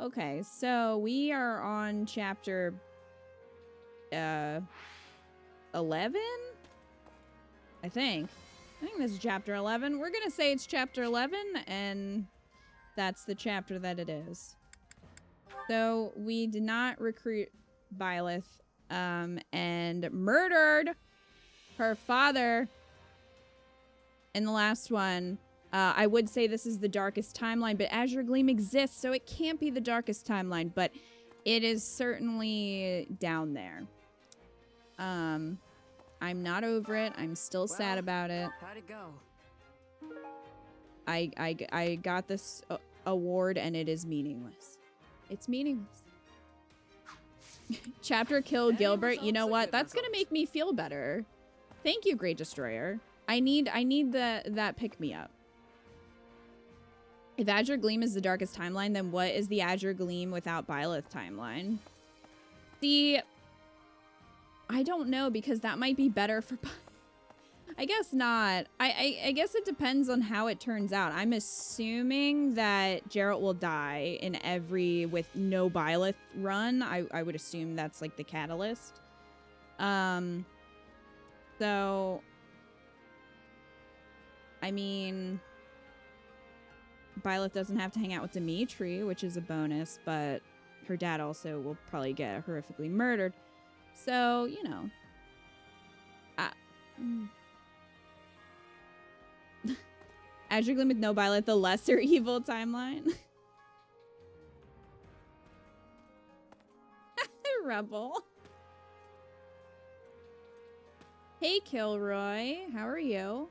Okay, so we are on chapter 11? I think this is chapter 11. We're gonna say it's chapter 11, and that's the chapter that it is. So we did not recruit Byleth, and murdered her father in the last one. I would say this is the darkest timeline, but Azure Gleam exists, so it can't be the darkest timeline, but it is certainly down there. I'm not over it. I'm still sad about it. How'd it go? I got this award, and it is meaningless. It's meaningless. Chapter kill Gilbert. You know what? That's gonna make me feel better. Thank you, Great Destroyer. I need that pick me up. If Azure Gleam is the darkest timeline, then what is the Azure Gleam without Byleth timeline? See, I don't know, because that might be better for... I guess not. I guess it depends on how it turns out. I'm assuming that Geralt will die in every with no Byleth run. I would assume that's like the catalyst. So I mean, Byleth doesn't have to hang out with Dimitri, which is a bonus, but her dad also will probably get horrifically murdered. So, you know. Azure Gleam with no Byleth, the lesser evil timeline. Rebel. Hey, Kilroy. How are you?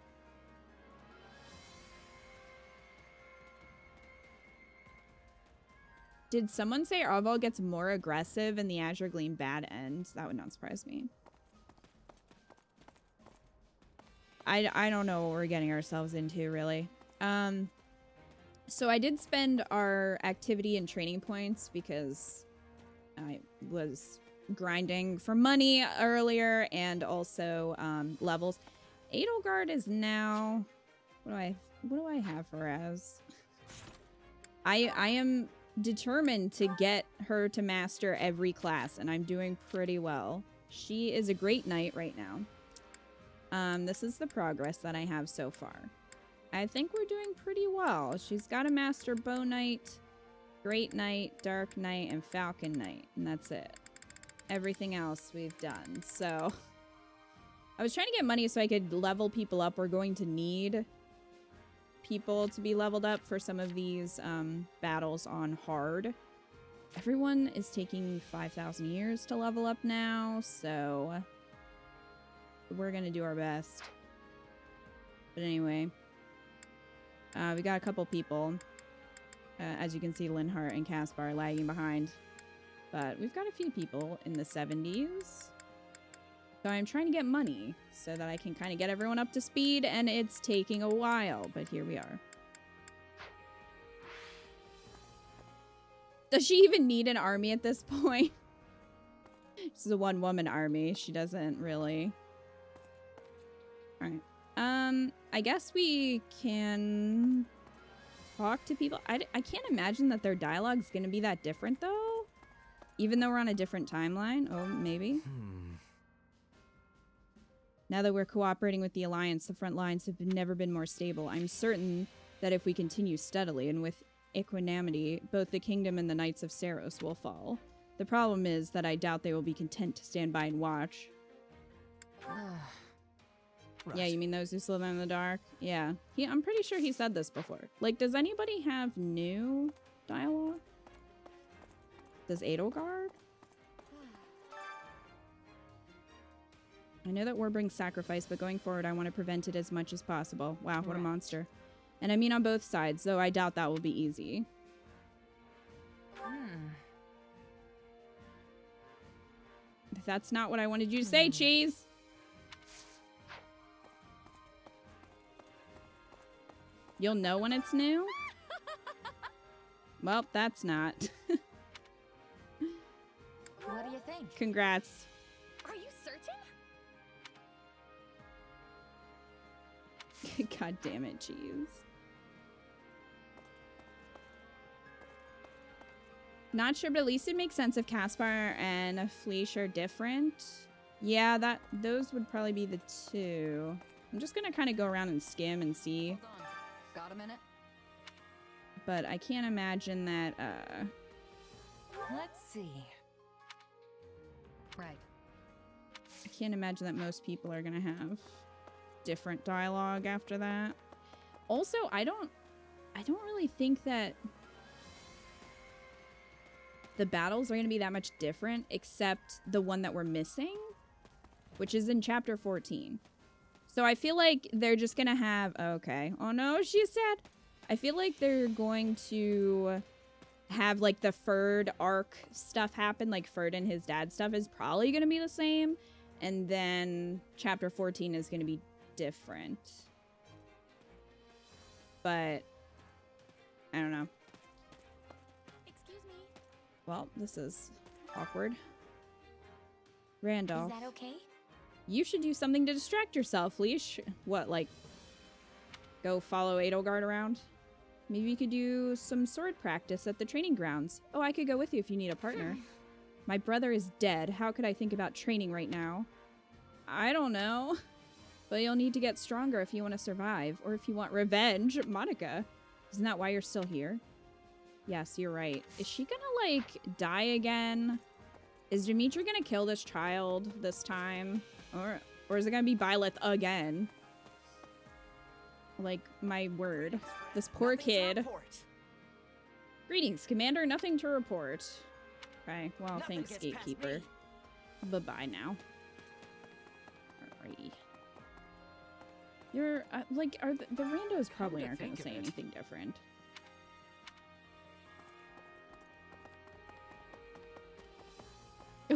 Did someone say Arval gets more aggressive in the Azure Gleam bad end? That would not surprise me. I don't know what we're getting ourselves into, really. So I did spend our activity and training points because I was grinding for money earlier, and also levels. Edelgard is now... What do I have her as? I am determined to get her to master every class, and I'm doing pretty well. She is a great knight right now. This is the progress that I have so far. I think we're doing pretty well. She's got to master Bow Knight, Great Knight, Dark Knight, and Falcon Knight, and that's it. Everything else we've done. So I was trying to get money so I could level people up. We're going to need people to be leveled up for some of these battles on hard. Everyone is taking 5,000 years to level up now, so we're gonna do our best. But anyway, we got a couple people. As you can see, Linhart and Caspar are lagging behind. But we've got a few people in the 70s. So I'm trying to get money so that I can kind of get everyone up to speed, and it's taking a while, but here we are. Does she even need an army at this point? She's a one-woman army. She doesn't really... Alright. I guess we can talk to people. I can't imagine that their dialogue's gonna be that different, though. Even though we're on a different timeline. Oh, maybe. Now that we're cooperating with the Alliance, the front lines have never been more stable. I'm certain that if we continue steadily and with equanimity, both the Kingdom and the Knights of Saros will fall. The problem is that I doubt they will be content to stand by and watch. Right. Yeah, you mean those who slip in the dark? Yeah. I'm pretty sure he said this before. Like, does anybody have new dialogue? Does Edelgard? I know that war brings sacrifice, but going forward, I want to prevent it as much as possible. Wow, what a monster. And I mean on both sides, though I doubt that will be easy. If that's not what I wanted you to say, Cheese! You'll know when it's new? Well, that's not. What do you think? Congrats. Are you certain? God damn it, Cheese. Not sure, but at least it makes sense if Caspar and Fleesh are different. Yeah, those would probably be the two. I'm just gonna kind of go around and skim and see. Hold on. Got a minute? But I can't imagine that, Let's see. Right. I can't imagine that most people are gonna have different dialogue after that. Also, I don't really think that the battles are gonna be that much different, except the one that we're missing, which is in chapter 14. So I feel like they're just gonna have, okay. Oh no, she's sad. I feel like they're going to have like the Ferd arc stuff happen, like Ferd and his dad stuff is probably gonna be the same. And then chapter 14 is gonna be different. But I don't know. Excuse me. Well, this is awkward. Randolph. Is that okay? You should do something to distract yourself, Leash. What, like, go follow Edelgard around? Maybe you could do some sword practice at the training grounds. Oh, I could go with you if you need a partner. My brother is dead. How could I think about training right now? I don't know. But you'll need to get stronger if you want to survive. Or if you want revenge. Monica, isn't that why you're still here? Yes, you're right. Is she gonna, like, die again? Is Dimitri gonna kill this child this time? Or is it gonna be Byleth again? Like, my word. This poor kid. Greetings, Commander. Nothing to report. Okay, well, thanks, Gatekeeper. Bye-bye now. Alrighty. You're, like, the randos probably aren't gonna say anything different.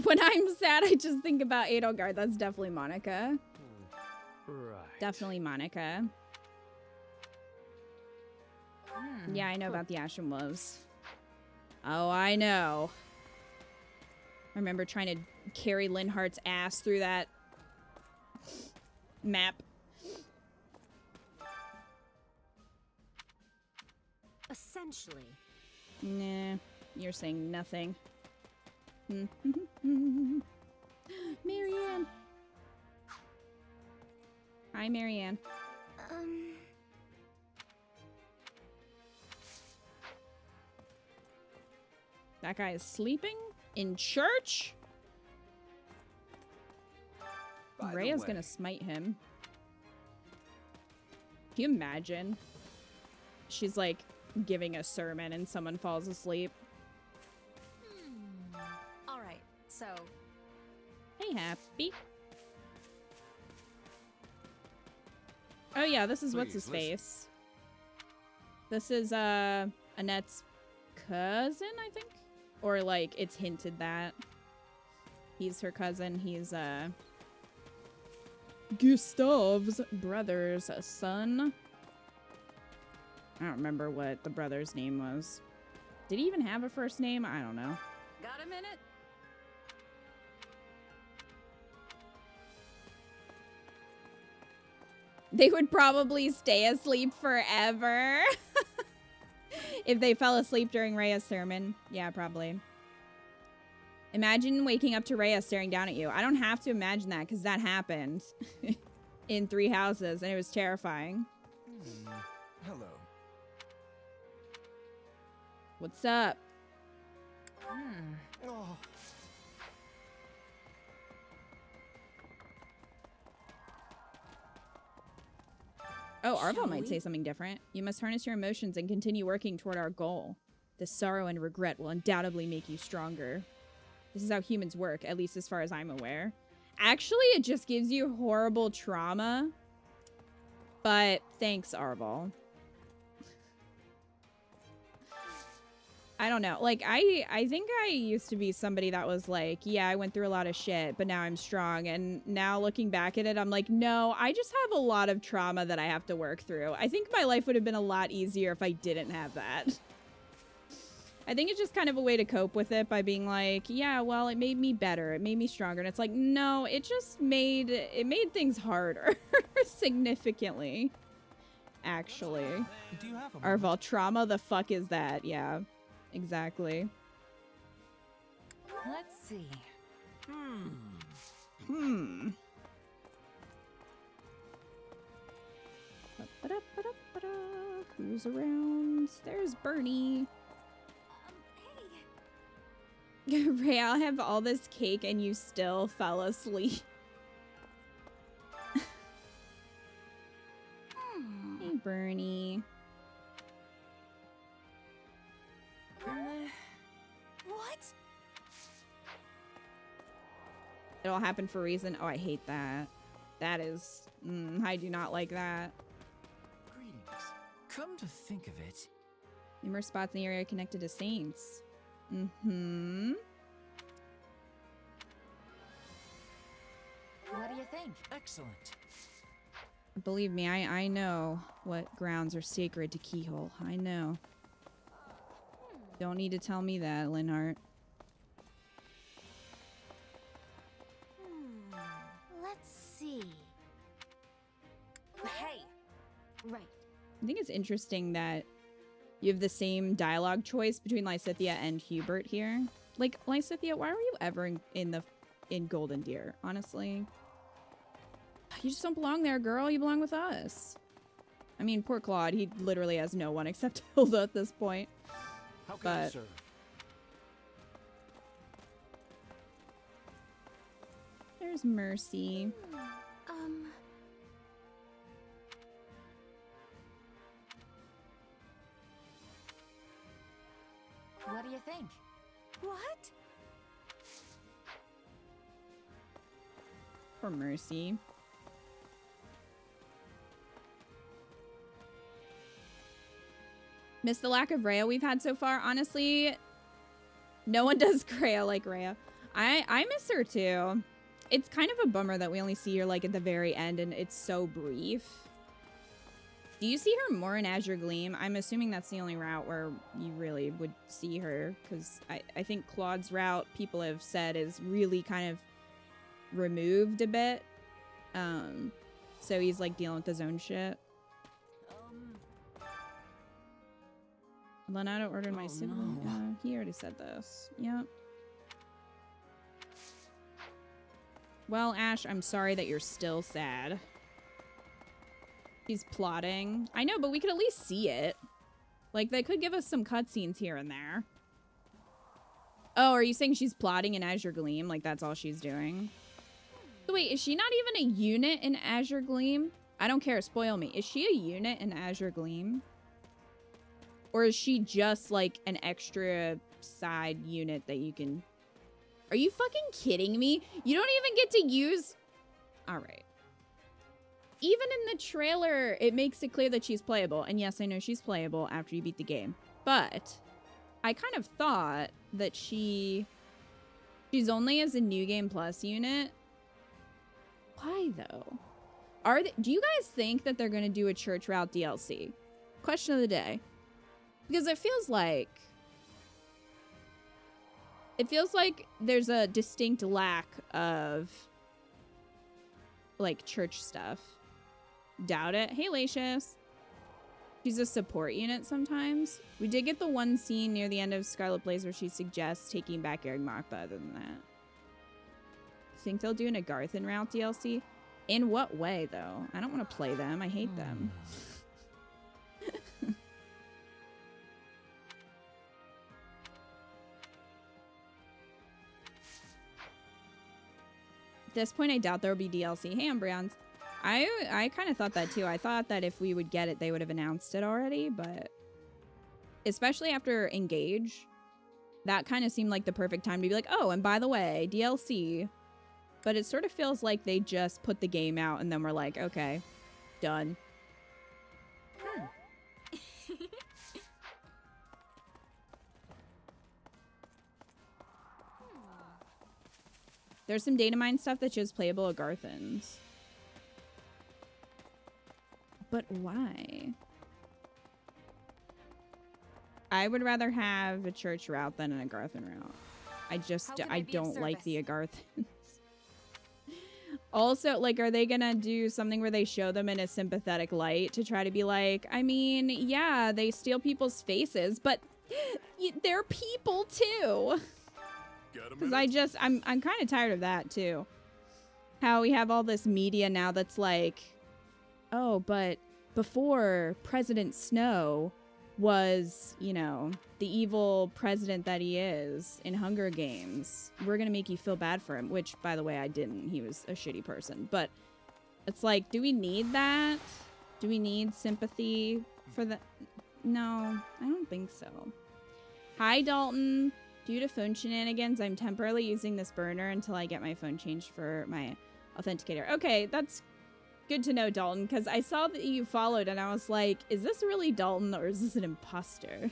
When I'm sad, I just think about Edelgard. That's definitely Monica. Right. Definitely Monica. Yeah, I know about the Ashen Wolves. Oh, I know. I remember trying to carry Linhart's ass through that map. Essentially. Nah, you're saying nothing. Marianne. Hi, Marianne. That guy is sleeping in church? Rhea's gonna smite him. Can you imagine? She's like giving a sermon and someone falls asleep. All right. So, Hey, Happy. Oh yeah, this is what's his face. This is Annette's cousin, I think? Or like it's hinted that he's her cousin. He's Gustave's brother's son. I don't remember what the brother's name was. Did he even have a first name? I don't know. got a minute? They would probably stay asleep forever. If they fell asleep during Rhea's sermon. Yeah, probably. Imagine waking up to Rhea staring down at you. I don't have to imagine that because that happened in 3 houses and it was terrifying. Hello. What's up? Oh. Oh, Arval might say something different. You must harness your emotions and continue working toward our goal. This sorrow and regret will undoubtedly make you stronger. This is how humans work, at least as far as I'm aware. Actually, it just gives you horrible trauma. But thanks, Arval. I don't know. Like, I think I used to be somebody that was like, yeah, I went through a lot of shit, but now I'm strong. And now looking back at it, I'm like, no, I just have a lot of trauma that I have to work through. I think my life would have been a lot easier if I didn't have that. I think it's just kind of a way to cope with it by being like, yeah, well, it made me better. It made me stronger. And it's like, no, it just made things harder significantly. Actually. Do you have a Arval, trauma, the fuck is that? Yeah. Exactly. Let's see. Ba-da-ba-da-ba-da. Cruise around. There's Bernie. Hey. Ray, I'll have all this cake and you still fell asleep. Hey, Bernie. What? It all happened for a reason. Oh, I hate that. That is... I do not like that. Greetings. Come to think of it, Numerous spots in the area connected to saints. Mm-hmm. What do you think? excellent. Believe me, I know what grounds are sacred to Keyhole. I know. Don't need to tell me that, Linhart. Let's see. Hey. Right. I think it's interesting that you have the same dialogue choice between Lysithea and Hubert here. Like, Lysithea, why were you ever in Golden Deer? Honestly, you just don't belong there, girl. You belong with us. I mean, poor Claude. He literally has no one except Hilda at this point. How can I But- serve? There's Mercy. What do you think? What? For Mercy. Miss the lack of Rhea we've had so far. Honestly, no one does Rhea like Rhea. I miss her too. It's kind of a bummer that we only see her like at the very end and it's so brief. Do you see her more in Azure Gleam? I'm assuming that's the only route where you really would see her, because I think Claude's route, people have said, is really kind of removed a bit. So he's like dealing with his own shit. Leonardo ordered my Oh, sibling. no. He already said this. Yep. Well, Ash, I'm sorry that you're still sad. He's plotting. I know, but we could at least see it. Like, they could give us some cutscenes here and there. Oh, are you saying she's plotting in Azure Gleam? Like, that's all she's doing? So wait, is she not even a unit in Azure Gleam? I don't care, spoil me. Is she a unit in Azure Gleam? Or is she just, like, an extra side unit that you can... Are you fucking kidding me? You don't even get to use... Alright. Even in the trailer, it makes it clear that she's playable. And yes, I know she's playable after you beat the game. But I kind of thought that she's only as a New Game Plus unit. Why, though? Do you guys think that they're going to do a church route DLC? Question of the day. Because it feels like there's a distinct lack of, like, church stuff. Doubt it. Hey, Lacius. She's a support unit sometimes. We did get the one scene near the end of Scarlet Blaze where she suggests taking back Ergmach, but other than that. Think they'll do an Agarthan route DLC? In what way, though? I don't want to play them. I hate them. At this point, I doubt there will be DLC. Hey, Umbreons. I kind of thought that too. I thought that if we would get it, they would have announced it already, but especially after Engage, that kind of seemed like the perfect time to be like, oh, and by the way, DLC. But it sort of feels like they just put the game out and then we're like, okay, done. There's some data mine stuff that shows playable Agarthans. But why? I would rather have a church route than an Agarthan route. I don't like the Agarthans. Also, like, are they gonna do something where they show them in a sympathetic light to try to be like, I mean, yeah, they steal people's faces, but they're people too. Because I'm kind of tired of that too. How we have all this media now that's like, oh, but before President Snow was, you know, the evil president that he is in Hunger Games, we're gonna make you feel bad for him, which, by the way, I didn't. He was a shitty person. But it's like, do we need that? Do we need sympathy for that? No, I don't think so. Hi, Dalton. Due to phone shenanigans, I'm temporarily using this burner until I get my phone changed for my authenticator. Okay, that's good to know, Dalton, because I saw that you followed and I was like, is this really Dalton or is this an imposter?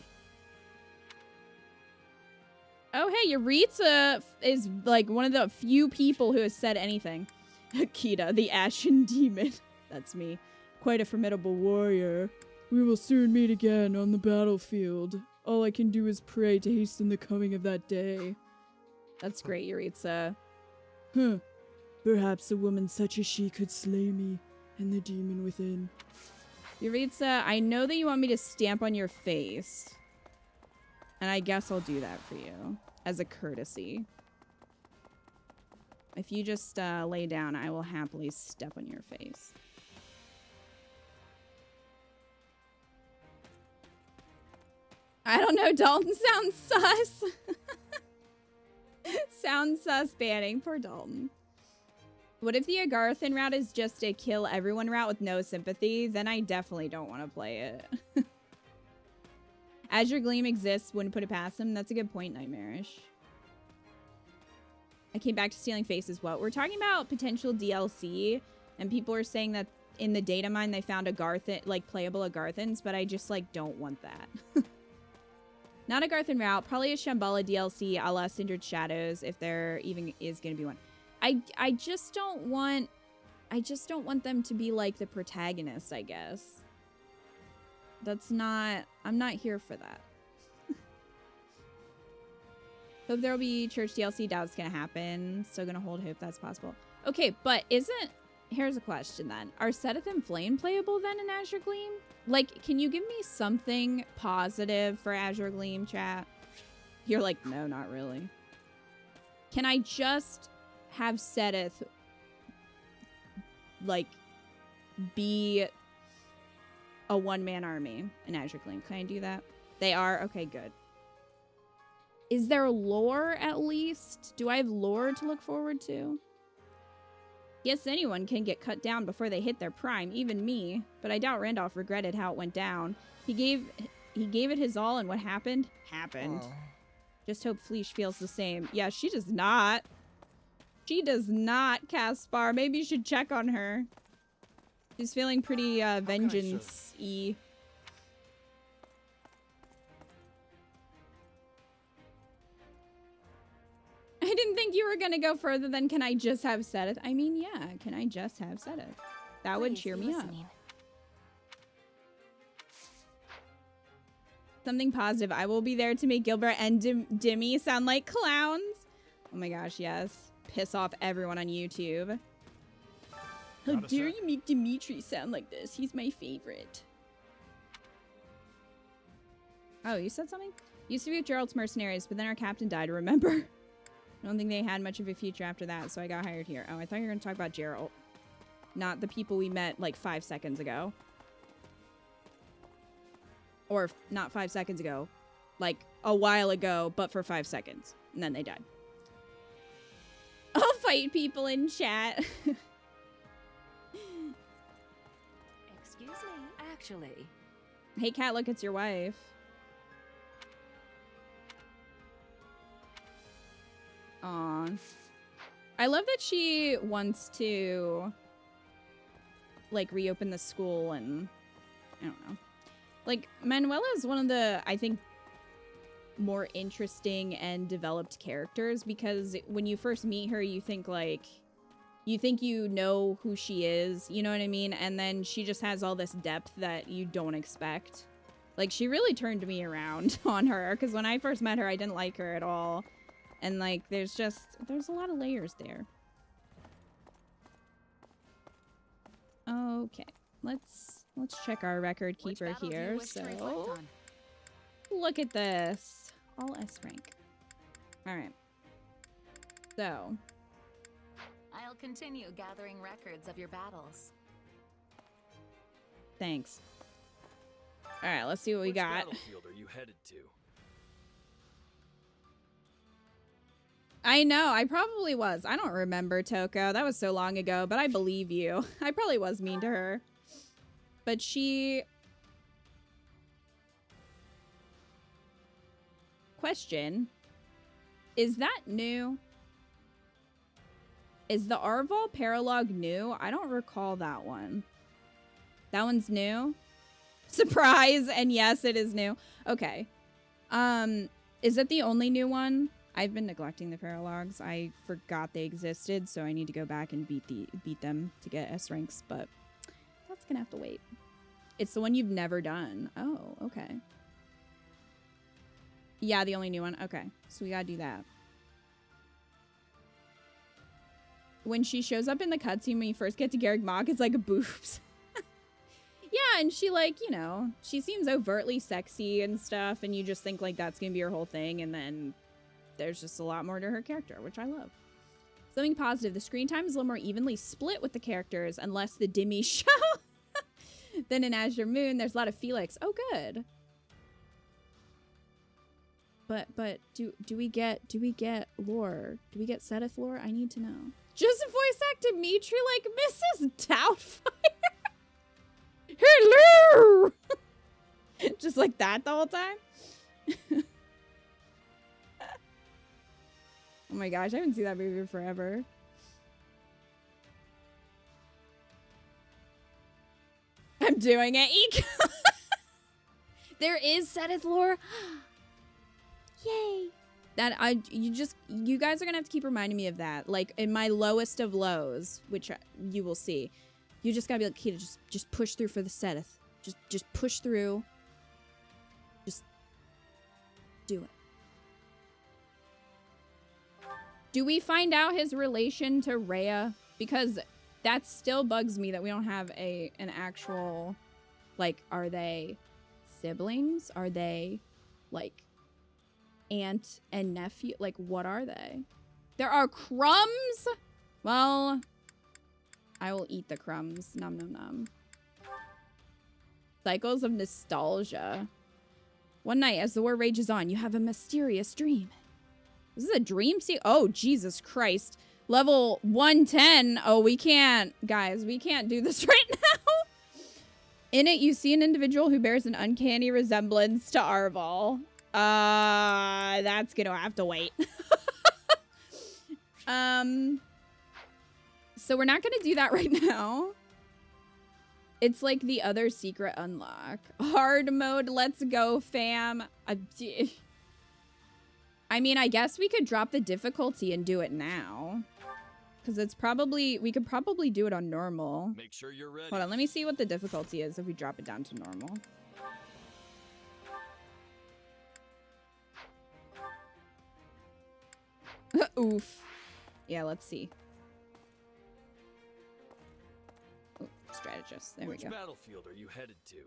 Oh, hey, Yuritsa is like one of the few people who has said anything. Akita, the Ashen Demon. That's me. Quite a formidable warrior. We will soon meet again on the battlefield. All I can do is pray to hasten the coming of that day. That's great, Yuritsa. Huh. Perhaps a woman such as she could slay me and the demon within. Yuritsa, I know that you want me to stamp on your face. And I guess I'll do that for you. As a courtesy. If you just lay down, I will happily step on your face. I don't know, Dalton sounds sus. Sounds sus banning. Poor Dalton. What if the Agarthan route is just a kill everyone route with no sympathy? Then I definitely don't want to play it. Azure Gleam exists, wouldn't put it past him. That's a good point, Nightmarish. I came back to stealing faces. What? We're talking about potential DLC, and people are saying that in the data mine they found Agarthan, like playable Agarthans, but I just like don't want that. Not a Agarthan route, probably a Shambhala DLC a la Kindred Shadows, if there even is going to be one. I just don't want them to be like the protagonist, I guess. That's not, I'm not here for that. Hope there'll be church DLC. Doubt it's gonna happen. Still gonna hold hope that's possible. Okay, but here's a question then. Are SETETH and Flame playable then in Azure Gleam? Like, can you give me something positive for Azure Gleam, chat? You're like, no, not really. Can I just have SETETH, like, be a one-man army in Azure Gleam? Can I do that? They are? Okay, good. Is there lore, at least? Do I have lore to look forward to? Yes, anyone can get cut down before they hit their prime, even me. But I doubt Randolph regretted how it went down. He gave it his all, and what happened? Happened. Oh. Just hope Fleesh feels the same. Yeah, she does not. She does not, Caspar. Maybe you should check on her. She's feeling pretty vengeance-y. I didn't think you were gonna go further than can I just have SETETH? I mean, yeah, can I just have SETETH? That would cheer me up. Something positive. I will be there to make Gilbert and Dimmy sound like clowns. Oh my gosh, yes. Piss off everyone on YouTube. How dare you make Dimitri sound like this? He's my favorite. Oh, you said something? Used to be with Gerald's Mercenaries, but then our captain died, remember? I don't think they had much of a future after that, so I got hired here. Oh, I thought you were going to talk about Gerald. Not the people we met like 5 seconds ago. Or not 5 seconds ago. Like a while ago, but for 5 seconds. And then they died. I'll fight people in chat. Excuse me, actually. Hey, Kat, look, it's your wife. Aw. I love that she wants to, like, reopen the school and, I don't know. Like, Manuela is one of the, I think, more interesting and developed characters because when you first meet her, you think, like, you know who she is, you know what I mean? And then she just has all this depth that you don't expect. Like, she really turned me around on her because when I first met her, I didn't like her at all. And, like, there's a lot of layers there. Okay, let's check our record keeper here. So, look at this. All S rank. All right. So, I'll continue gathering records of your battles. thanks. All right, let's see what we Which got. battlefield are you headed to? I know, I probably was. I don't remember, Toko. That was so long ago, but I believe you. I probably was mean to her. But she... Question. Is that new? Is the Arval Paralog new? I don't recall that one. That one's new? Surprise! And yes, it is new. Okay. Is it the only new one? I've been neglecting the Paralogs. I forgot they existed, so I need to go back and beat them to get S ranks, but that's gonna have to wait. It's the one you've never done. Oh, okay. Yeah, the only new one. Okay, so we gotta do that. When she shows up in the cutscene when you first get to Garreg Mach, it's like boobs. Yeah, and she, like, you know, she seems overtly sexy and stuff, and you just think, like, that's gonna be her whole thing, and then there's just a lot more to her character, which I love. Something positive, the screen time is a little more evenly split with the characters, and less the Dimmy show than in Azure Moon. There's a lot of Felix. Oh, good. But do we get lore? Do we get SETETH lore? I need to know. Just voice act Dimitri like Mrs. Doubtfire. Hello. Just like that the whole time. Oh my gosh, I haven't seen that movie in forever. I'm doing it. Eek. There is SETETH lore. Yay. You guys are gonna have to keep reminding me of that. Like in my lowest of lows, which you will see. You just gotta be like, Kita, just push through for the SETETH. Just push through. Just do it. Do we find out his relation to Rhea? Because that still bugs me that we don't have an actual, like, are they siblings? Are they, like, aunt and nephew? Like, what are they? There are crumbs? Well, I will eat the crumbs. Nom nom nom. Cycles of nostalgia. One night, as the war rages on, you have a mysterious dream. Is this a dream sequence? Oh, Jesus Christ. Level 110. Oh, we can't. Guys, we can't do this right now. In it, you see an individual who bears an uncanny resemblance to Arval. That's gonna have to wait. So we're not gonna do that right now. It's like the other secret unlock. Hard mode, let's go, fam. I mean, I guess we could drop the difficulty and do it now. Because it's probably, we could probably do it on normal. Make sure you're ready. Hold on, let me see what the difficulty is if we drop it down to normal. Oof. Yeah, let's see. Oh, strategist. There we go. Which battlefield are you headed to?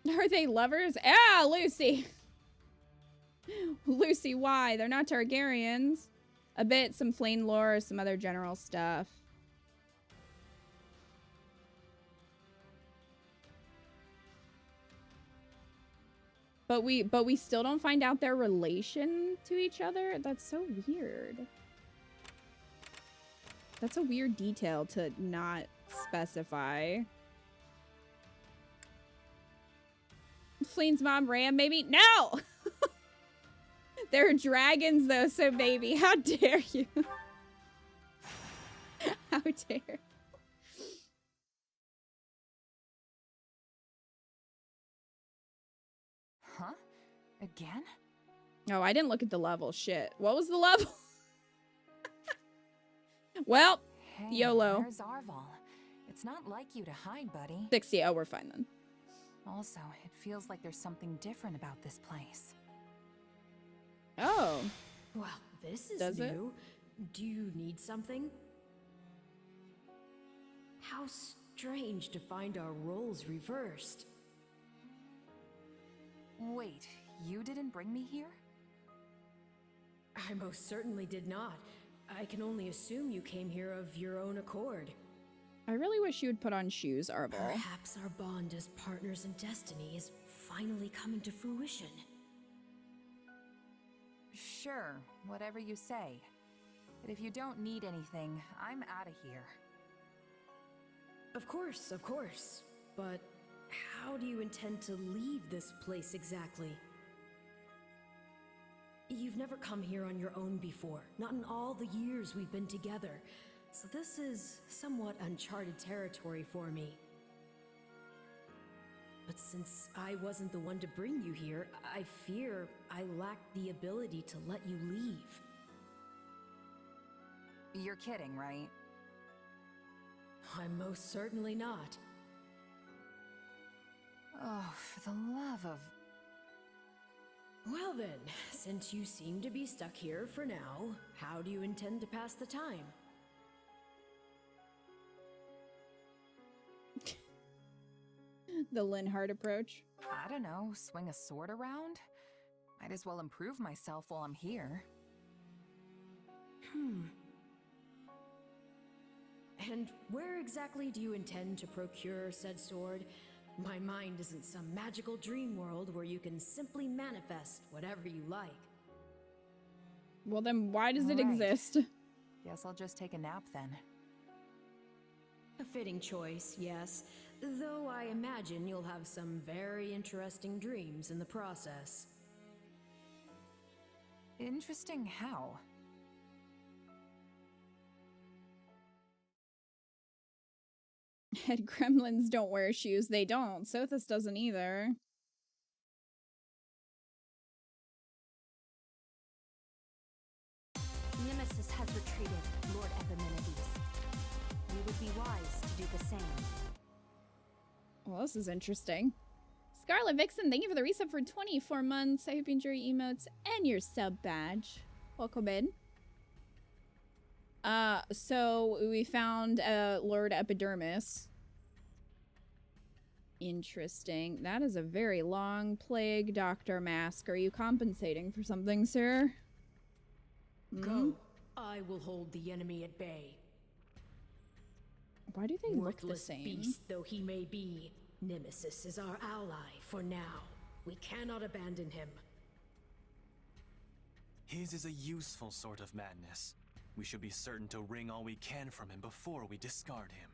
Are they lovers? Ah, Lucy. Lucy, why? They're not Targaryens. A bit, some Flame lore, some other general stuff. But we still don't find out their relation to each other? That's so weird. That's a weird detail to not specify. Flene's mom, Ram, maybe? No! They're dragons, though, so baby, how dare you? How dare. Huh? Again? Oh, I didn't look at the level. Shit. What was the level? Well, Hey, YOLO. Where's Arval? It's not like you to hide, buddy. 60. Oh, we're fine then. Also, it feels like there's something different about this place. Oh. Well, this is Does it? new. Do you need something? How strange to find our roles reversed. Wait, you didn't bring me here? I most certainly did not. I can only assume you came here of your own accord. I really wish you would put on shoes, Arval. Perhaps our bond as partners in destiny is finally coming to fruition. Sure, whatever you say. But if you don't need anything, I'm out of here. Of course, of course. But how do you intend to leave this place exactly? You've never come here on your own before, not in all the years we've been together. So this is somewhat uncharted territory for me. But since I wasn't the one to bring you here, I fear I lack the ability to let you leave. You're kidding, right? I'm most certainly not. Oh, for the love of... Well then, since you seem to be stuck here for now, how do you intend to pass the time? The Linhardt approach. I don't know, swing a sword around? Might as well improve myself while I'm here. And where exactly do you intend to procure said sword? My mind isn't some magical dream world where you can simply manifest whatever you like. Well, then why does it Alright. exist? Guess I'll just take a nap then. A fitting choice, yes. Though I imagine you'll have some very interesting dreams in the process. Interesting how? Head gremlins don't wear shoes. They don't. SETETH doesn't either. Nemesis has retreated, Lord Epimenides. You would be wise to do the same. Well, this is interesting. Scarlet Vixen, thank you for the resub for 24 months. I hope you enjoy your emotes and your sub badge. Welcome in. So we found Lord Epidermis. Interesting. That is a very long plague doctor mask. Are you compensating for something, sir? Go. I will hold the enemy at bay. Why do they look the Worthless same? beast though he may be, Nemesis is our ally for now. We cannot abandon him. His is a useful sort of madness. We should be certain to wring all we can from him before we discard him.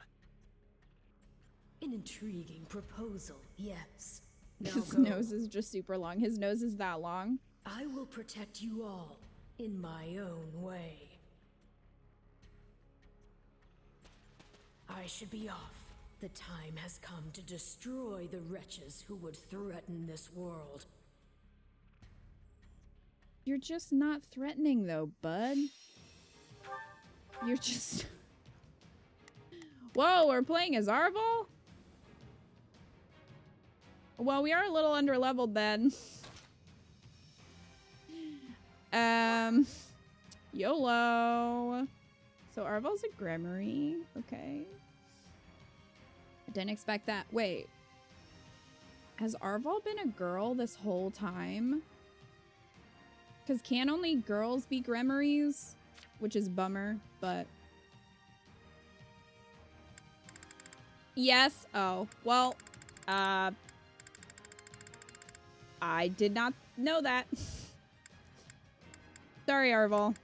An intriguing proposal, yes. Now His go. nose is just super long. His nose is that long. I will protect you all in my own way. I should be off. The time has come to destroy the wretches who would threaten this world. You're just not threatening though, bud. You're just... Whoa, we're playing as Arval? Well, we are a little underleveled then. YOLO. So Arval's a Gremory. Okay. I didn't expect that. Wait. Has Arval been a girl this whole time? Because can only girls be Gremories? Which is bummer, but... Yes. Oh. Well, I did not know that. Sorry, Arval.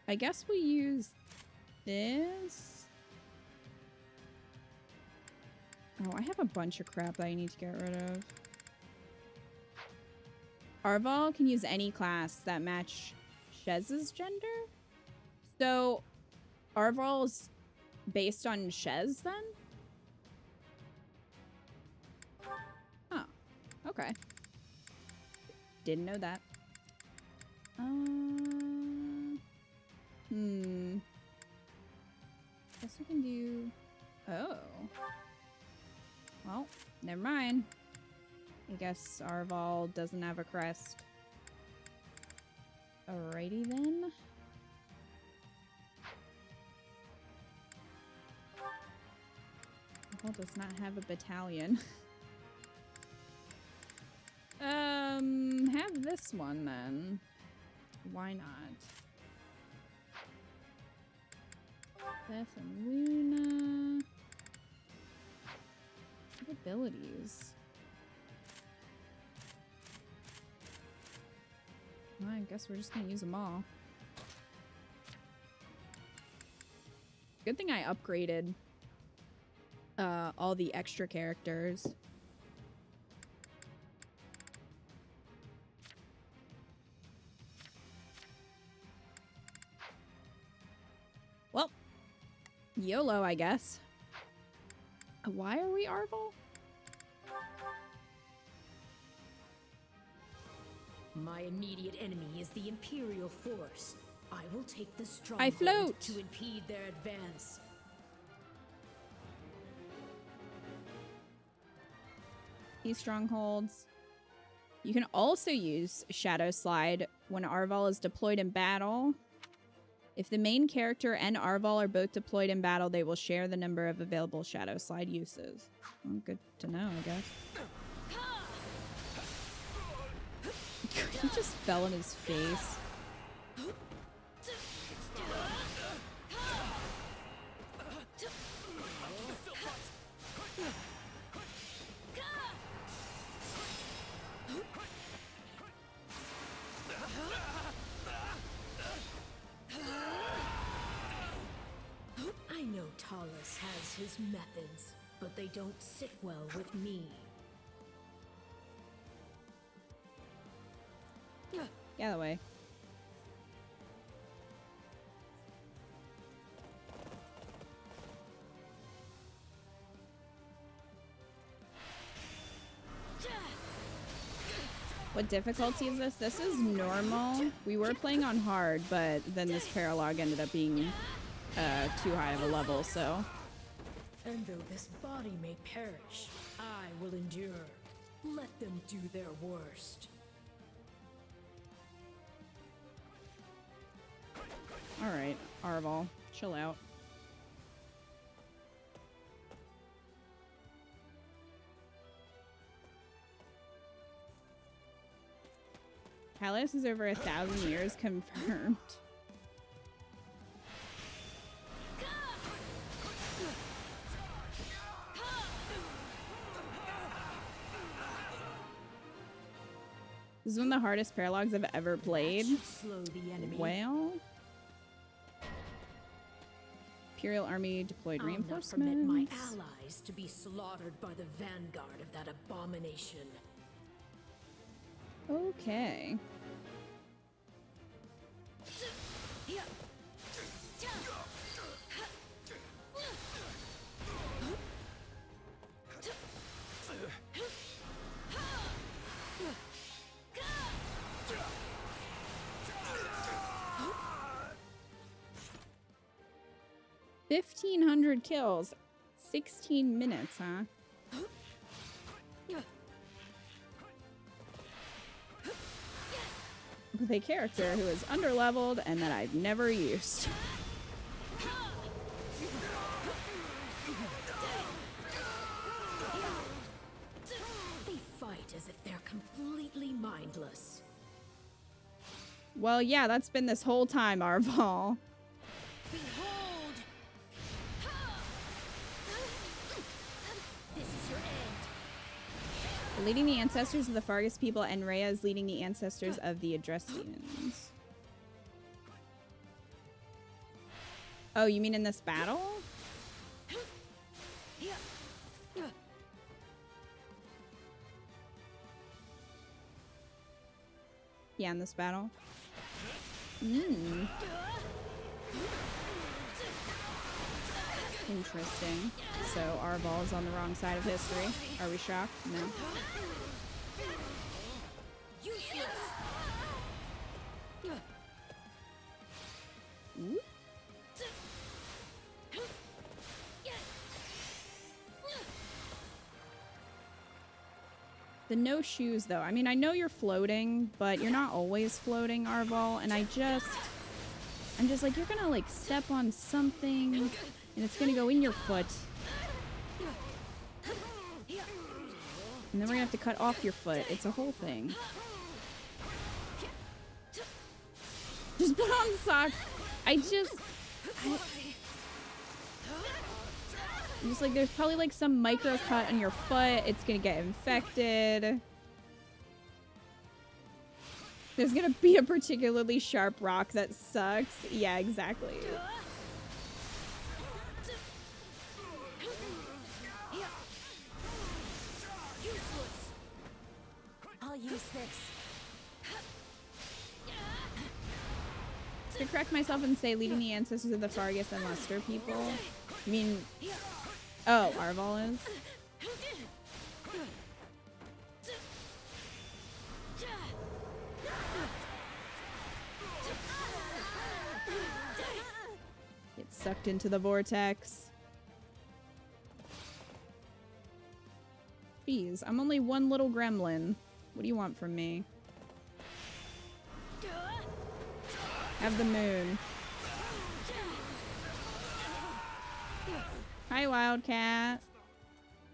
I guess we use this. Oh, I have a bunch of crap that I need to get rid of. Arval can use any class that match Shez's gender? So, Arval's based on Shez then? Oh, okay. Didn't know that. Guess we can do... Oh. Well, never mind. I guess Arval doesn't have a crest. Alrighty then. Arval does not have a battalion. Have this one then. Why not? Beth and Luna. What abilities? Well, I guess we're just gonna use them all. Good thing I upgraded all the extra characters. Well, YOLO, I guess. Why are we Arval? My immediate enemy is the Imperial force. I will take the I stronghold float. to impede their advance. These strongholds. You can also use Shadow Slide when Arval is deployed in battle. If the main character and Arval are both deployed in battle, they will share the number of available Shadow Slide uses. Well, good to know, I guess. He just fell in his face. I know Talus has his methods, but they don't sit well with me. Get out of the way. What difficulty is this? This is normal. We were playing on hard, but then this paralog ended up being too high of a level, so. And though this body may perish, I will endure. Let them do their worst. Alright, Arval, chill out. Talos is over 1,000 years confirmed. This is one of the hardest paralogs I've ever played. That should slow the enemy. Well, Imperial Army deployed I'll not reinforcements. permit my allies to be slaughtered by the vanguard of that abomination. Okay. $1,500 kills. 16 minutes, huh? With a character who is underleveled and that I've never used. They fight as if they're completely mindless. Well, yeah, that's been this whole time, Arval. Behold! This is your end. Leading the ancestors of the Fargus people, and Rhea is leading the ancestors of the Adrestians. Oh, you mean in this battle? Yeah, in this battle. Interesting. So Arval is on the wrong side of history. Are we shocked? No. Ooh. The no shoes, though. I mean, I know you're floating, but you're not always floating, Arval, and I'm just like, you're gonna, like, step on something, and it's gonna go in your foot. And then we're gonna have to cut off your foot. It's a whole thing. Just put on socks. I'm just like, there's probably like some micro cut on your foot. It's gonna get infected. There's gonna be a particularly sharp rock that sucks. Yeah, exactly. I'll use this. To correct myself and say, leading the ancestors of the Fargus and Luster people. I mean, oh, Arval is. Get sucked into the vortex. Jeez, I'm only one little gremlin. What do you want from me? Have the moon. Hi, Wildcat.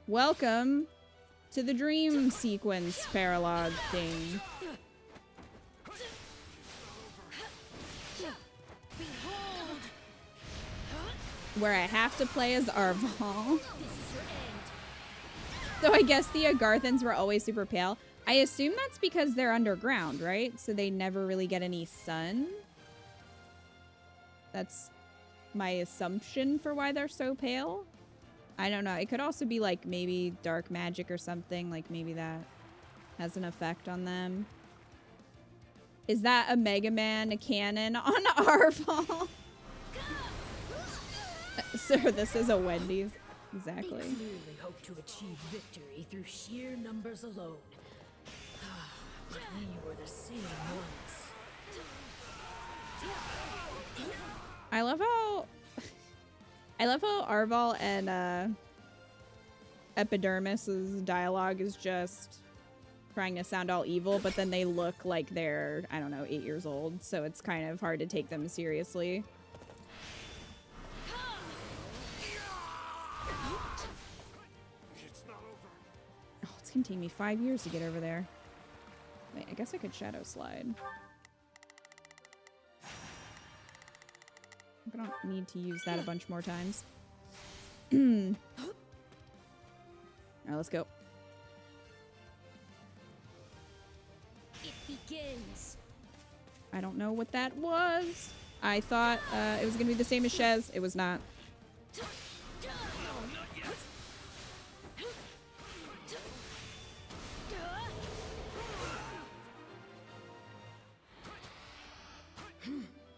Welcome to the dream sequence paralogue thing. Where I have to play as Arval. So I guess the Agarthans were always super pale. I assume that's because they're underground, right? So they never really get any sun. That's my assumption for why they're so pale. I don't know. It could also be like maybe dark magic or something. Like maybe that has an effect on them. Is that a Mega Man cannon on Arval? Sir, this is a Wendy's. Exactly. They clearly hope to achieve victory through sheer numbers alone. But we were the same ones. I love how Arval and Epidermis's dialogue is just trying to sound all evil, but then they look like they're, I don't know, 8 years old, so it's kind of hard to take them seriously. Oh, it's gonna take me 5 years to get over there. Wait, I guess I could shadow slide. I don't need to use that a bunch more times. Alright, let's go. It begins. I don't know what that was. I thought it was gonna be the same as Shez. It was not.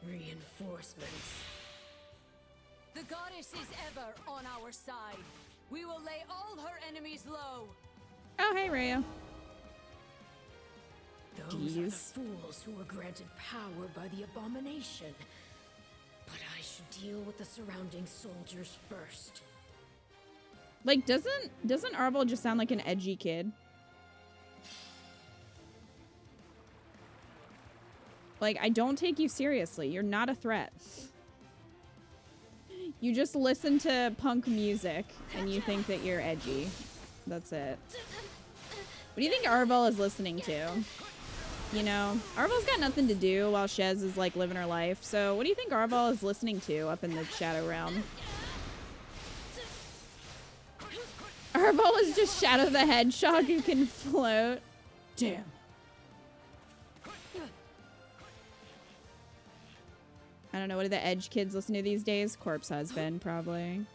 Reinforcements. The goddess is ever on our side. We will lay all her enemies low. Oh, hey, Rhea. Those are the Jeez. fools who were granted power by the abomination. But I should deal with the surrounding soldiers first. Like, doesn't Arval just sound like an edgy kid? Like, I don't take you seriously. You're not a threat. You just listen to punk music and you think that you're edgy. That's it. What do you think Arval is listening to? You know, Arval's got nothing to do while Shez is like living her life. So what do you think Arval is listening to up in the Shadow Realm? Arval is just Shadow the Hedgehog who can float. Damn. I don't know, what do the Edge kids listen to these days? Corpse Husband, probably.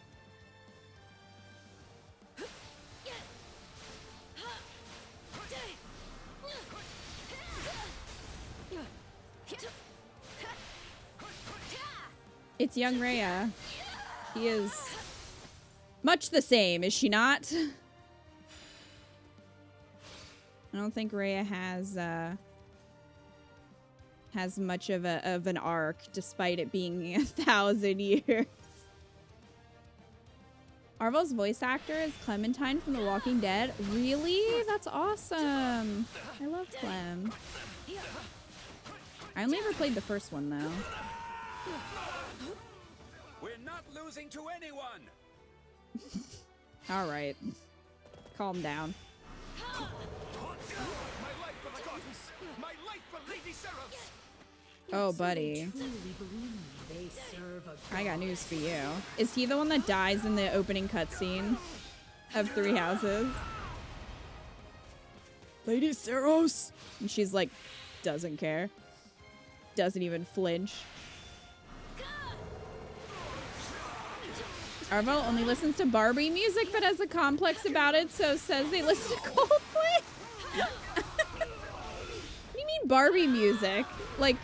It's young Rhea. She is much the same, is she not? I don't think Rhea has much of an arc, despite it being 1,000 years. Arval's voice actor is Clementine from The Walking Dead. Really? That's awesome. I love Clem. I only ever played the first one, though. We're not losing to anyone. All right. Calm down. Lady Seros! Oh, buddy. Truly believe they serve a I got news for you. Is he the one that dies in the opening cutscene of Three Houses? Lady Seros! And she's like, doesn't care. Doesn't even flinch. Arvo only listens to Barbie music, but has a complex about it, so says they listen to Coldplay. What do you mean Barbie music? Like,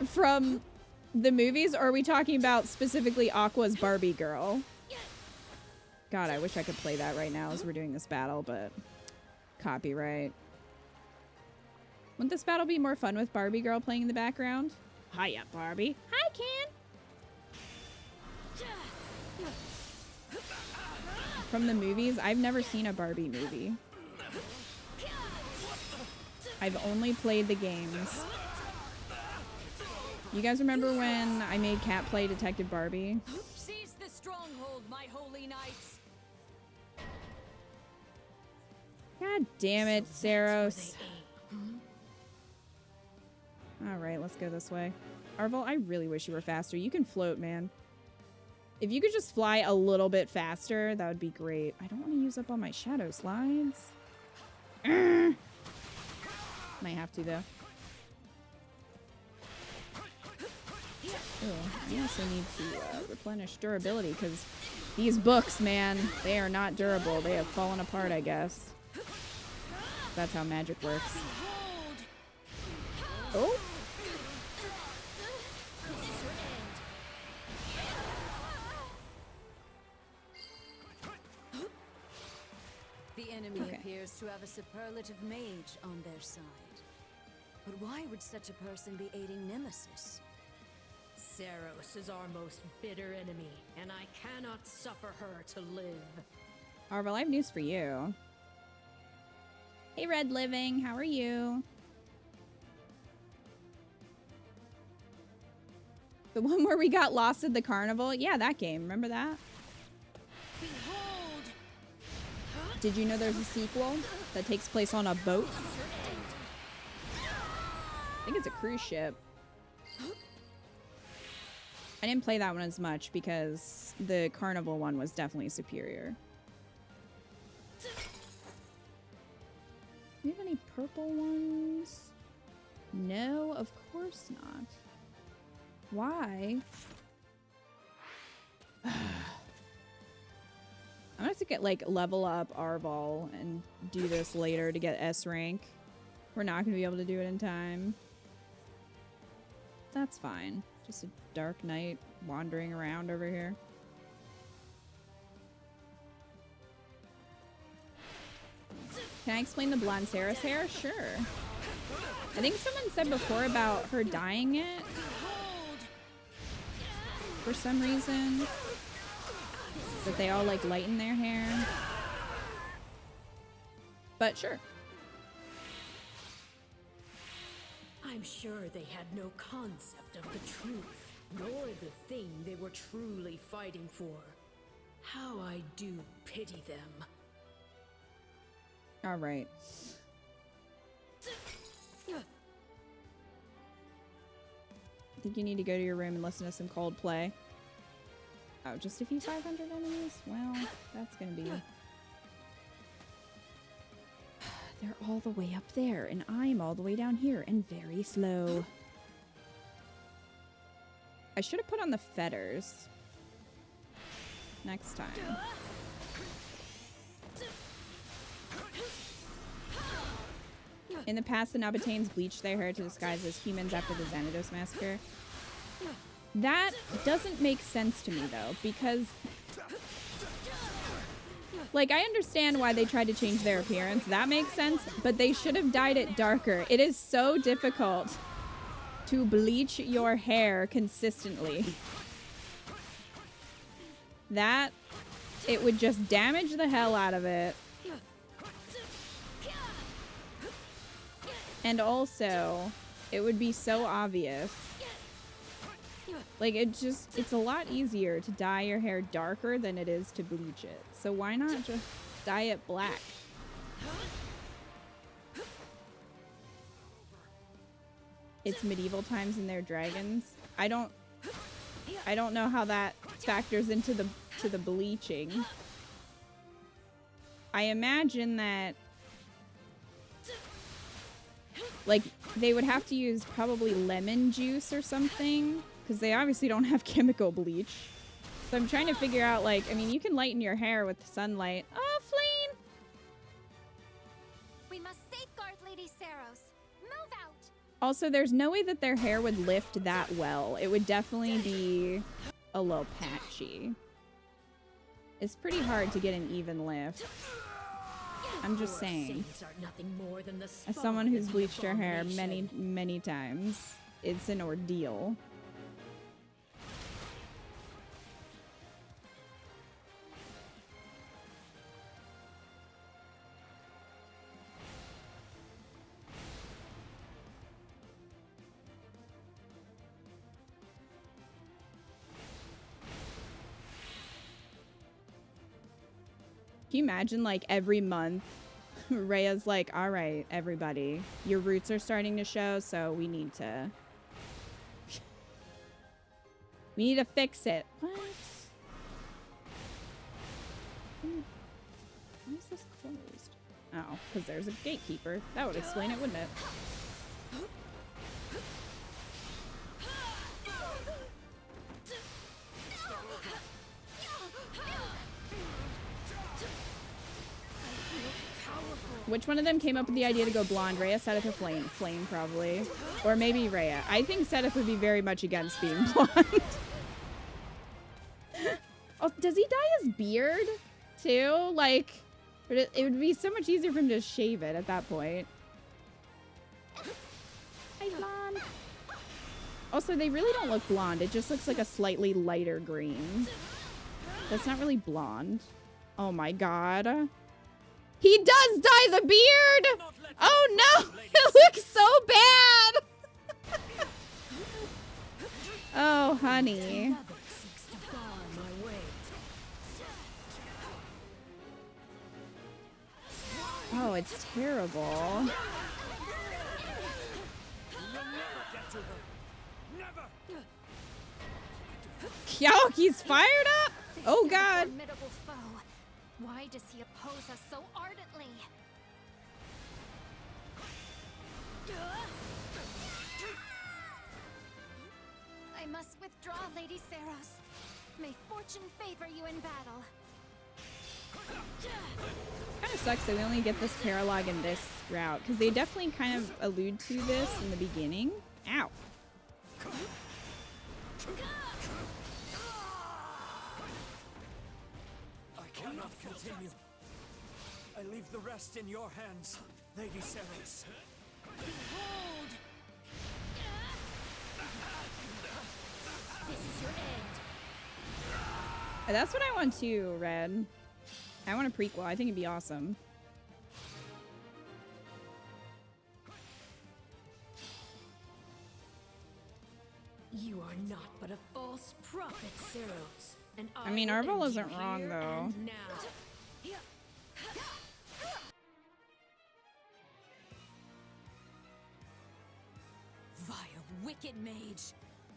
from the movies, or are we talking about specifically Aqua's Barbie girl? God, I wish I could play that right now as we're doing this battle, but copyright. Wouldn't this battle be more fun with Barbie girl playing in the background? Hiya, Barbie. Hi, Ken. From the movies, I've never seen a Barbie movie. I've only played the games. You guys remember when I made Kat play Detective Barbie? Seize the stronghold, my holy knights. God damn it, Saros. Alright, let's go this way. Arvel, I really wish you were faster. You can float, man. If you could just fly a little bit faster, that would be great. I don't want to use up all my shadow slides. Might have to, though. Ooh, I also need to replenish durability, because these books, man, they are not durable. They have fallen apart, I guess. That's how magic works. Oh! The enemy appears to have a superlative mage on their side. But why would such a person be aiding Nemesis? Seros is our most bitter enemy, and I cannot suffer her to live. Arvel, I have news for you. Hey, Red Living, how are you? The one where we got lost at the carnival? Yeah, that game. Remember that? Behold! Did you know there's a sequel that takes place on a boat? I think it's a cruise ship. I didn't play that one as much because the carnival one was definitely superior. Do you have any purple ones? No, of course not. Why? I'm gonna have to get, like, level up Arval and do this later to get S rank. We're not gonna be able to do it in time. That's fine. Just a dark knight wandering around over here. Can I explain the blonde Sarah's hair? Sure. I think someone said before about her dyeing it for some reason. That they all, like, lighten their hair. But sure. I'm sure they had no concept of the truth, nor the thing they were truly fighting for. How I do pity them. All right. I think you need to go to your room and listen to some Coldplay. Oh, just a few 500 enemies? Well, that's gonna be... They're all the way up there, and I'm all the way down here, and very slow. I should have put on the fetters. Next time. In the past, the Nabatanes bleached their hair to disguise as humans after the Xanados massacre. That doesn't make sense to me, though, because... Like, I understand why they tried to change their appearance. That makes sense, but they should have dyed it darker. It is so difficult to bleach your hair consistently. That, it would just damage the hell out of it. And also, it would be so obvious. Like, it's a lot easier to dye your hair darker than it is to bleach it. So why not just dye it black? it's medieval times and they're dragons. I don't know how that factors into the bleaching. I imagine that like they would have to use probably lemon juice or something because they obviously don't have chemical bleach. So I'm trying to figure out, like, I mean, you can lighten your hair with sunlight. Oh, Fleen! We must safeguard Lady Saros. Move out. Also, there's no way that their hair would lift that well. It would definitely be a little patchy. It's pretty hard to get an even lift. I'm just saying. As someone who's bleached her hair many, many times, it's an ordeal. Can you imagine, like, every month, Rhea's like, all right, everybody, your roots are starting to show, so we need to... we need to fix it. What? Why is this closed? Oh, because there's a gatekeeper. That would explain it, wouldn't it? Which one of them came up with the idea to go blonde? Rhea, SETETH, or Flame? Flame, probably. Or maybe Rhea. I think SETETH would be very much against being blonde. Oh, does he dye his beard, too? Like, it would be so much easier for him to shave it at that point. Hi, blonde. Also, they really don't look blonde. It just looks like a slightly lighter green. That's not really blonde. Oh, my God. He does dye the beard! Oh no! It looks so bad! Oh, honey. Oh, it's terrible. Yo, he's fired up! Oh God. Why does he oppose us so ardently? I must withdraw, Lady Saros. May fortune favor you in battle. Kind of sucks that we only get this paralogue in this route, because they definitely kind of allude to this in the beginning. Ow. Cannot continue. I leave the rest in your hands, Lady Saros. Behold! This is your end. That's what I want too, Red. I want a prequel. I think it'd be awesome. You are not but a false prophet, Saros. And I mean, will Arval end isn't you wrong, here though. and now. Vile, wicked mage!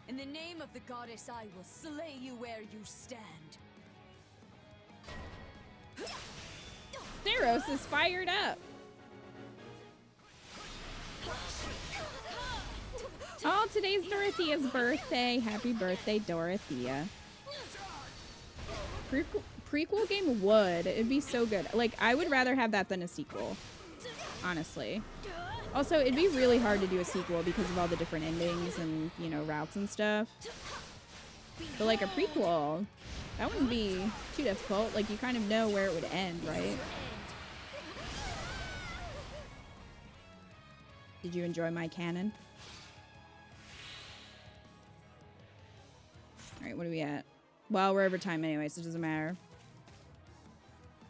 In the name of the goddess, I will slay you where you stand. Saros is fired up. Oh, today's Dorothea's birthday. Happy birthday, Dorothea. Prequel game would. It'd be so good. Like, I would rather have that than a sequel. Honestly. Also, it'd be really hard to do a sequel because of all the different endings and, you know, routes and stuff. But, like, a prequel, that wouldn't be too difficult. Like, you kind of know where it would end, right? Did you enjoy my canon? Alright, what are we at? Well, we're over time anyway, so it doesn't matter.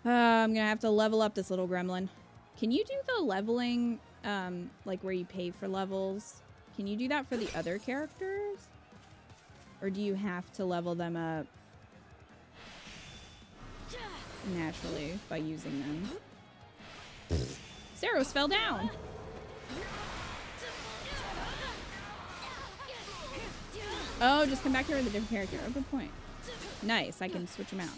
I'm gonna have to level up this little gremlin. Can you do the leveling, like where you pay for levels? Can you do that for the other characters? Or do you have to level them up naturally by using them? Saros fell down! Oh, just come back here with a different character. Oh, good point. Nice, I can switch them out.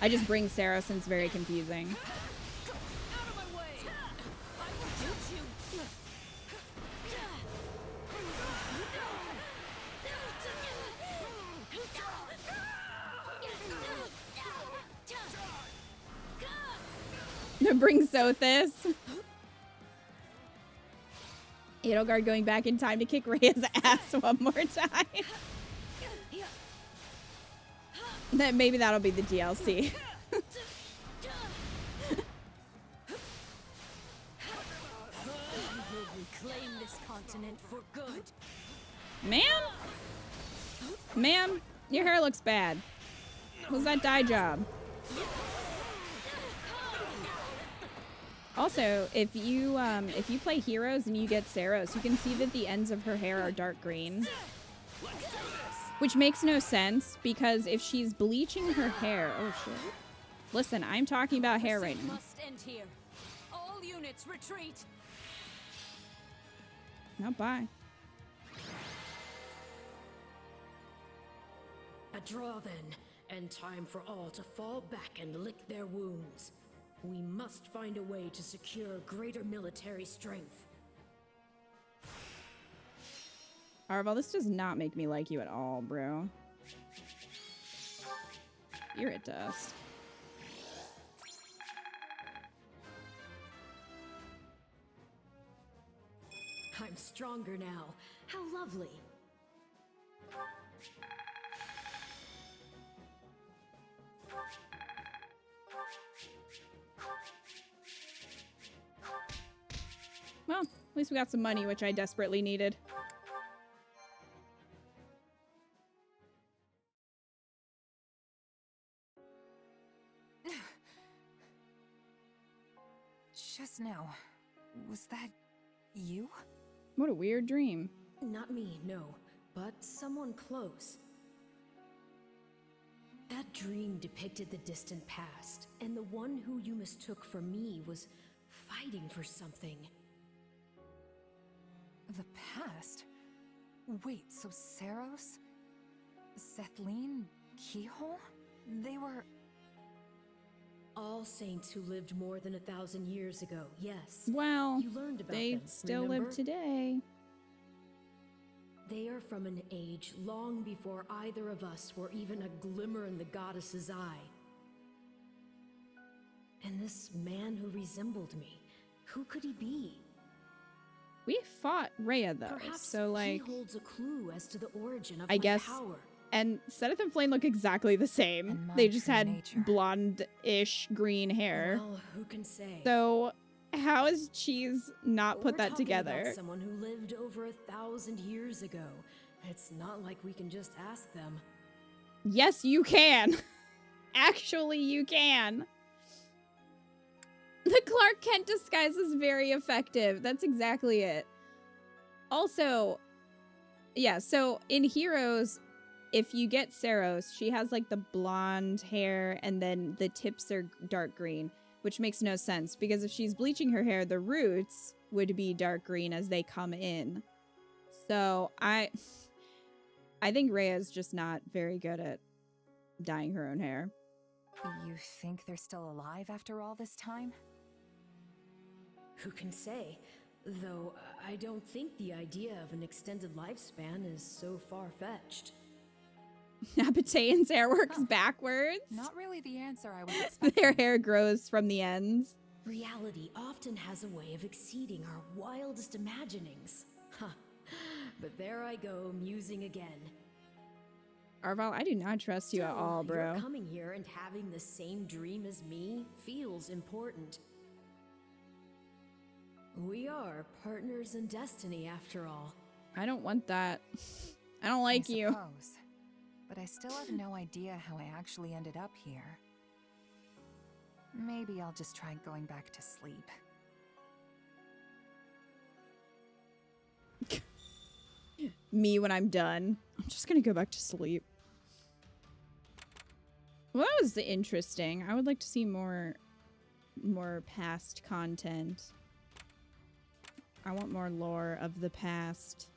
I just bring Sarah since it's very confusing. Bring SETETH. Edelgard going back in time to kick Rhea's ass one more time. That maybe that'll be the DLC. Reclaim this continent for good. Ma'am, your hair looks bad. What's that dye job? Also, if you play heroes and you get Saros, you can see that the ends of her hair are dark green. Which makes no sense, because if she's bleaching her hair... Oh, shit. Listen, I'm talking about hair right now. Must end here. All units retreat. No, bye. A draw then, and time for all to fall back and lick their wounds. We must find a way to secure greater military strength. Arval, this does not make me like you at all, bro. Spirit dust. I'm stronger now. How lovely. Well, at least we got some money, which I desperately needed. Just now, was that you? What a weird dream. Not me, no, but someone close. That dream depicted the distant past, and the one who you mistook for me was fighting for something. The past? Wait, so Saros? Sethlene? Keyhole? They were... All saints who lived more than 1,000 years ago, yes. Well, you learned about they them, still remember? live today. They are from an age long before either of us were even a glimmer in the goddess's eye. And this man who resembled me, who could he be? We fought Rhea, though, Perhaps so, like... he holds a clue as to the origin of I my guess... power. And SETETH and Flame look exactly the same. They just had blonde-ish green hair. Well, who can say? So, how has Cheese not put that We're together? talking about someone who lived over 1,000 years ago. It's not like we can just ask them. Yes, you can. Actually, you can. The Clark Kent disguise is very effective. That's exactly it. Also, yeah, so in Heroes, if you get Saros, she has like the blonde hair and then the tips are dark green, which makes no sense because if she's bleaching her hair, the roots would be dark green as they come in. So I think Rhea's just not very good at dyeing her own hair. You think they're still alive after all this time? Who can say? Though I don't think the idea of an extended lifespan is so far-fetched. Apataean's hair works backwards. Not really the answer I was expecting. Their hair grows from the ends. Reality often has a way of exceeding our wildest imaginings. Huh. But there I go, musing again. Arval, I do not trust you at all, bro. You're coming here and having the same dream as me feels important. We are partners in destiny, after all. I don't want that. I don't like you. Suppose. But I still have no idea how I actually ended up here. Maybe I'll just try going back to sleep. Me when I'm done. I'm just gonna go back to sleep. Well, that was interesting. I would like to see more past content. I want more lore of the past.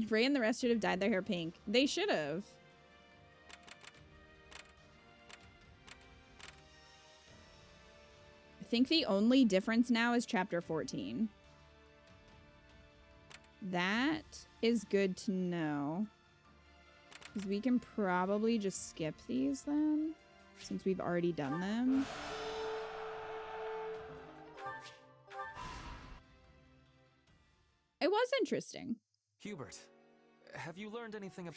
Ray and the rest should have dyed their hair pink. They should have. I think the only difference now is chapter 14. That is good to know. Because we can probably just skip these then, since we've already done them. It was interesting. Hubert, have you learned anything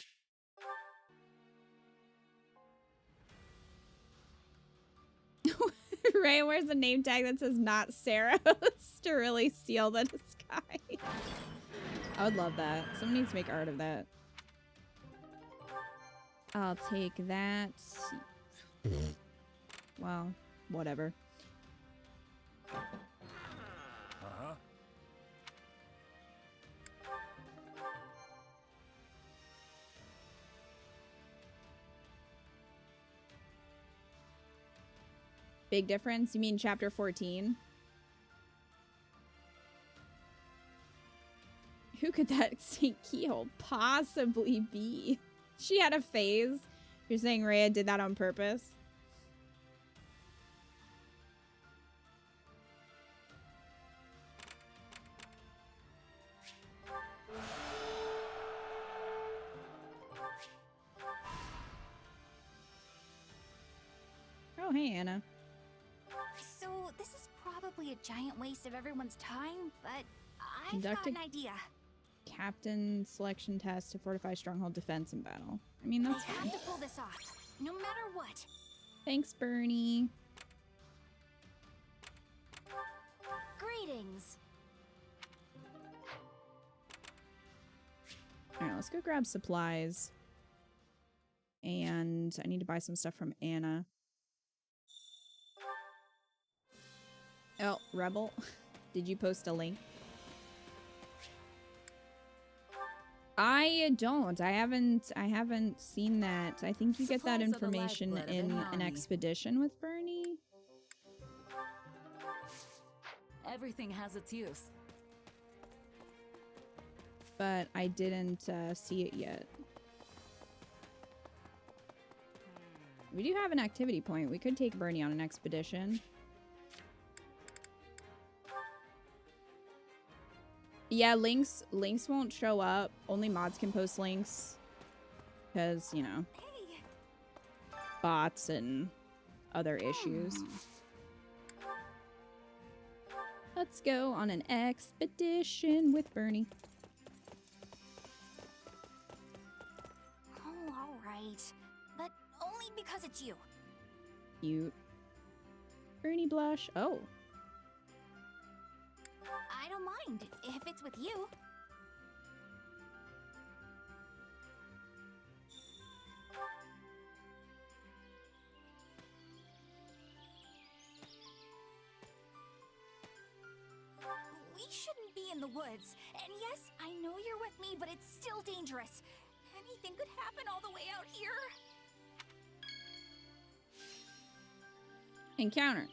Ray wears a name tag that says not Saros to really seal the disguise. I would love that. Someone needs to make art of that. I'll take that. Well, whatever. Uh-huh. Big difference? You mean chapter 14? Who could that St. Keyhole possibly be? She had a phase. You're saying Rhea did that on purpose? Oh, hey, Anna. So, this is probably a giant waste of everyone's time, but I've Conduct got a an idea. captain selection test to fortify stronghold defense in battle. I mean, that's I fine. have to pull this off, no matter what. Thanks, Bernie. Greetings. Alright, let's go grab supplies. And I need to buy some stuff from Anna. Oh, Rebel. Did you post a link? I don't. I haven't seen that. I think you get that Supplies are the information lifeblood of in any an army. expedition with Bernie. Everything has its use. But I didn't see it yet. We do have an activity point. We could take Bernie on an expedition. Yeah, links won't show up. Only mods can post links. Because, you know, Hey, bots and other issues. Let's go on an expedition with Bernie. oh, all right, but only because it's you. Cute. Bernie blush. Oh. I don't mind if it's with you. We shouldn't be in the woods. And yes, I know you're with me, but it's still dangerous. Anything could happen all the way out here. Encounter.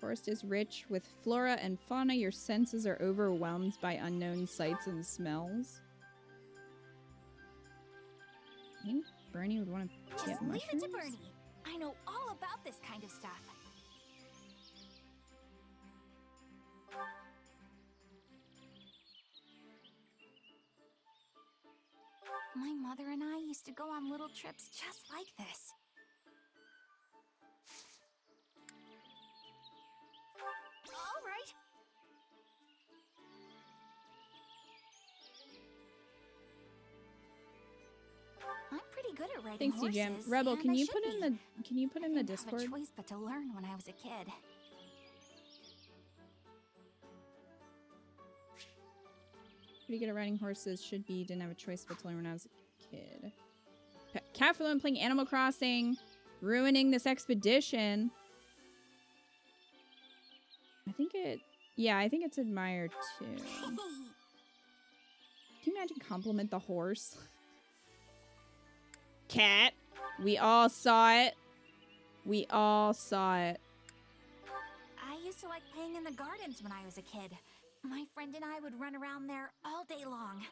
Forest is rich with flora and fauna. Your senses are overwhelmed by unknown sights and smells. I think Bernie would want to Just get leave mushrooms. it to Bernie. I know all about this kind of stuff. My mother and I used to go on little trips just like this. All right. I'm pretty good at riding Thanks, horses. Jam. Rebel, and can I you should put in be. the I didn't Discord? have a choice but to learn when I was a kid. Pretty good at riding horses. Should be. Didn't have a choice but to learn when I was a kid. Catfluent playing Animal Crossing. Ruining this expedition. I think it... Yeah, I think it's admired too. Can you imagine compliment the horse? Cat. We all saw it. We all saw it. I used to like playing in the gardens when I was a kid. My friend and I would run around there all day long.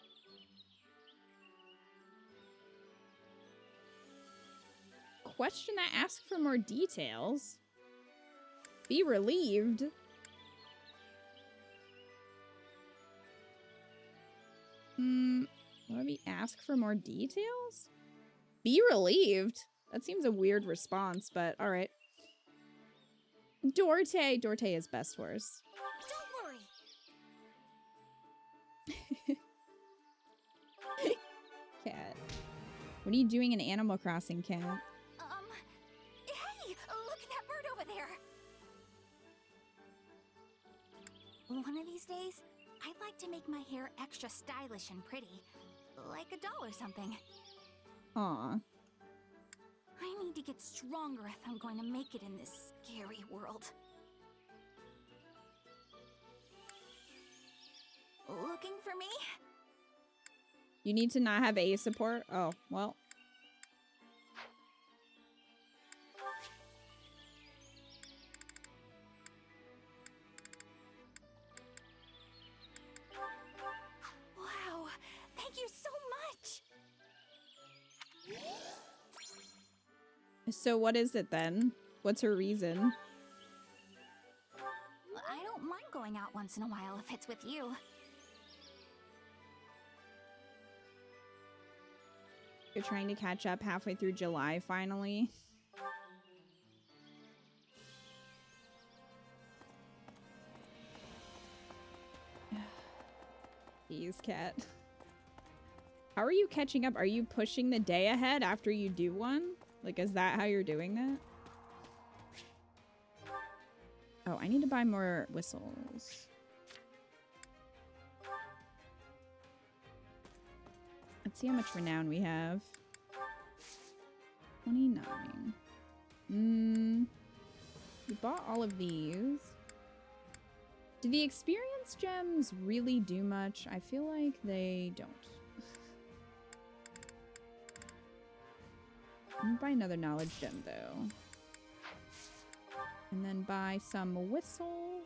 question that asks for more details. Be relieved. Let me ask for more details? Be relieved? That seems a weird response, but alright. Dorte. Dorte is best horse. Don't worry. Cat. What are you doing in Animal Crossing, Cat? Hey, look at that bird over there. One of these days, I'd like to make my hair extra stylish and pretty. Like a doll or something. Aw. I need to get stronger if I'm going to make it in this scary world. Looking for me? You need to not have A support? Oh, well. Wow, thank you so much! So what is it then? What's her reason? I don't mind going out once in a while if it's with you. You're trying to catch up halfway through July, finally. Jeez, Cat. How are you catching up? Are you pushing the day ahead after you do one? Like, is that how you're doing that? Oh, I need to buy more whistles. Let's see how much renown we have. 29. We bought all of these. Do the experience gems really do much? I feel like they don't. I'm gonna buy another knowledge gem though. And then buy some whistles.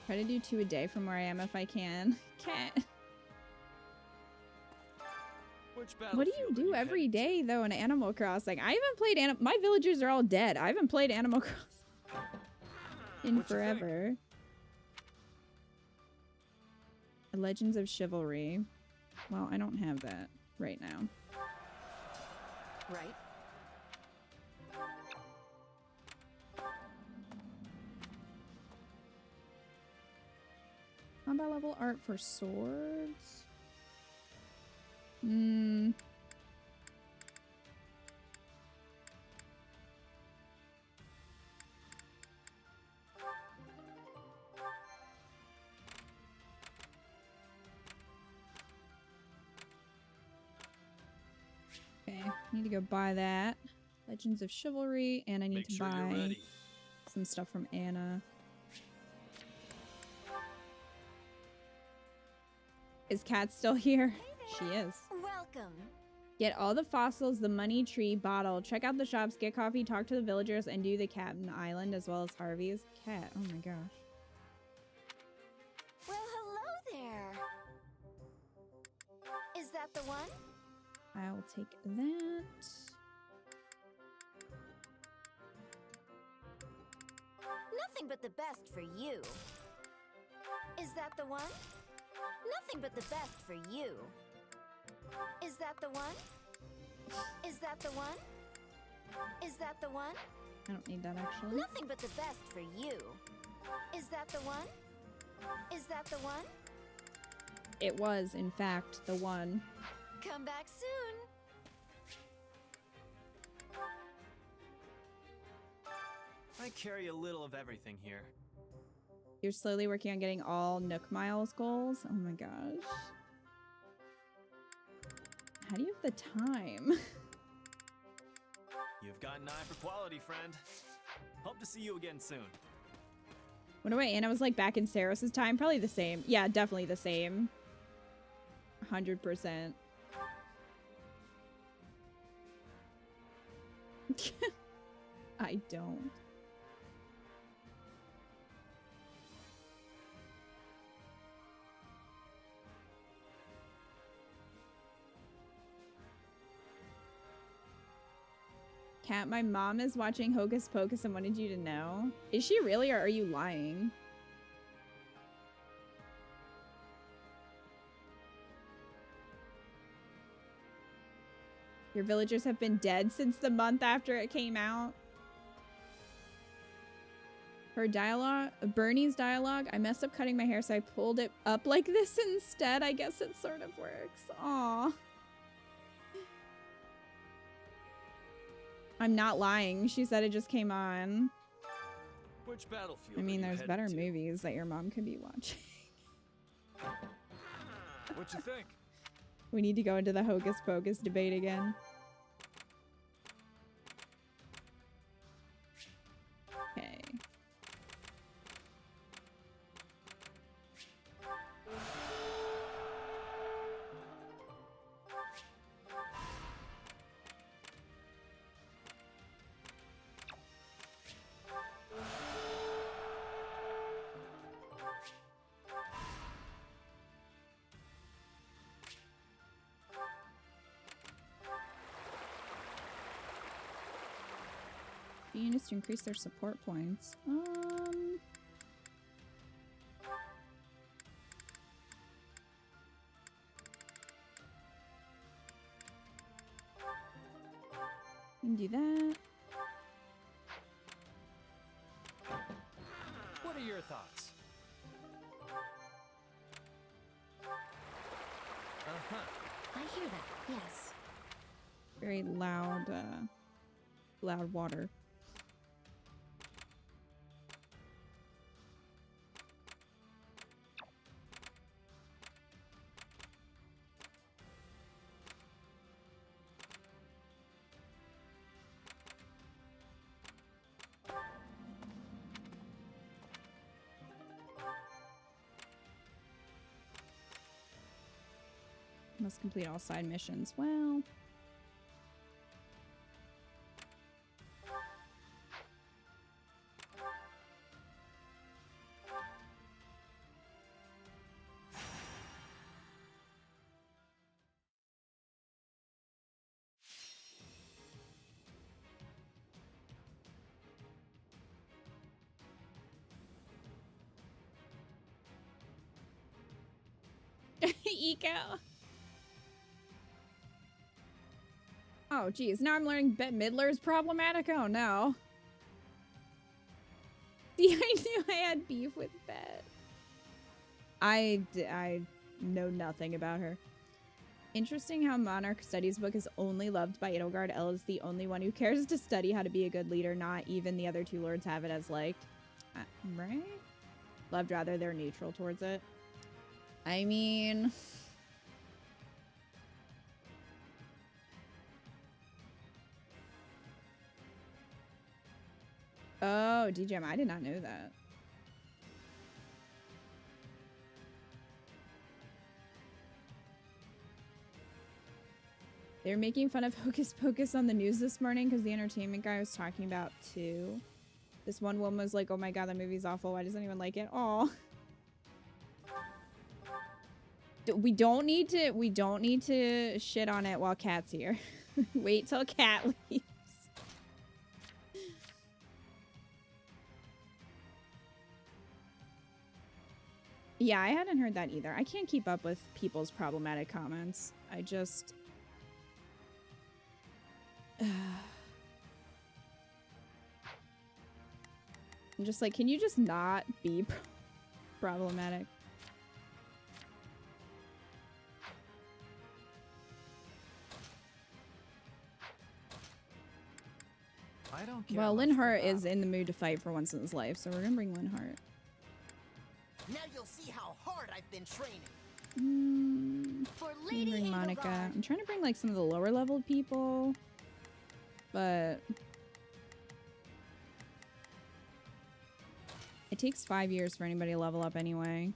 Try to do 2 a day from where I am if I can. Cat. What do you do every day though in Animal Crossing? I haven't played my villagers are all dead. I haven't played Animal Crossing in forever. Legends of Chivalry. Well, I don't have that right now. Right. Combat level art for swords. Okay, need to go buy that. Legends of Chivalry, and I need to buy some stuff from Anna. Is Kat still here? She is. Welcome. Get all the fossils, the money tree, bottle. Check out the shops, get coffee, talk to the villagers, and do the Cabin Island as well as Harvey's. Cat, oh my gosh. Well, hello there. Is that the one? I'll take that. Nothing but the best for you. Is that the one? Nothing but the best for you. Is that the one? Is that the one? Is that the one? I don't need that actually. Nothing but the best for you. Is that the one? Is that the one? It was, in fact, the one. Come back soon. I carry a little of everything here. You're slowly working on getting all Nook Miles goals? Oh my gosh. How do you have the time? You've got an eye for quality, friend. Hope to see you again soon. Wonder what Anna was like back in Saros' time? Probably the same. Yeah, definitely the same. 100%. I don't. Kat, my mom is watching Hocus Pocus and wanted you to know. Is she really, or are you lying? Your villagers have been dead since the month after it came out. Her dialogue, Bernie's dialogue, I messed up cutting my hair, so I pulled it up like this instead. I guess it sort of works. Aw. I'm not lying. She said it just came on. Which battlefield? I mean, are you there's better headed to? movies that your mom could be watching. What you think? We need to go into the Hocus Pocus debate again. Okay. Units to increase their support points. Can do that. What are your thoughts? I hear that, yes. Very loud, loud water. Must complete all side missions. Well... Eco. Oh, geez. Now I'm learning Bette Midler is problematic? Oh, no. See, I knew I had beef with Bette. I know nothing about her. Interesting how Monarch Studies book is only loved by Edelgard. Elle is the only one who cares to study how to be a good leader. Not even the other two lords have it as liked. Right? Loved rather they're neutral towards it. I mean... Oh, DJM, I did not know that. They were making fun of Hocus Pocus on the news this morning because the entertainment guy was talking about too. This one woman was like, oh my god, that movie's awful. Why does anyone like it? Aw. We don't need to shit on it while Kat's here. Wait till Kat leaves. Yeah, I hadn't heard that either. I can't keep up with people's problematic comments. I just... I'm just like, can you just not be problematic? I don't care. Well, Linhart is in the mood to fight for once in his life, so we're gonna bring Linhart. Now you'll see how hard I've been training. For I'm Lady bring Monica. Edelgard. I'm trying to bring like some of the lower level people, but it takes 5 years for anybody to level up anyway.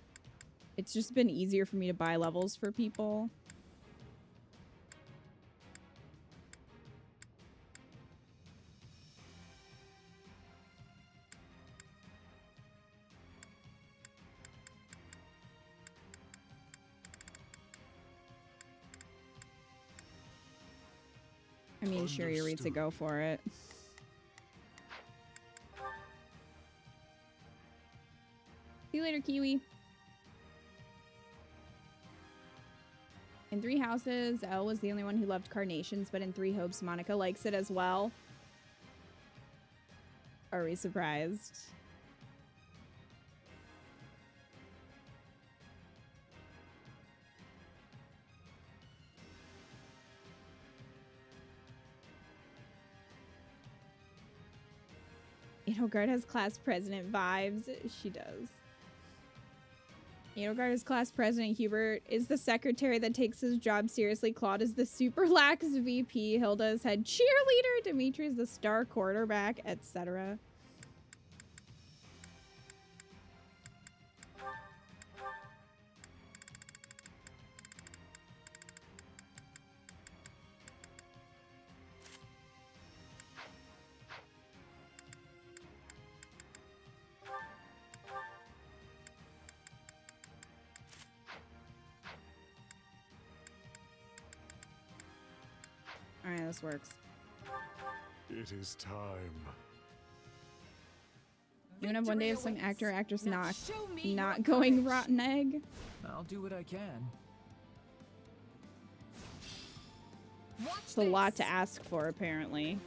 It's just been easier for me to buy levels for people. I mean, sure, Yuritsa, go for it. See you later, Kiwi. In Three Houses, Elle was the only one who loved carnations, but in Three Hopes, Monica likes it as well. Are we surprised? Edelgard has class president vibes. She does. Edelgard is class president. Hubert is the secretary that takes his job seriously. Claude is the super lax VP. Hilda is head cheerleader. Dimitri is the star quarterback, etc. Alright, this works. It is time. You wanna have one day of some actor or actress not going rotten egg? I'll do what I can. It's a lot to ask for, apparently.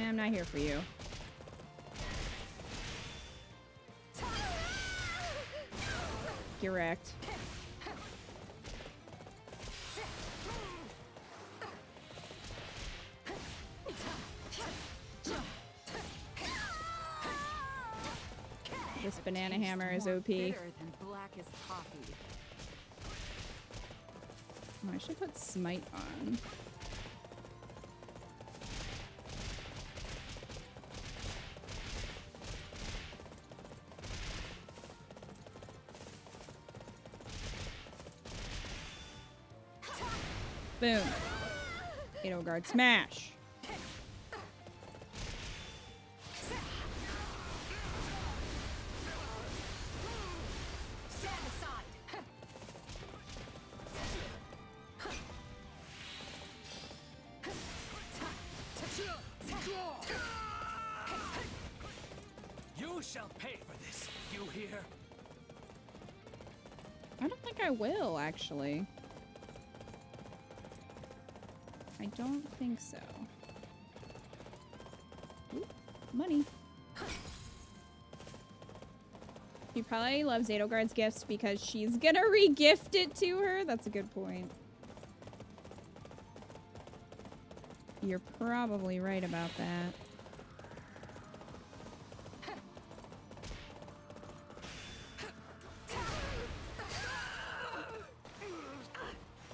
I'm not here for you. Get wrecked. This banana hammer is OP. Oh, I should put smite on. Boom. Edelgard smash. Stand aside. You shall pay for this. You hear? I don't think I will, actually. I don't think so. Ooh, money. She probably loves Edelgard's gifts because she's gonna re-gift it to her. That's a good point. You're probably right about that.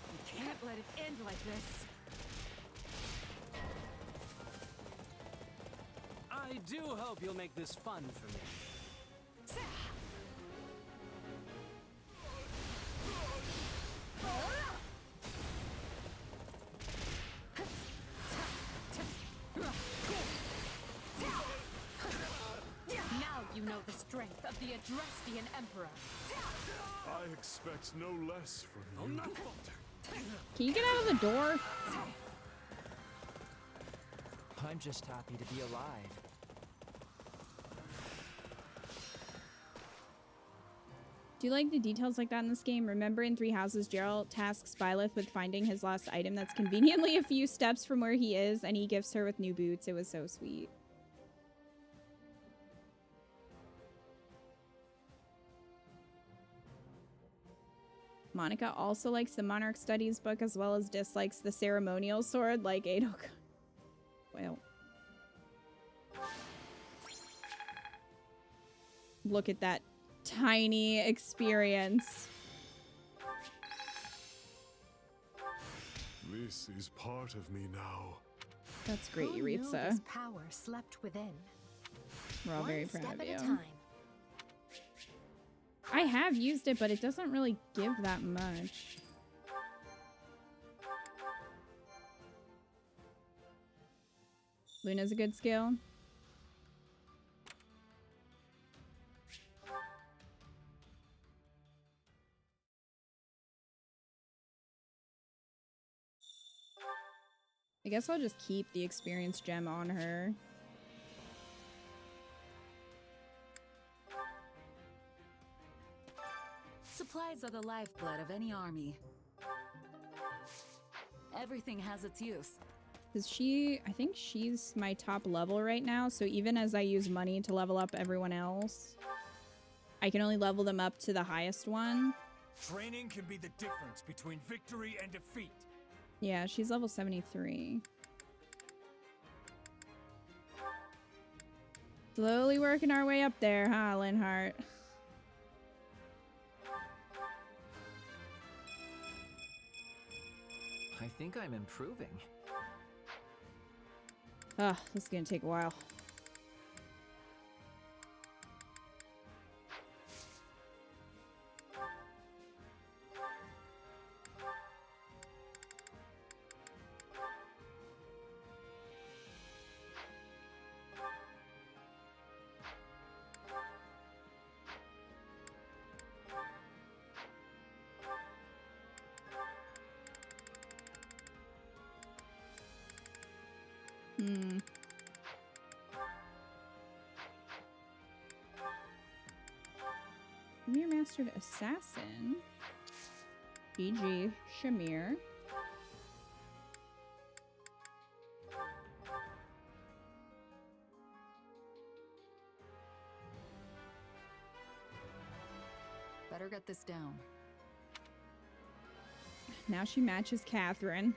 You can't let it end like this. I do hope you'll make this fun for me. Now you know the strength of the Adrastian Emperor. I expect no less from you. Can you get out of the door? I'm just happy to be alive. Do you like the details like that in this game? Remember in Three Houses, Geralt tasks Byleth with finding his lost item that's conveniently a few steps from where he is, and he gifts her with new boots. It was so sweet. Monica also likes the Monarch Studies book as well as dislikes the ceremonial sword like Edelgard. Well. Look at that tiny experience. This is part of me now. That's great, Who knew Yuritsa. this power slept within? We're all very One proud step of at you. a time. I have used it, but it doesn't really give that much. Luna's a good skill. I guess I'll just keep the experience gem on her. Supplies are the lifeblood of any army. Everything has its use. Because I think she's my top level right now, so even as I use money to level up everyone else, I can only level them up to the highest one. Training can be the difference between victory and defeat. Yeah, she's level 73. Slowly working our way up there, huh, Linhart? I think I'm improving. Ugh, this is gonna take a while. Shamir mastered assassin. GG, Shamir. Better get this down. Now she matches Catherine.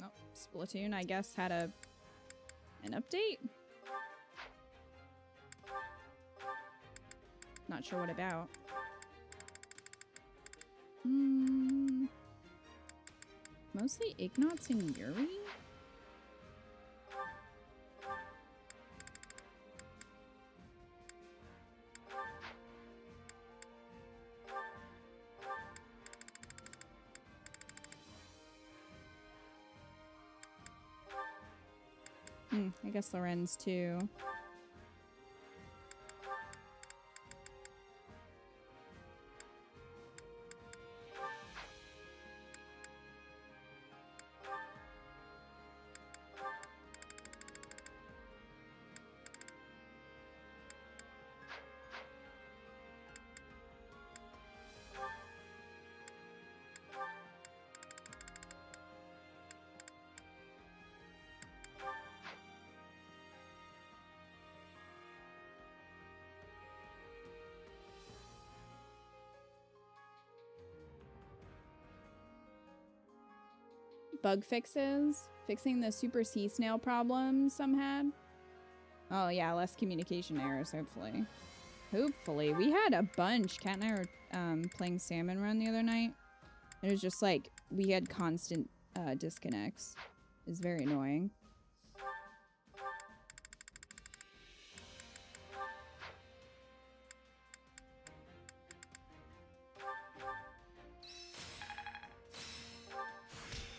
Oh, Splatoon, I guess, had an update? Not sure what about. Mostly Ignatz and Yuri? I guess Lorenz too. Bug fixes, fixing the super sea snail problem some had. Oh yeah, less communication errors, hopefully. Hopefully. We had a bunch. Kat and I were playing Salmon Run the other night. It was just like, we had constant disconnects. It was very annoying.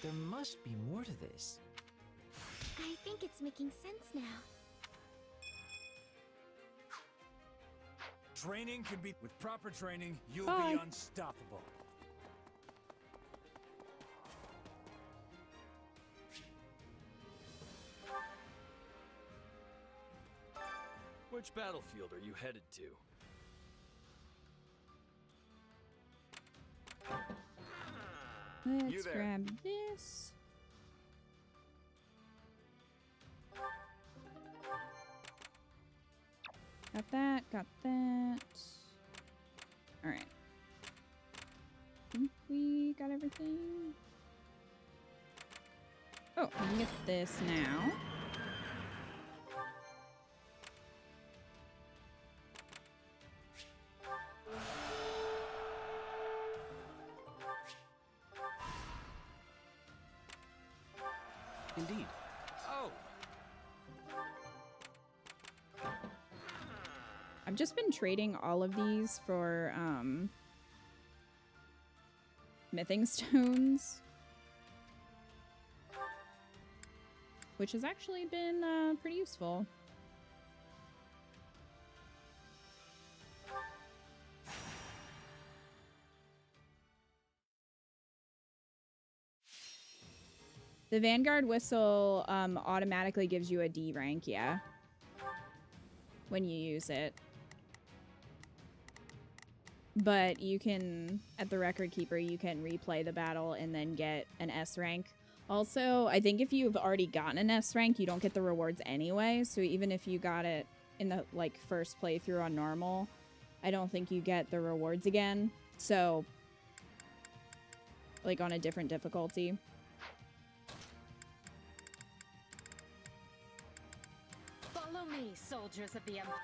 There must be more to this. I think it's making sense now. Training can be... With proper training, you'll Bye. be unstoppable. Which battlefield are you headed to? Let's grab this. Got that, got that. Alright. Think we got everything. Oh, we can get this now. Indeed. Oh! I've just been trading all of these for smithing stones, which has actually been pretty useful. The Vanguard whistle automatically gives you a D rank, yeah, when you use it. But you can, at the Record Keeper, you can replay the battle and then get an S rank. Also, I think if you've already gotten an S rank, you don't get the rewards anyway. So even if you got it in the like first playthrough on normal, I don't think you get the rewards again. So, like on a different difficulty. Follow me, soldiers of the Empire.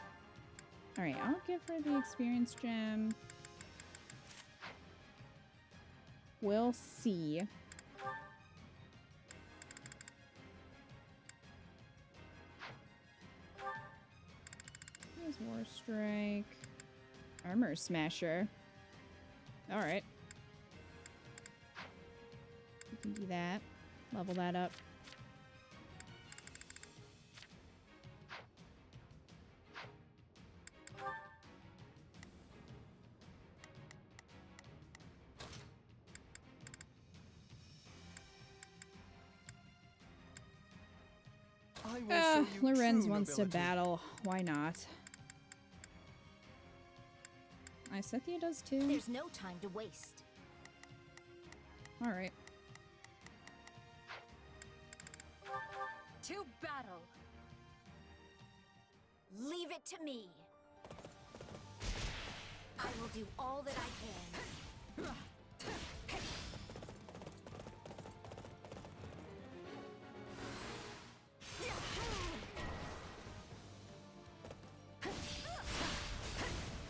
Alright, I'll give her the experience gem. We'll see. Here's War Strike. Armor Smasher. Alright. You can do that. Level that up. Lorenz wants to battle. Why not? Isethia does too. There's no time to waste. Alright. To battle. Leave it to me. I will do all that I can.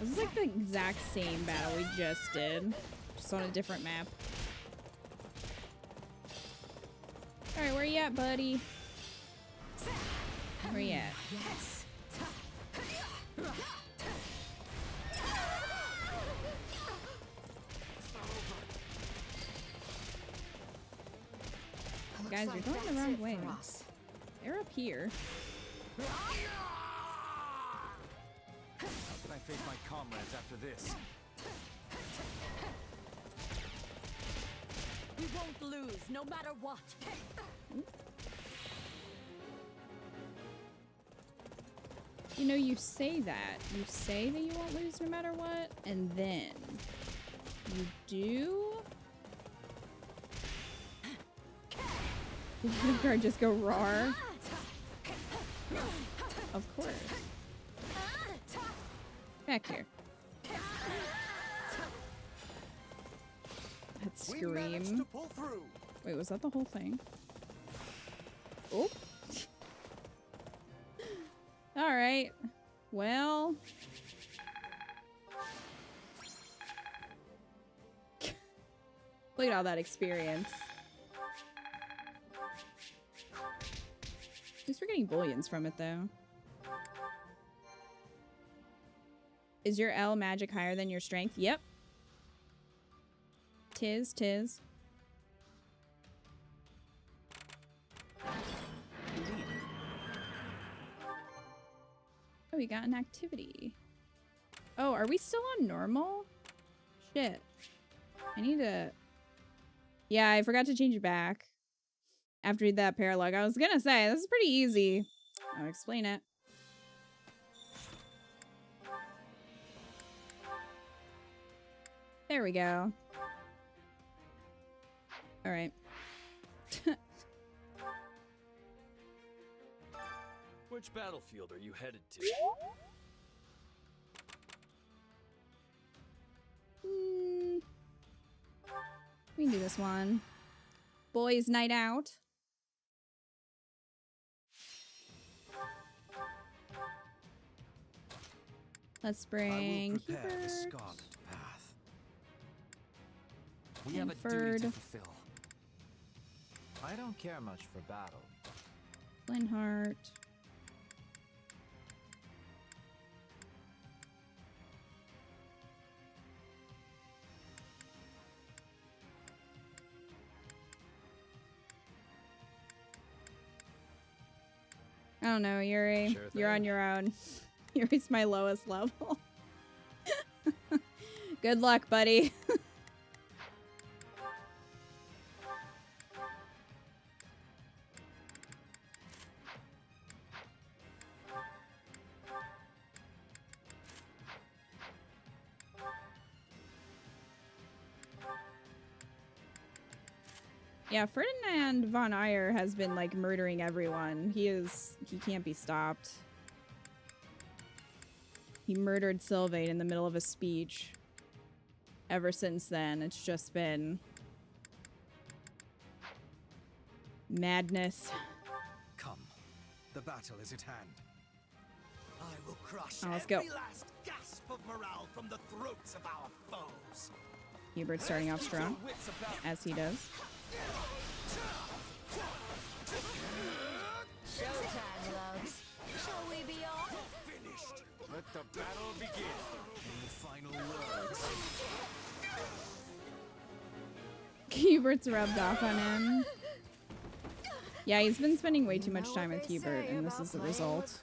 This is like the exact same battle we just did, just on a different map. Alright, where you at, buddy? Where you at? Yes. Guys, you're going the wrong way. They're up here. How can I face my comrades after this? We won't lose, no matter what. You know, you say that. You say that you won't lose no matter what, and then you do. Did Edelgard just go roar? Of course. Back here. That scream. Wait, was that the whole thing? Oh. Alright. Well. Look at all that experience. At least we're getting bullions from it, though. Is your L magic higher than your strength? Yep. Tis. Oh, we got an activity. Oh, are we still on normal? Shit. I need to... Yeah, I forgot to change it back. After that paralog, I was gonna say, this is pretty easy. I'll explain it. There we go. Alright. Which battlefield are you headed to? We can do this one. Boys' night out. Let's bring prepare the Scarlet path. We have a duty to fulfill. I don't care much for battle. Linhart. I don't know, Yuri. Sure You're on your own. Yuri's my lowest level. Good luck, buddy. Yeah, Ferdinand von Ayer has been like murdering everyone. He can't be stopped. He murdered Sylvain in the middle of a speech. Ever since then, it's just been madness. Come, the battle is at hand. I will crush Let's go. every last gasp of morale from the throats of our foes. Hubert's starting off strong, as he does. Showtime, loves. Shall we be off? Finished. Let the battle begin. Any final words? Hubert's rubbed off on him. Yeah, he's been spending way too much time with Hubert, and this is the result.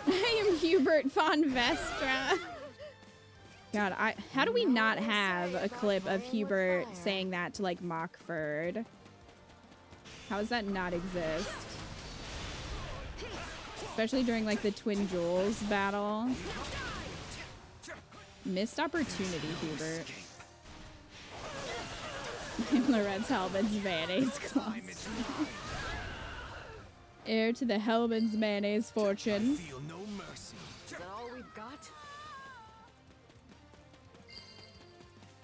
I am Hubert von Vestra. God, how do we not have a clip of Hubert saying that to like Mockford? How does that not exist? Especially during like the Twin Jewels battle. Missed opportunity, Hubert. Loretz Hellman's mayonnaise clumps. Heir to the Hellman's mayonnaise fortune. Feel no mercy. Is that all we've got?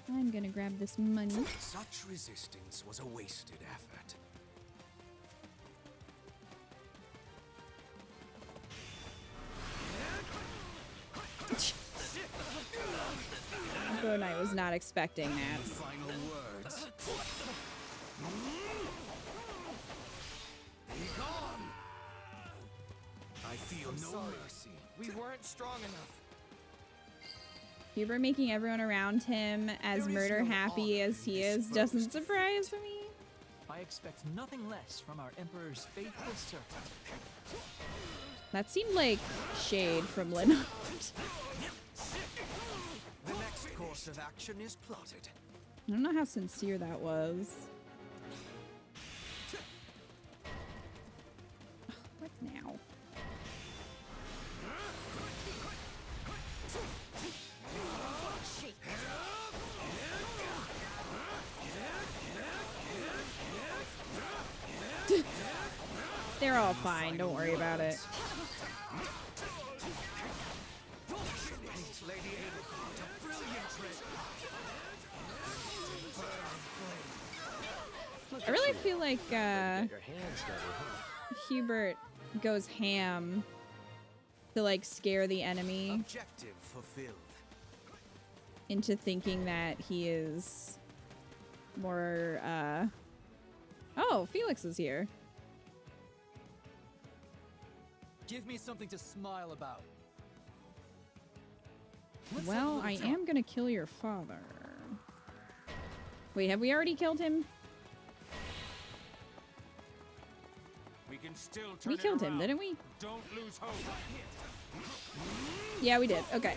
I'm gonna grab this money. Such resistance was a wasted effort. Bro Knight was not expecting that. Final words. Be gone. I feel no mercy. We weren't strong enough. Hubert making everyone around him as murder happy as he is doesn't surprise me. I expect nothing less from our Emperor's faithful servant. That seemed like shade from Linhart. The next course of action is plotted. I don't know how sincere that was. What now? They're all fine, don't worry about it. Lady Edelgard, a brilliant trick. I really feel like Hubert goes ham to like scare the enemy Objective fulfilled. into thinking that he is more oh, Felix is here. Give me something to smile about. Well, I am gonna kill your father. Wait, have we already killed him? We can still turn We killed it him, around. didn't we? Don't lose hope. Yeah, we did. Okay.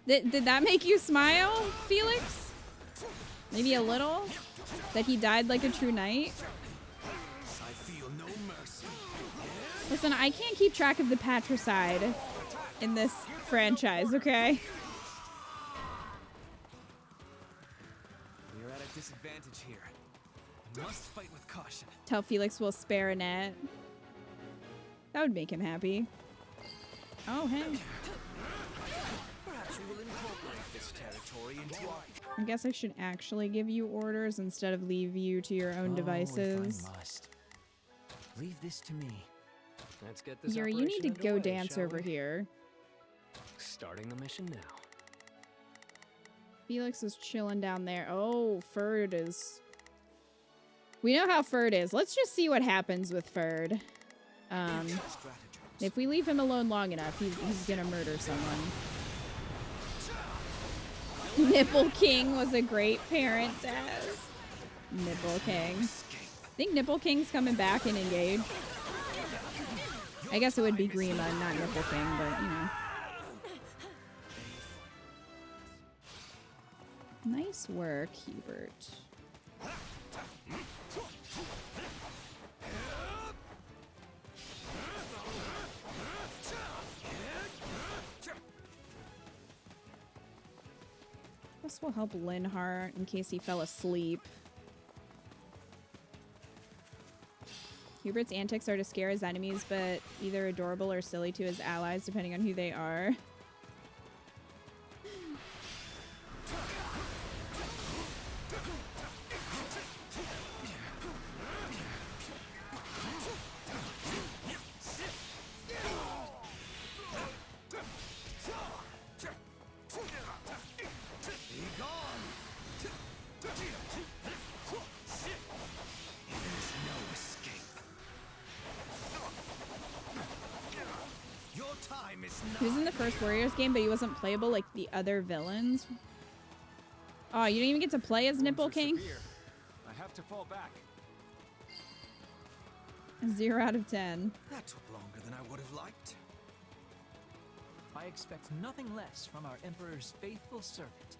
Did that make you smile, Felix? Maybe a little? That he died like a true knight? I feel no mercy. Listen, I can't keep track of the patricide in this franchise, okay? We're at a disadvantage here. I must fight with caution. Tell Felix we'll spare Annette. That would make him happy. Oh, hey. will incorporate this territory into our... I guess I should actually give you orders instead of leave you to your own devices. If I must. Leave this to me. Let's get this Yuri, you need to operation go underway, dance shall over we? here. Starting the mission now. Felix is chilling down there. Oh, Ferd is... We know how Ferd is. Let's just see what happens with Ferd. If we leave him alone long enough, he's gonna murder someone. Nipple King was a great parent, Daz. Nipple King. I think Nipple King's coming back and engage. I guess it would be Grima, not Nipple King, but you know. Nice work, Hubert. This will help Linhart in case he fell asleep. Hubert's antics are to scare his enemies, but either adorable or silly to his allies, depending on who they are. He was in the first Warriors game, but he wasn't playable like the other villains. Oh, you didn't even get to play as Nipple King? I have to fall back. 0 out of 10. That took longer than I would have liked. I expect nothing less from our Emperor's faithful servant.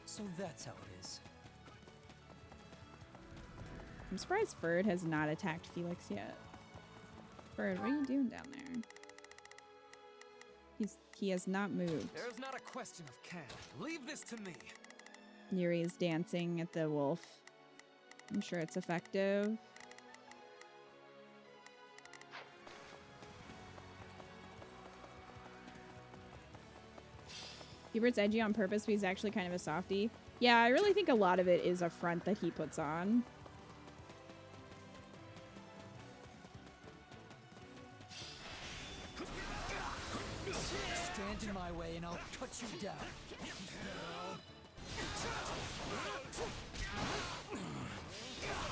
So that's how it is. I'm surprised Ferd has not attacked Felix yet. Ferd, what are you doing down there? He has not moved. There's not a question of can. Leave this to me. Yuri is dancing at the wolf. I'm sure it's effective. Hubert's edgy on purpose, but he's actually kind of a softie. Yeah, I really think a lot of it is a front that he puts on. Stand in my way and I'll cut you down.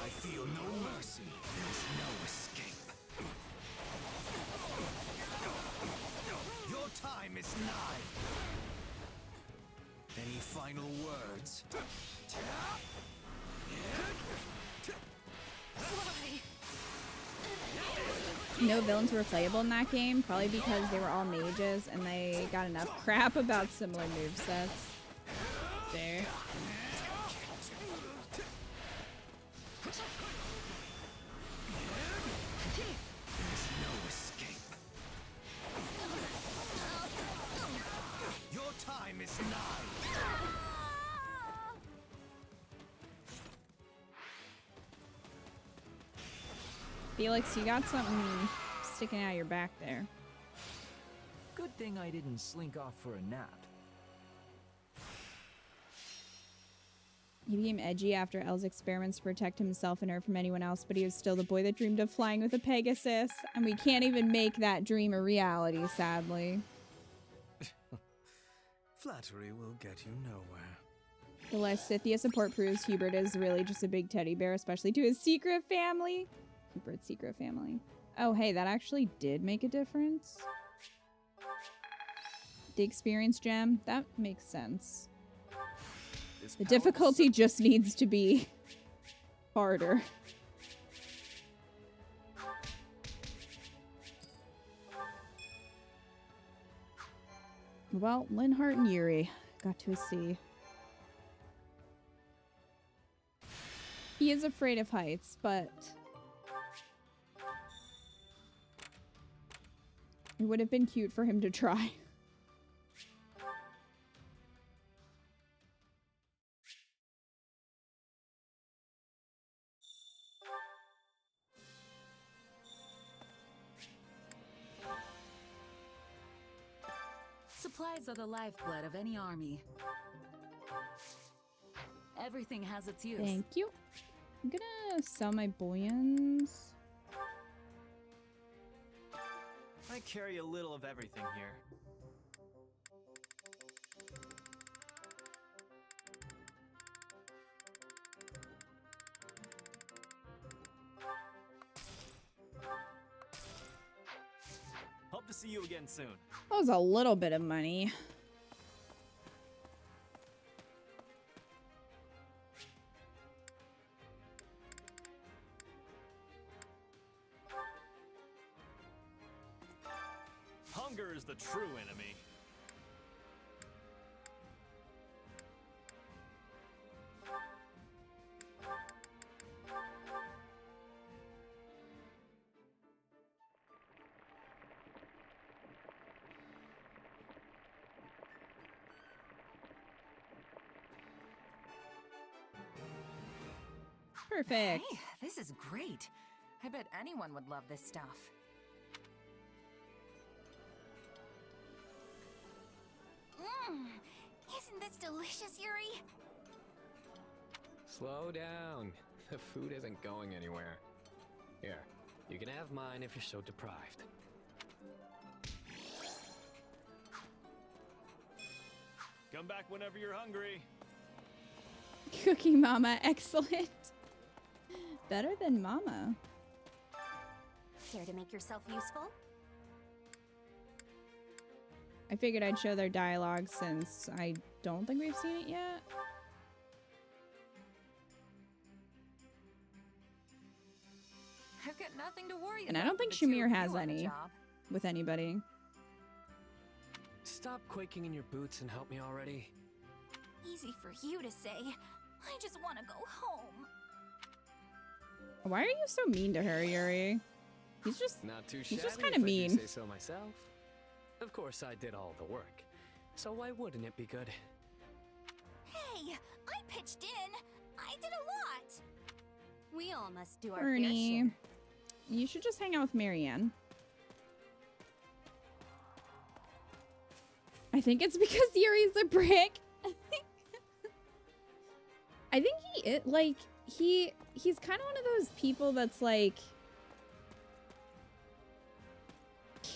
I feel no mercy. There's no escape. Your time is nigh. Any final words? No villains were playable in that game, probably because they were all mages and they got enough crap about similar movesets. There. Your time is nigh. Felix, you got something sticking out your back there. Good thing I didn't slink off for a nap. He became edgy after Elle's experiments to protect himself and her from anyone else, but he was still the boy that dreamed of flying with a Pegasus. And we can't even make that dream a reality, sadly. Flattery will get you nowhere. The less Scythia support proves Hubert is really just a big teddy bear, especially to his secret family. Hubert's secret family. Oh, hey, that actually did make a difference. The experience gem, that makes sense. The difficulty just needs to be harder. Well, Linhart and Yuri got to see. He is afraid of heights, but it would have been cute for him to try. Supplies are the lifeblood of any army. Everything has its use. Thank you. I'm gonna sell my bullions. I carry a little of everything here. Hope to see you again soon. That was a little bit of money. Hunger is the true enemy. Perfect. Hey, this is great. I bet anyone would love this stuff. Isn't this delicious, Yuri? Slow down. The food isn't going anywhere. Here, you can have mine if you're so deprived. Come back whenever you're hungry. Cookie Mama, excellent. Better than Mama. Care to make yourself useful? I figured I'd show their dialogue since I don't think we've seen it yet. I've got nothing to worry And about. I don't think with the two Shamir of has you on the any job. with anybody. Stop quaking in your boots and help me already. Easy for you to say. I just want to go home. Why are you so mean to her, Yuri? He's just Not too he's shabby just kind if of I do mean. say so myself. Of course, I did all the work, so why wouldn't it be good? Hey, I pitched in. I did a lot. We all must do our Ernie, fair share. you should just hang out with Marianne. I think it's because Yuri's a brick. I think he's kind of one of those people that's like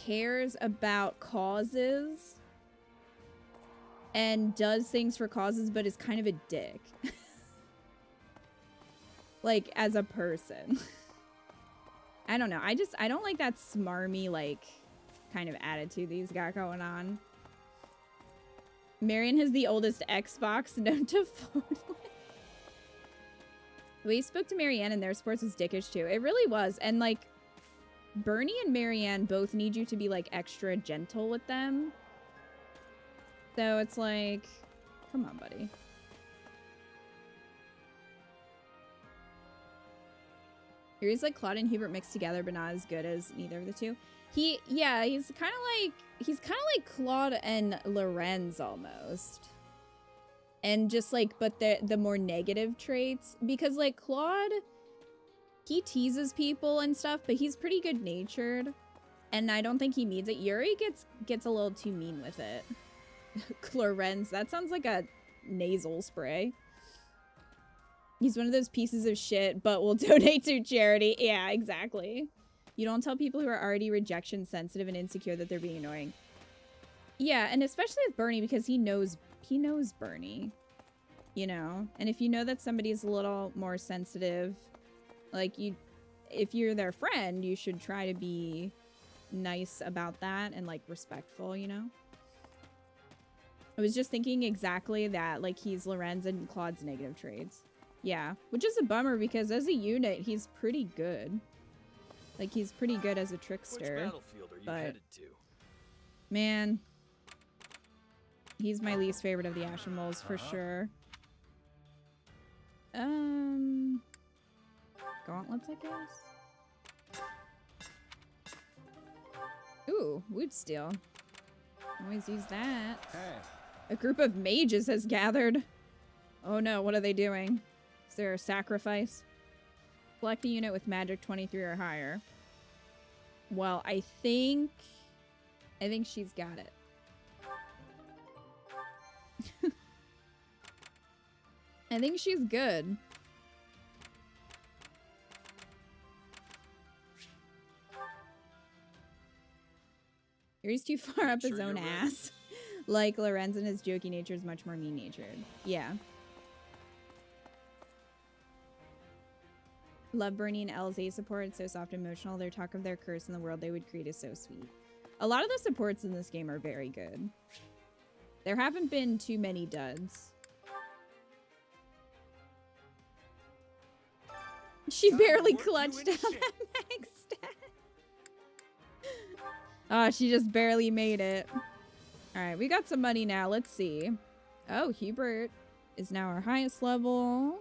cares about causes and does things for causes, but is kind of a dick. Like, as a person. I don't know. I don't like that smarmy, like, kind of attitude he's got going on. Marion has the oldest Xbox known to phone with. The way he spoke to Marianne in their sports was dickish, too. It really was. And, like, Bernie and Marianne both need you to be, like, extra gentle with them. So it's like, come on, buddy. He's like Claude and Hubert mixed together, but not as good as neither of the two. He's kind of like Claude and Lorenz almost. And just like, but the more negative traits, because like Claude, he teases people and stuff, but he's pretty good natured, and I don't think he needs it. Yuri gets a little too mean with it. Lorenz, that sounds like a nasal spray. He's one of those pieces of shit, but will donate to charity. Yeah, exactly. You don't tell people who are already rejection sensitive and insecure that they're being annoying. Yeah, and especially with Bernie, because he knows Bernie, you know? And if you know that somebody's a little more sensitive, like if you're their friend, you should try to be nice about that and like respectful, you know? I was just thinking exactly that, like he's Lorenz and Claude's negative traits. Yeah, which is a bummer because as a unit, he's pretty good. Like, he's pretty good as a trickster. Which battlefield are you headed to? Man, he's my least favorite of the Ashen Moles for sure. Gauntlets, I guess. Ooh, wood steel. Always use that. Hey. A group of mages has gathered. Oh no, what are they doing? Is there a sacrifice? Select a unit with magic 23 or higher. Well, I think she's got it. I think she's good. He's too far up his own ass. Like Lorenzen, his jokey nature is much more mean-natured. Yeah. Love Bernie and LZ support. It's so soft and emotional. Their talk of their curse in the world they would create is so sweet. A lot of the supports in this game are very good. There haven't been too many duds. She barely clutched out that max stat. Oh, she just barely made it. Alright, we got some money now. Let's see. Oh, Hubert is now our highest level.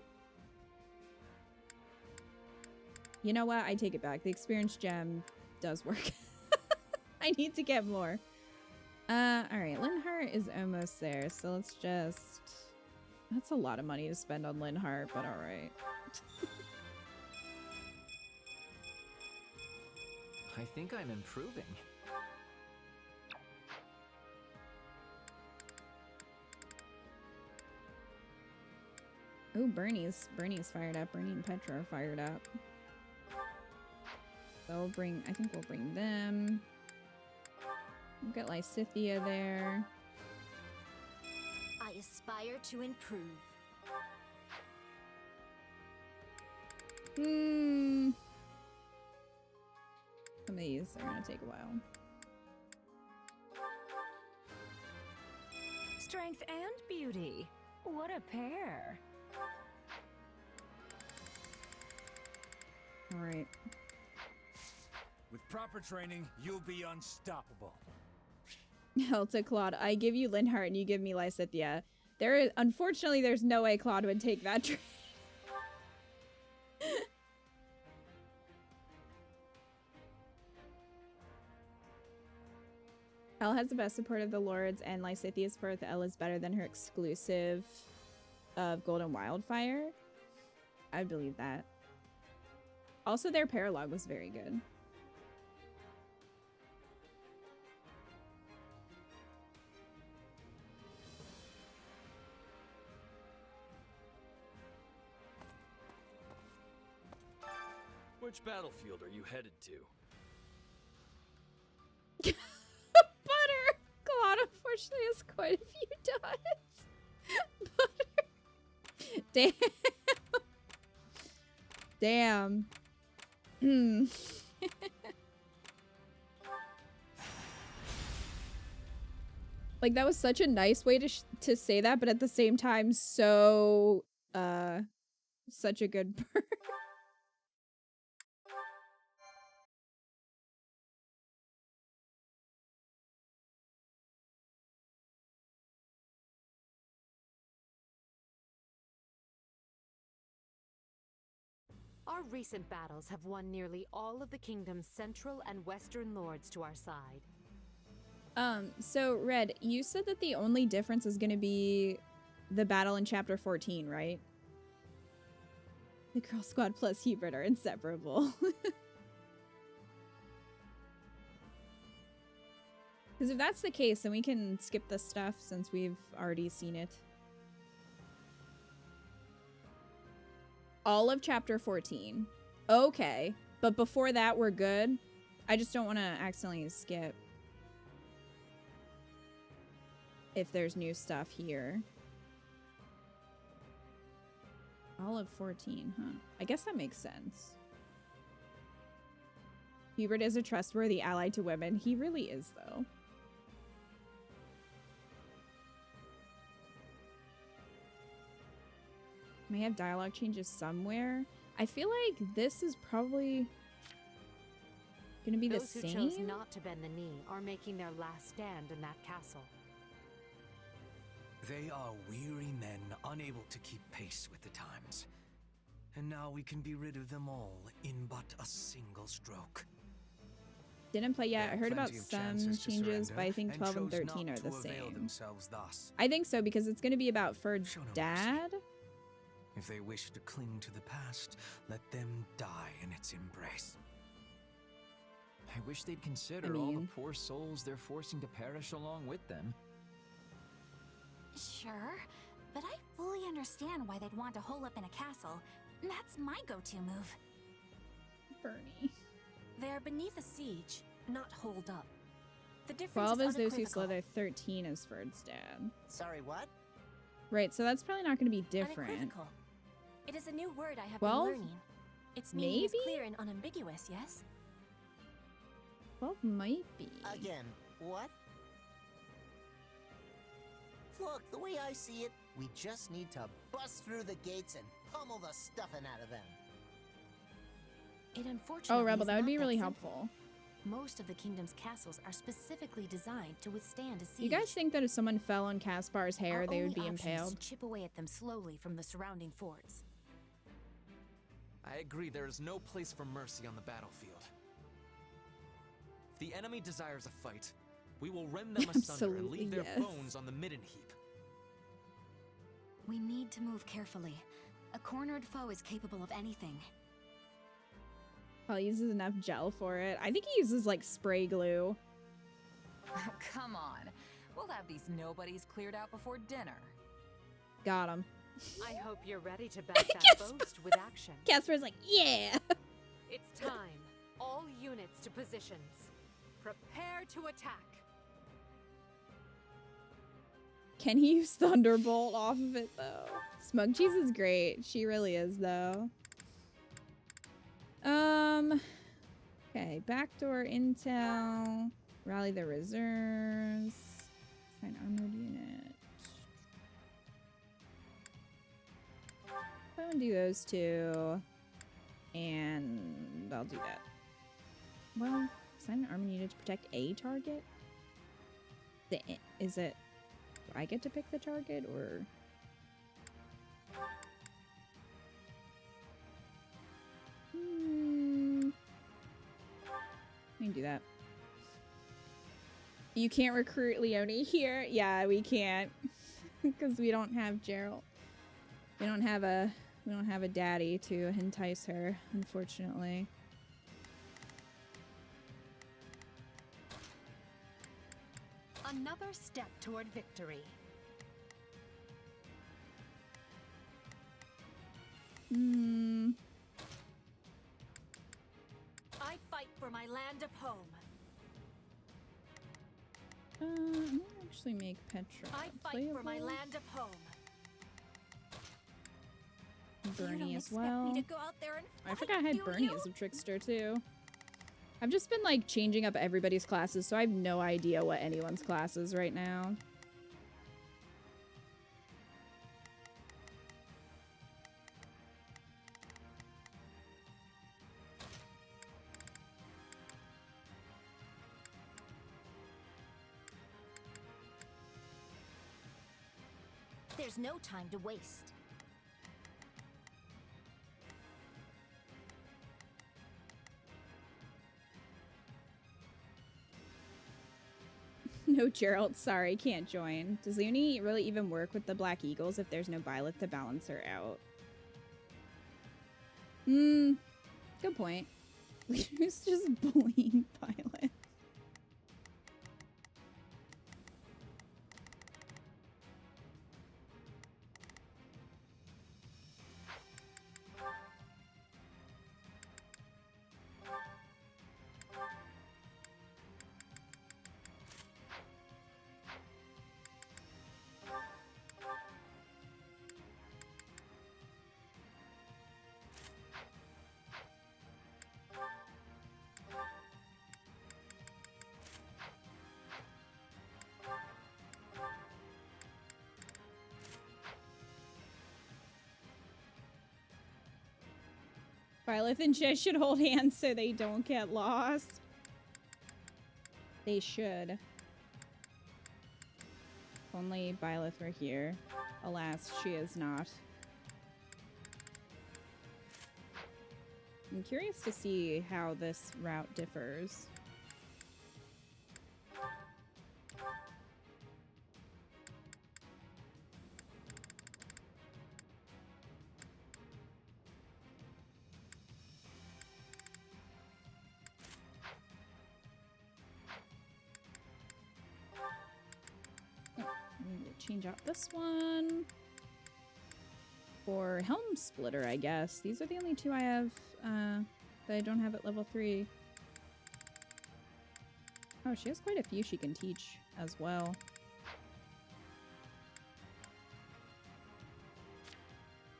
You know what? I take it back. The experience gem does work. I need to get more. Alright, Linhart is almost there. So let's just... That's a lot of money to spend on Linhart, but alright. I think I'm improving. Oh, Bernie's fired up. Bernie and Petra are fired up. So we'll bring, I think we'll bring them. We'll get Lysithea there. I aspire to improve. Some of these are gonna take a while. Strength and beauty. What a pair. All right. With proper training, you'll be unstoppable. Helta Claude, I give you Linhart and you give me Lysithea. Unfortunately, there's no way Claude would take that trade. Elle has the best support of the Lords, and Lysithea's support with Elle is better than her exclusive of Golden Wildfire. I believe that. Also, their paralogue was very good. Which battlefield are you headed to? Butter! Claude unfortunately has quite a few dots. Butter. Damn. Damn. Like, that was such a nice way to say that, but at the same time, so, such a good bird. Our recent battles have won nearly all of the kingdom's central and western lords to our side. So Red, you said that the only difference is going to be the battle in chapter 14, right? The Girl Squad plus Hubert are inseparable. Because if that's the case, then we can skip this stuff since we've already seen it. All of chapter 14. Okay. But before that, we're good. I just don't want to accidentally skip if there's new stuff here. All of 14, huh? I guess that makes sense. Hubert is a trustworthy ally to women. He really is, though. May have dialogue changes somewhere. I feel like this is probably gonna be the same. Those who chose not to bend the knee are making their last stand in that castle. They are weary men unable to keep pace with the times. And now we can be rid of them all in but a single stroke. Didn't play yet. I heard about some changes, but I think 12 and 13 are the same. I think so, because it's going to be about Ferd's dad. If they wish to cling to the past, let them die in its embrace. I wish they'd consider all the poor souls they're forcing to perish along with them. Sure, but I fully understand why they'd want to hole up in a castle. That's my go-to move. Bernie. They're beneath a siege, not holed up. The difference 12 is those who unequivocal. slither, 13 is Ferd's dad. Sorry, what? Right, so that's probably not going to be different. Unequivocal. It is a new word I have 12? been learning. Its meaning is Maybe? clear and unambiguous, yes? 12 might be. Again, what? Look, the way I see it, we just need to bust through the gates and pummel the stuffing out of them. It unfortunately Oh, Rebel, is that would not be really simple. helpful. Most of the kingdom's castles are specifically designed to withstand a siege. You guys think that if someone fell on Caspar's hair, Our they would only be option is impaled? to chip away at them slowly from the surrounding forts. I agree, there is no place for mercy on the battlefield. If the enemy desires a fight, we will rend them asunder and leave their Absolutely, yes. bones on the midden heap. We need to move carefully. A cornered foe is capable of anything. Probably uses enough gel for it. I think he uses like spray glue. Come on. We'll have these nobodies cleared out before dinner. Got him. I hope you're ready to back that boast with action. Caspar's like, yeah! It's time. All units to positions. Prepare to attack. Can he use Thunderbolt off of it, though? Smug Cheese is great. She really is, though. Okay, backdoor intel. Rally the reserves. Assign armored unit. I'm gonna do those two. And I'll do that. Well, assign an armored unit to protect a target? Is it... Do I get to pick the target, or... We can do that. You can't recruit Leonie here? Yeah, we can't. Because we don't have Gerald. We don't have a daddy to entice her, unfortunately. Another step toward victory. I fight for my land of home. I'm gonna actually make Petra I fight playable. for my land of home. Bernie as expect well. me to go out there and I forgot I had Bernie as a trickster too. I've just been like changing up everybody's classes, so I have no idea what anyone's class is right now. There's no time to waste. No, Gerald, sorry, can't join. Does Leonie really even work with the Black Eagles if there's no Byleth to balance her out? Good point. Who's just bullying Byleth? Byleth and Jess should hold hands so they don't get lost. They should. If only Byleth were here. Alas, she is not. I'm curious to see how this route differs. Change out this one. for Helm Splitter, I guess. These are the only two I have that I don't have at level 3. Oh, she has quite a few she can teach as well.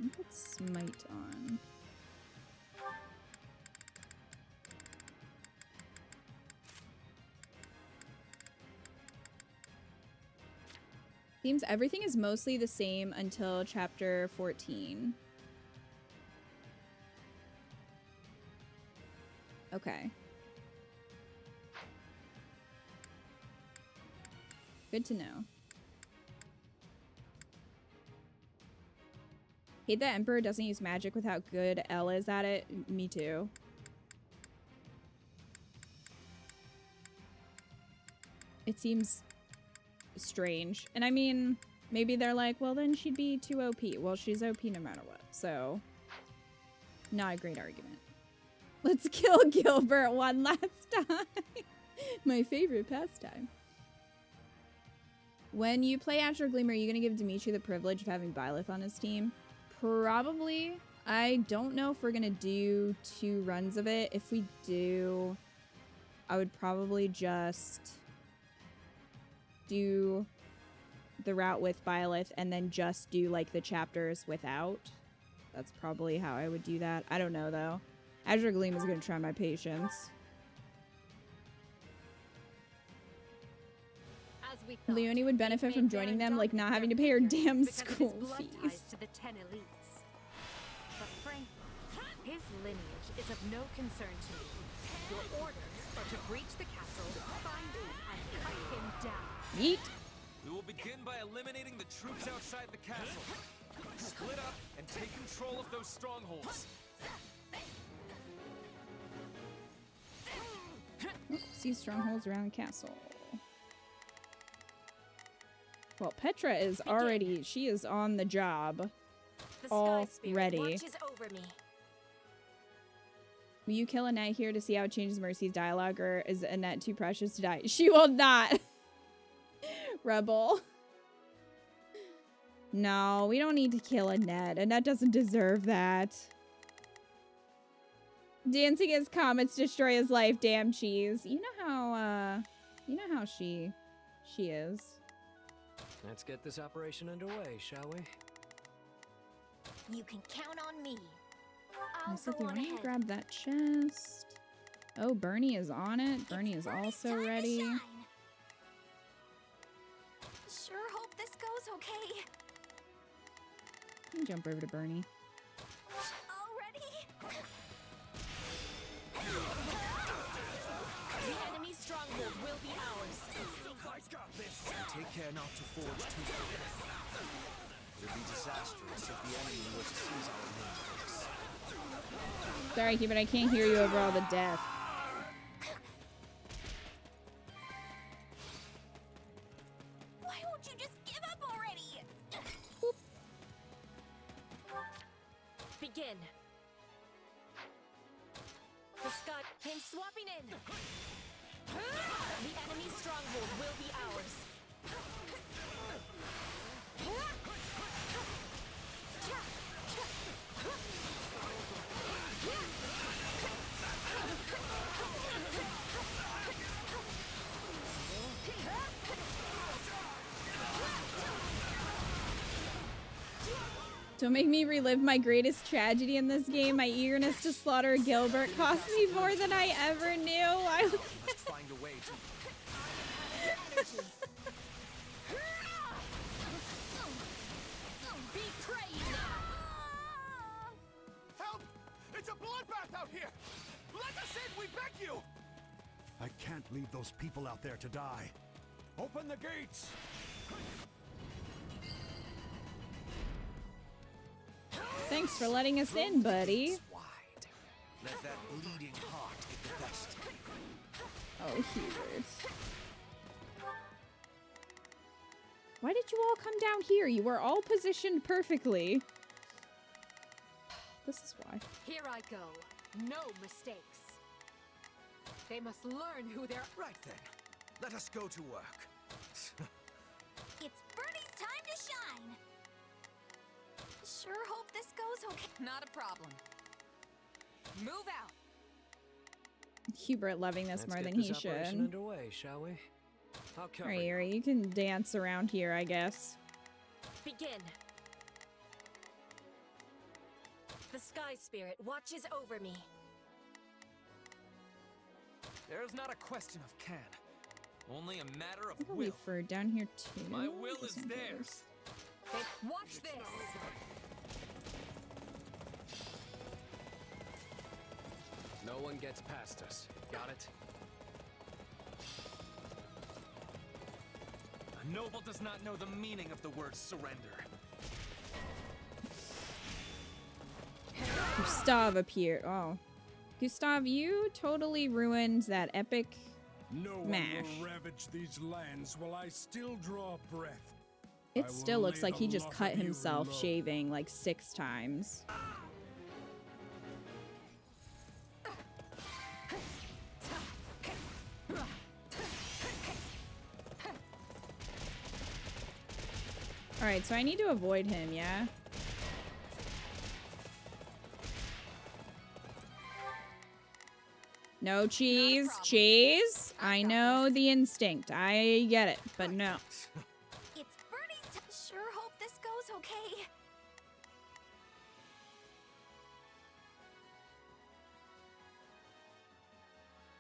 Let me put Smite on. Seems everything is mostly the same until chapter 14. Okay. Good to know. Hate that Emperor doesn't use magic with how good Elle is at it. Me too. It seems strange. And I mean, maybe they're like, well, then she'd be too OP. Well, she's OP no matter what. So, not a great argument. Let's kill Gilbert one last time. My favorite pastime. When you play Astral Gleam, are you going to give Dimitri the privilege of having Byleth on his team? Probably. I don't know if we're going to do 2 runs of it. If we do, I would probably just do the route with Byleth and then just do like the chapters without. That's probably how I would do that. I don't know though. Azure Gleam is going to try my patience. Leonie would benefit from joining them, like not having to pay her damn school fees. To the 10 elites. But Frank, his lineage is of no concern to me. Your orders are to breach the castle, find him, and cut him down. Yeet. We will begin by eliminating the troops outside the castle. Split up and take control of those strongholds. See strongholds around the castle. Well, Petra is already, she is on the job already. Over me. Will you kill Annette here to see how it changes Mercy's dialogue, or is Annette too precious to die? She will not. Rebel. No, we don't need to kill Annette. Annette doesn't deserve that. Dancing as comets destroy his life, damn cheese. You know how she is. Let's get this operation underway, shall we? You can count on me. I said you want to grab that chest. Oh, Bernie is on it. Bernie is also ready. Sure hope this goes okay. Let me jump over to Bernie. Already? The enemy's stronghold will be ours. I got this. Take care not to forge too fast. It would be disastrous if the enemy were to seize our names. Sorry, but I can't hear you over all the death. Why won't you just give up already? Begin. The Scott came swapping in. The enemy's stronghold will be ours. Don't make me relive my greatest tragedy in this game. My eagerness to slaughter Gilbert cost me more than I ever knew. I must find a way to... Be praying now. Help! It's a bloodbath out here! Let us in, we beg you! I can't leave those people out there to die. Open the gates! Thanks for letting us in, buddy. Let that bleeding heart get the best. Oh, Hubert. Why did you all come down here? You were all positioned perfectly. This is why. Here I go. No mistakes. They must learn who they're... Right then. Let us go to work. It's Bernie's time to shine. Sure hope this goes okay. Not a problem. Move out. Hubert loving this Let's more get than this he operation should. underway, shall we? I'll cover Alright, you. Yuri, you can dance around here, I guess. Begin. The Sky Spirit watches over me. There's not a question of can. Only a matter of Probably will. for down here too. My will is just in case. theirs. Watch this. No one gets past us. Got it? A noble does not know the meaning of the word surrender. Gustav appeared. Oh. Gustav, you totally ruined that epic No mash. one will ravage these lands while I still draw breath. It still looks like he just cut himself shaving like 6 times. Alright, so I need to avoid him, yeah? No cheese. Cheese? I know the instinct. I get it, but no. It's Bernie's time. Sure hope this goes okay.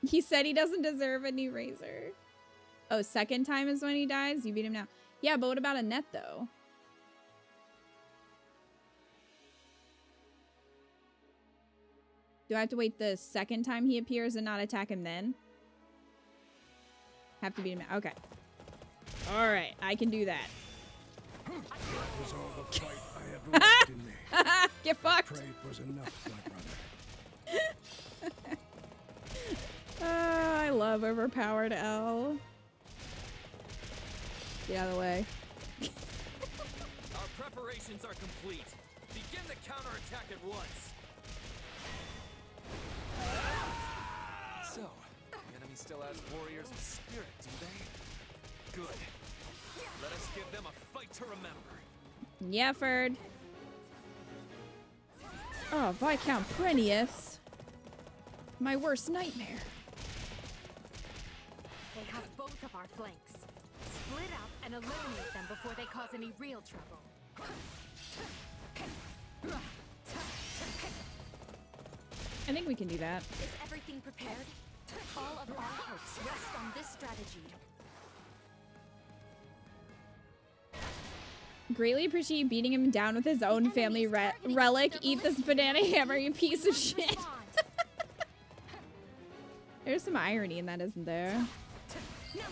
He said he doesn't deserve a new razor. Oh, second time is when he dies? You beat him now. Yeah, but what about a net, though? Do I have to wait the second time he appears and not attack him then? Have to beat him. Okay. Alright, I can do that. That was all the fight I had left in me. Get fucked! Pride was enough, my brother. I love overpowered L. Get out of the way. Our preparations are complete. Begin the counterattack at once. So, the enemy still has warriors with spirit, do they? Good. Let us give them a fight to remember. Yeah, Ferd. Oh, Viscount Prenius. My worst nightmare. They have both of our flanks. Split up and eliminate them before they cause any real trouble. I think we can do that. Is everything prepared? All of our hopes rest on this strategy. Greatly appreciate you beating him down with his own family relic. Eat this banana hammer, you piece of shit. There's some irony in that, isn't there? There's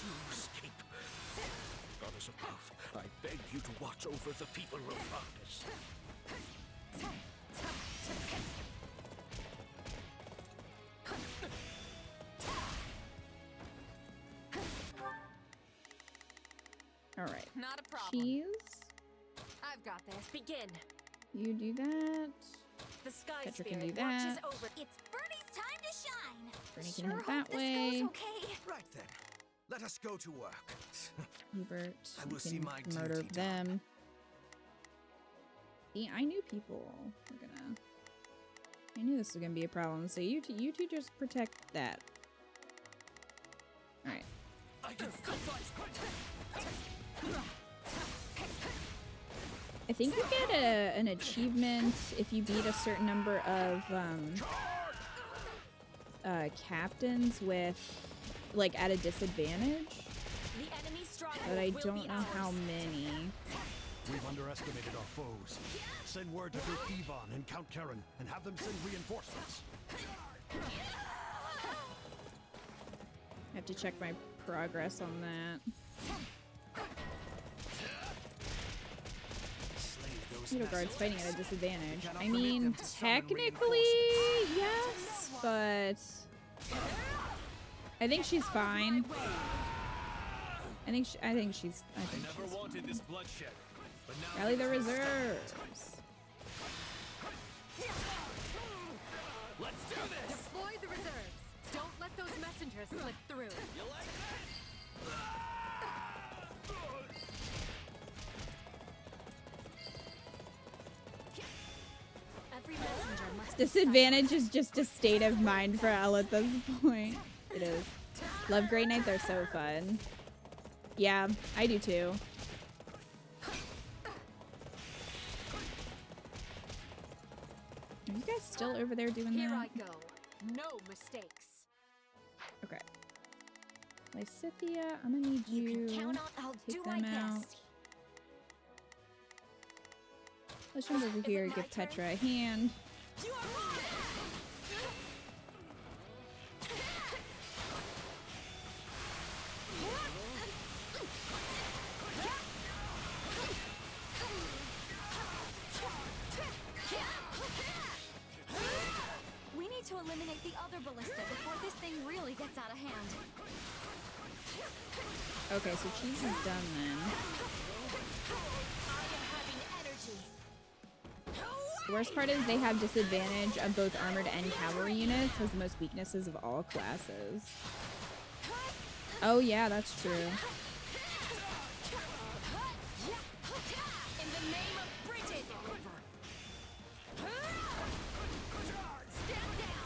no escape. Goddess above, I beg you to watch over the people of Argus. Alright. Not a problem. Cheese. I've got this. Begin. You do that. The Sky Petra can Spirit do watches that. over. It's Bernie's time to shine. Bernie can Sure hit hope that this way. goes okay. Right then. Let us go to work. Hubert. I you will see can my murder duty them. See, I knew people were gonna. I knew this was gonna be a problem. So you two just protect that. All right. I can still fight. I think you get an achievement if you beat a certain number of captains with, like, at a disadvantage. The enemy stronghold But I will don't be know ours. how many. We've underestimated our foes. Send word to Duke Ivan and Count Karen and have them send reinforcements. I have to check my progress on that. Edelgard's fighting at a disadvantage. I mean, technically, yes, but I think she's fine. I think she's Never wanted this bloodshed, but now rally the reserves. let's do this. Deploy the reserves. Don't let those messengers slip through. You like that? Disadvantage is just a state of mind for Elle at this point. It is. Love Grey Knight, they're so fun. Yeah, I do too. Are you guys still over there doing Here that? I go. No mistakes. Okay. Lysithea, I'm gonna need you can count on I'll take do them my out. best. Let's jump over here, give Petra a hand. We need to eliminate the other ballista before this thing really gets out of hand. Okay, so cheese is done then. The worst part is they have disadvantage of both armored and cavalry units, has the most weaknesses of all classes. Oh yeah, that's true. In the name of Bridget! Stand down!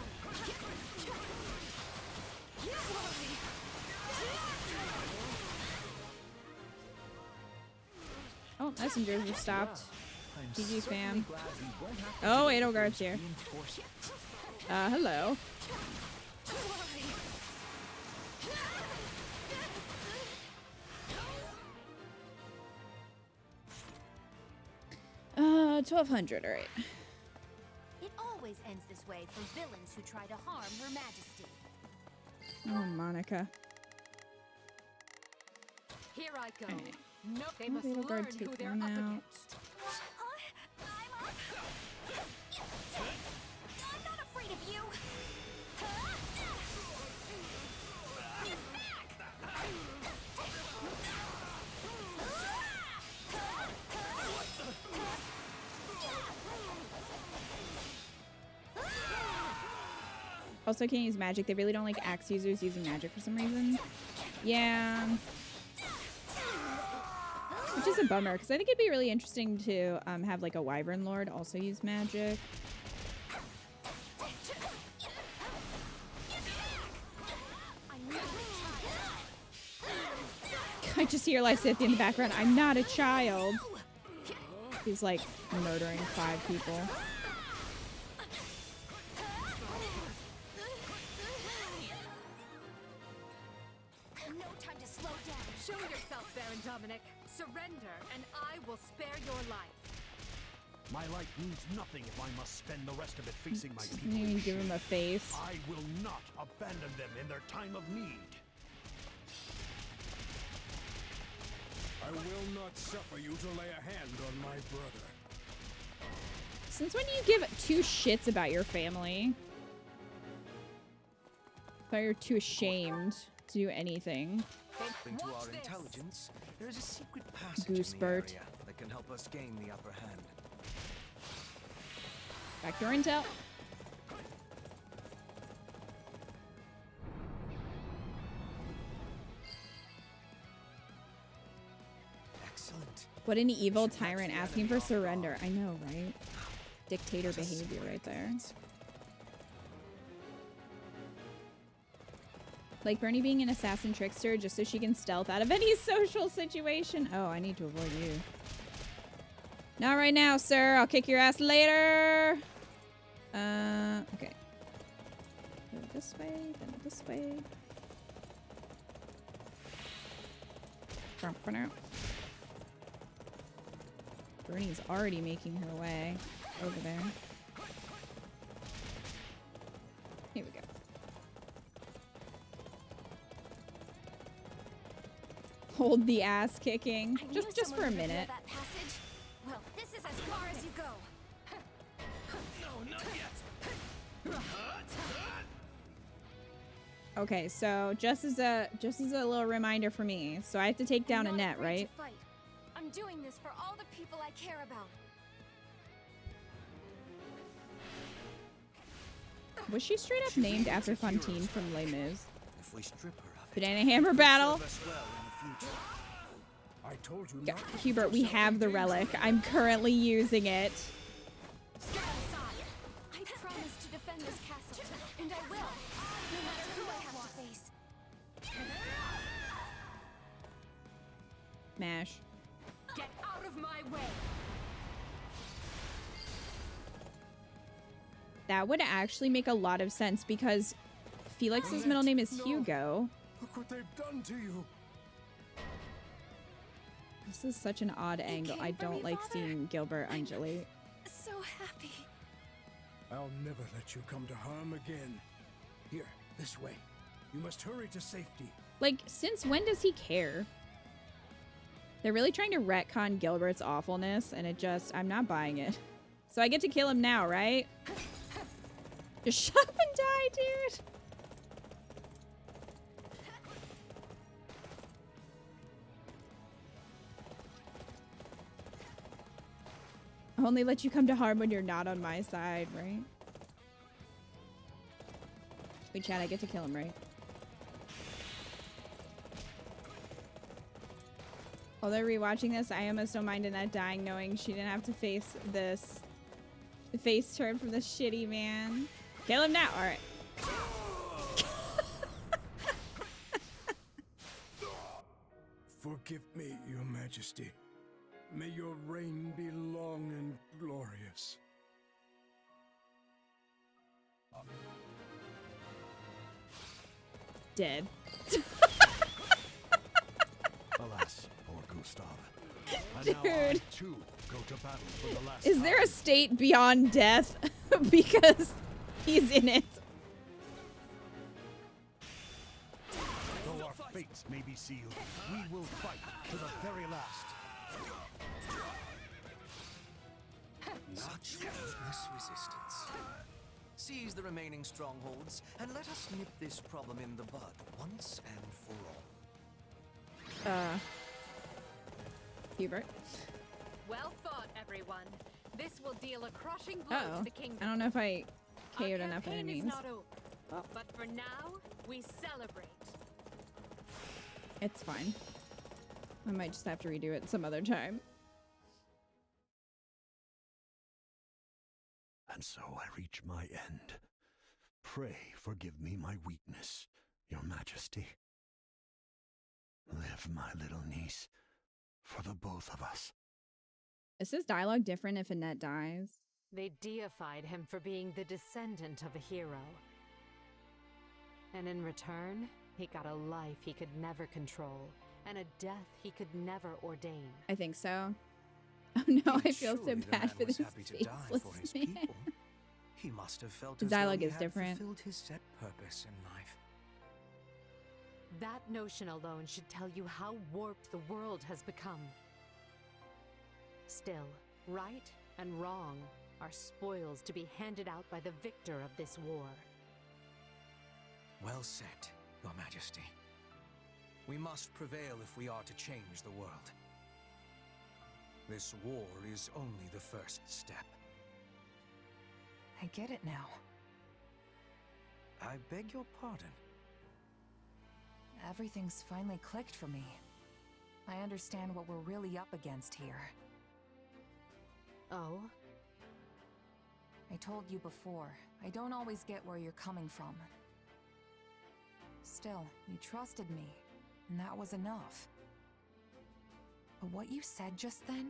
Oh, messengers are stopped. GG fam. Oh, Edelgard's here. Hello. Uh, 1200, alright. It always ends this way for villains who try to harm Her Majesty. Oh, Monica. Here I go. Alright. No, they Oh, must learn Edelgard who take they're one up out. against. I'm not afraid of you! Also can't use magic. They really don't like axe users using magic for some reason. Yeah. Which is a bummer, because I think it'd be really interesting to have like a Wyvern Lord also use magic. I just hear Lysithea in the background. I'm not a child. He's like murdering 5 people. No time to slow down. Show yourself, Baron Dominic. Surrender, and I will spare your life. My life means nothing if I must spend the rest of it facing my people. You can give him a face. I will not abandon them in their time of need. I will not suffer you to lay a hand on my brother. Since when do you give 2 shits about your family? Thought you're too ashamed to do anything. According to our intelligence, there is a secret passage Goosebert. in the area that can help us gain the upper hand. Backdoor intel. Excellent. What an evil tyrant asking for surrender. I know, right? Dictator behavior right there. Like Bernie being an assassin trickster just so she can stealth out of any social situation. Oh, I need to avoid you. Not right now, sir. I'll kick your ass later. Okay. Go this way, then this way. Bernie's already making her way over there. Here we go. Hold the ass kicking. Just for a minute. That passage? Well, this is as far as you go. No, not yet. Okay, so just as a little reminder for me, so I have to take down a net, right? Fight. I'm doing this for all the people I care about. Was she straight up named after Fontaine from Les Mis? If we strip her of Banana Hammer battle. I told you Yeah, not to Hubert, we have the relic. I'm currently using it. I promise And I will, no matter who I have to face. Mash. Get out of my way! That would actually make a lot of sense because Felix's middle name is Hugo. Look what they've done to you. This is such an odd angle. I don't like seeing Gilbert undulate. So happy. I'll never let you come to harm again. Here, this way. You must hurry to safety. Like, since when does he care? They're really trying to retcon Gilbert's awfulness, and it just, I'm not buying it. So I get to kill him now, right? Just shut up and die, dude. I only let you come to harm when you're not on my side, right? Wait, Chad, I get to kill him, right? Although rewatching this, I almost don't mind Annette dying knowing she didn't have to face this face turn from the shitty man. Kill him now. All right. Forgive me, Your Majesty. May your reign be long and glorious. Dead. Alas, poor Gustav. And now I Dude. too go to battle for the last Is there time. a state beyond death? Because he's in it. Though our fates may be sealed, we will fight to the very last. Such ruthless resistance. Seize the remaining strongholds, and let us nip this problem in the bud once and for all. Hubert. Well thought, everyone. This will deal a crushing blow Uh-oh. to the kingdom. I don't know if I KO'd enough Campaign enemies. is not over, but for now, we celebrate. It's fine. I might just have to redo it some other time. And so I reach my end. Pray forgive me my weakness, Your Majesty. Live, my little niece, for the both of us. Is this dialogue different if Annette dies? They deified him for being the descendant of a hero. And in return, he got a life he could never control, and a death he could never ordain. I think so. Oh no, I feel so Surely the bad man for was this happy to die for his faceless man. people. He must have felt The as though dialogue he is had different. fulfilled his set purpose in life. That notion alone should tell you how warped the world has become. Still, right and wrong are spoils to be handed out by the victor of this war. Well said, Your Majesty. We must prevail if we are to change the world. This war is only the first step. I get it now. I beg your pardon. Everything's finally clicked for me. I understand what we're really up against here. Oh? I told you before, I don't always get where you're coming from. Still, you trusted me, and that was enough. But what you said just then,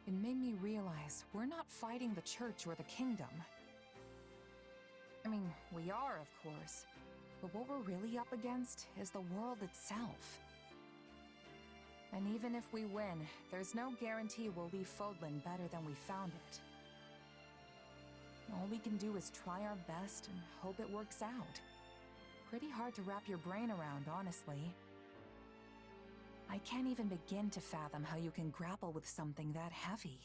it made me realize we're not fighting the church or the kingdom. I mean, we are, of course, but what we're really up against is the world itself. And even if we win, there's no guarantee we'll leave Fodlan better than we found it. All we can do is try our best and hope it works out. Pretty hard to wrap your brain around, honestly. I can't even begin to fathom how you can grapple with something that heavy.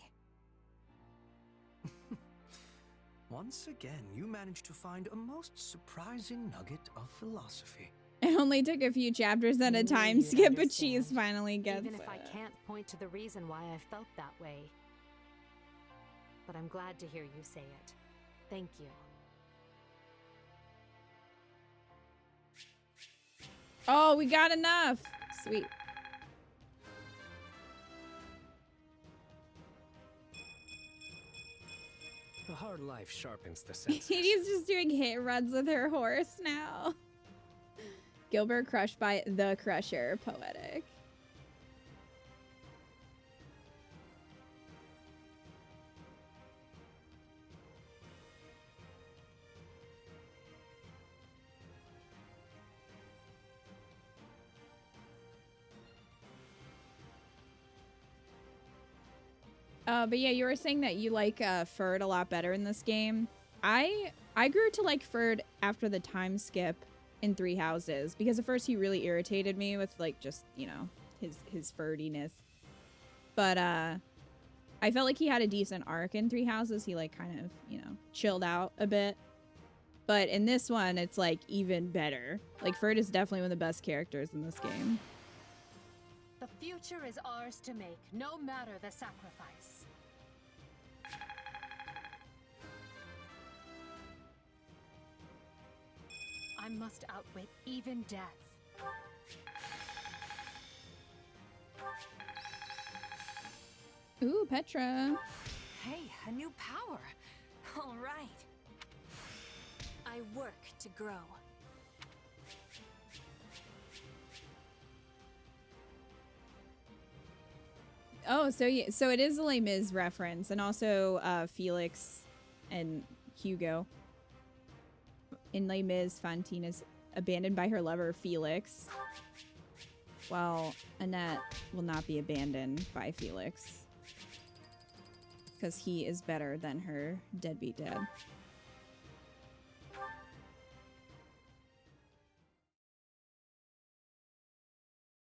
Once again, you managed to find a most surprising nugget of philosophy. It only took a few chapters at a time skip, but Cheese finally gets Even if I it. can't point to the reason why I felt that way. But I'm glad to hear you say it. Thank you. Oh, we got enough. Sweet. A hard life sharpens the senses. Katie's just doing hit runs with her horse now. Gilbert crushed by the Crusher. Poetic. But yeah, you were saying that you like Ferd a lot better in this game. I grew to like Ferd after the time skip in Three Houses, because at first he really irritated me with like just, you know, his Ferdiness. But I felt like he had a decent arc in Three Houses. He like kind of, you know, chilled out a bit. But in this one, it's like even better. Like Ferd is definitely one of the best characters in this game. The future is ours to make, no matter the sacrifice. I must outwit even death. Ooh, Petra. Hey, a new power. All right. I work to grow. Oh, so yeah, so it is a Les Mis reference, and also Felix and Hugo. In Les Mis, Fantine is abandoned by her lover Felix, while Annette will not be abandoned by Felix because he is better than her deadbeat dad.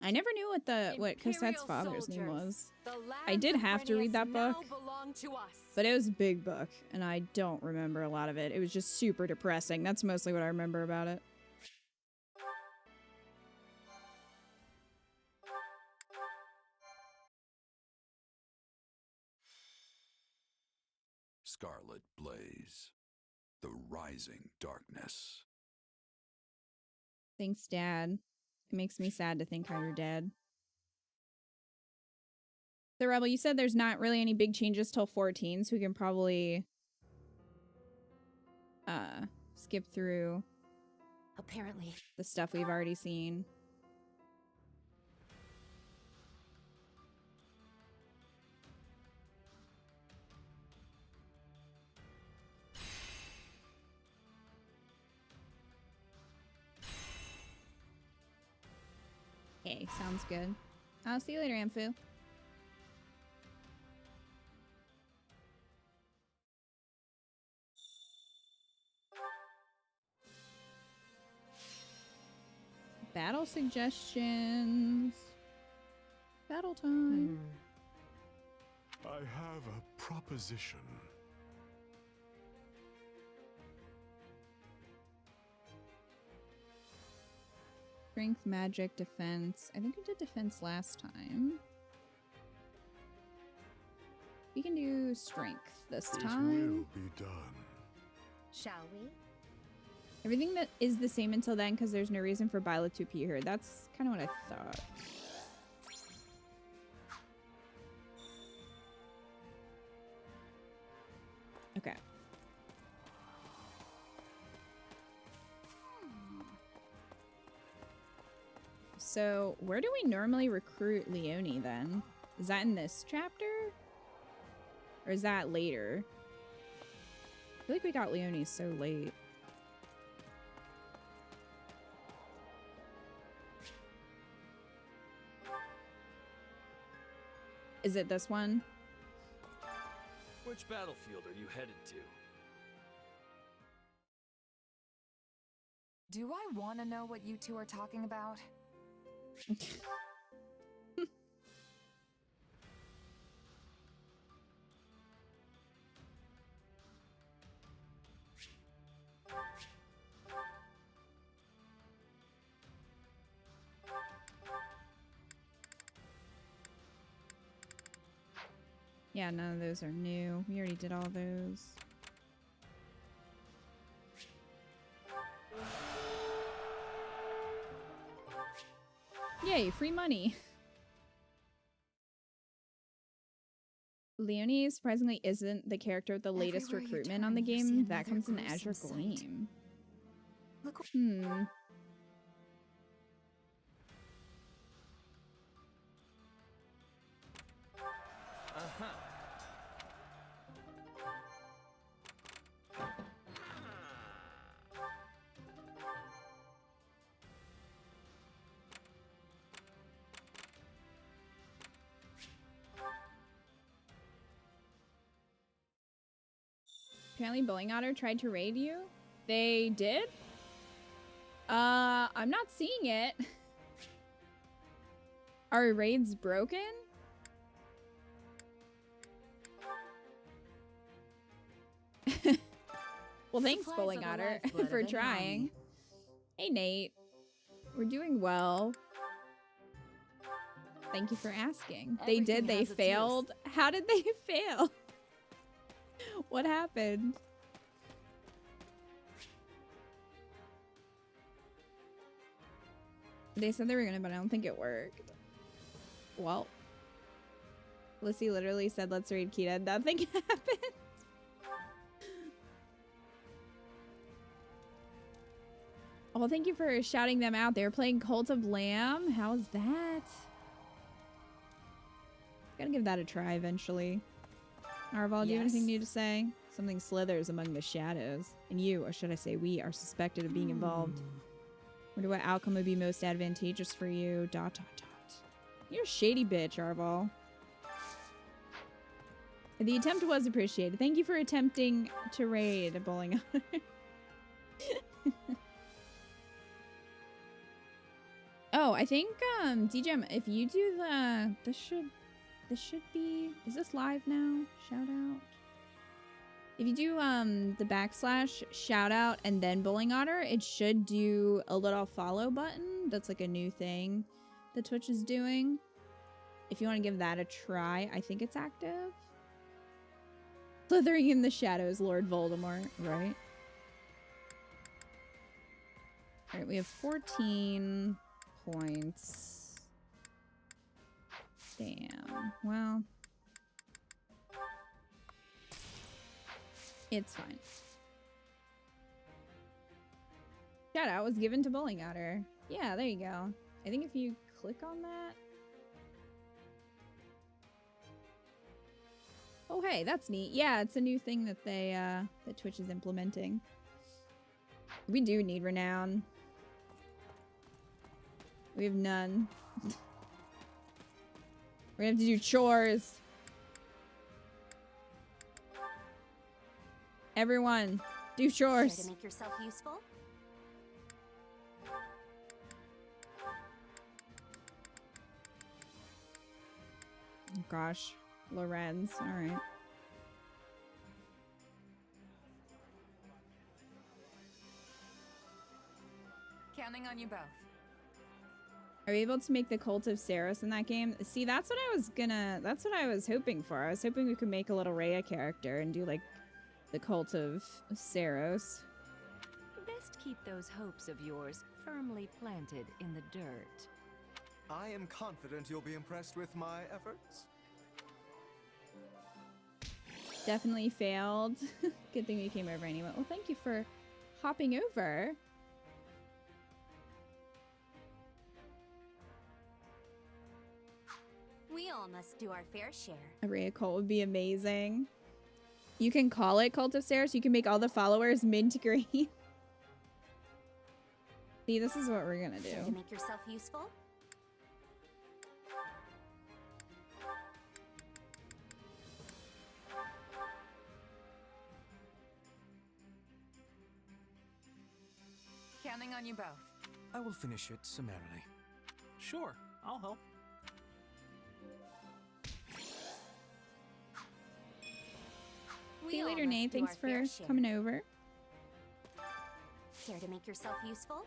I never knew what Cosette's father's name was. I did have to read that book, but it was a big book, and I don't remember a lot of it. It was just super depressing. That's mostly what I remember about it. Scarlet Blaze, the rising darkness. Thanks, Dad. It makes me sad to think how you're dead. So, Rebel, you said there's not really any big changes till 14, so we can probably skip through apparently the stuff we've already seen. Okay, sounds good. I'll see you later, Amphu. Battle suggestions. Battle time. I have a proposition. Strength, magic, defense. I think we did defense last time. We can do strength this time. It will be done. Shall we? Everything that is the same until then, because there's no reason for Byleth to appear here. That's kind of what I thought. Okay. So, where do we normally recruit Leonie then? Is that in this chapter? Or is that later? I feel like we got Leonie so late. Is it this one? Which battlefield are you headed to? Do I want to know what you two are talking about? Yeah, none of those are new. We already did all those. Yay, free money. Leonie surprisingly isn't the character with the latest Everywhere you recruitment on the turn, you see game. That another comes in gruesome Azure sight. Gleam. Look. Uh-huh. Apparently Bowling Otter tried to raid you. They did? I'm not seeing it. Are raids broken? Well, thanks, Supplies Bowling are the Otter, lifeblood for of any trying. army. Hey, Nate. We're doing well. Thank you for asking. They did. Everything They has its failed. How did they fail? What happened? They said they were gonna, but I don't think it worked. Well, Lissy literally said, let's raid Kita. Nothing happened. Well, thank you for shouting them out. They were playing Cult of Lamb. How's that? Gotta give that a try eventually. Narval, do you have anything new to say? Something slithers among the shadows. And you, or should I say we, are suspected of being involved. Wonder what outcome would be most advantageous for you. ... You're a shady bitch, Arval. The attempt was appreciated. Thank you for attempting to raid a bowling alley. Oh, I think DJM, if you do the this should be, is this live now? Shout out. If you do the backslash shout out and then Bowling Otter, it should do a little follow button. That's like a new thing that Twitch is doing. If you want to give that a try, I think it's active. Slithering in the shadows, Lord Voldemort, right? Alright, we have 14 points. Damn. Well, it's fine. Shout out was given to Bowling Otter. Yeah, there you go. I think if you click on that. Oh, hey, that's neat. Yeah, it's a new thing that they that Twitch is implementing. We do need renown. We have none. We're gonna have to do chores. Everyone, do chores. Care to make yourself useful? Oh, gosh, Lorenz. All right. Counting on you both. Are we able to make the Cult of Saros in that game? See, that's what I was hoping for. I was hoping we could make a little Rhea character and do like the Cult of Saros. Best keep those hopes of yours firmly planted in the dirt. I am confident you'll be impressed with my efforts. Definitely failed. Good thing we came over anyway. Well, thank you for hopping over. We all must do our fair share. A Rhea cult would be amazing. You can call it Cult of Saros. You can make all the followers mint green. See, this is what we're gonna do. Care to make yourself useful? Counting on you both. I will finish it summarily. Sure, I'll help. See you later, Nate. Thanks for coming over. Care to make yourself useful?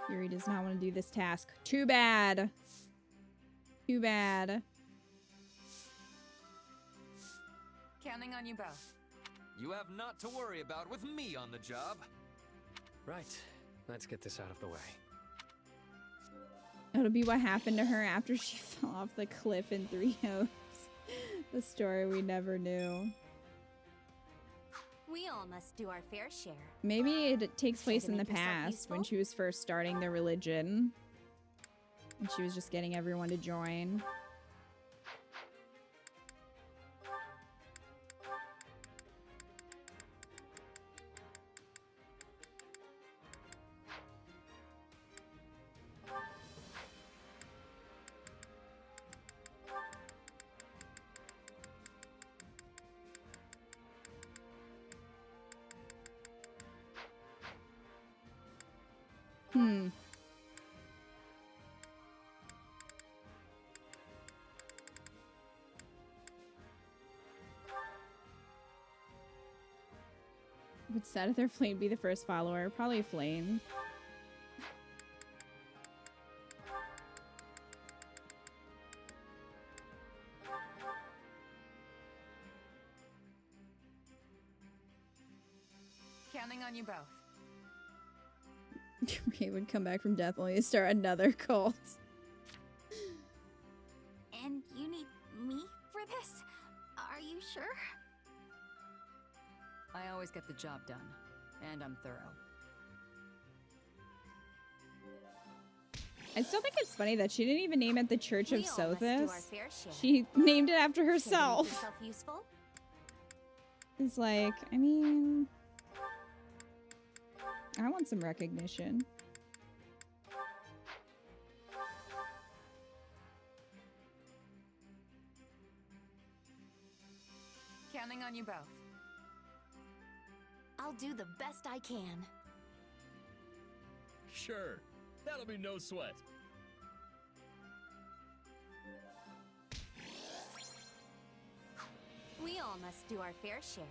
Yuri does not want to do this task. Too bad. Too bad. Counting on you both. You have not to worry about with me on the job. Right. Let's get this out of the way. It'll be what happened to her after she fell off the cliff in 3 Oaks. The story we never knew. We all must do our fair share. Maybe it takes place to in the make yourself past when useful? she was first starting the religion. And she was just getting everyone to join. Hmm. Would SETETH or Flame be the first follower? Probably Flame. Counting on you both. Ray would come back from death only to start another cult. And you need me for this? Are you sure? I always get the job done, and I'm thorough. I still think it's funny that she didn't even name it the Church of We all must do our SETETH. fair share. She named it after Care to make herself. yourself useful? It's like, I mean, I want some recognition. Counting on you both. I'll do the best I can. Sure. That'll be no sweat. We all must do our fair share.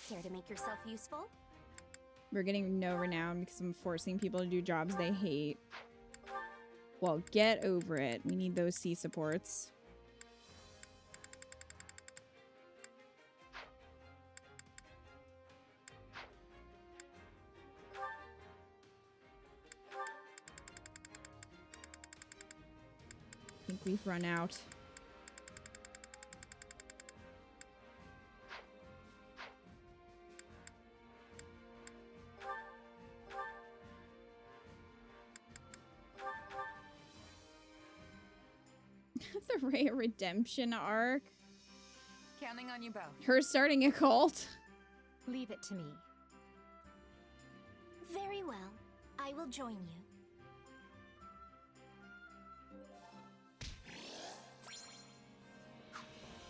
Care to make yourself useful? We're getting no renown because I'm forcing people to do jobs they hate. Well, get over it. We need those C supports. I think we've run out. The Ray redemption arc. Counting on you both. Her starting a cult. Leave it to me. Very well. I will join you.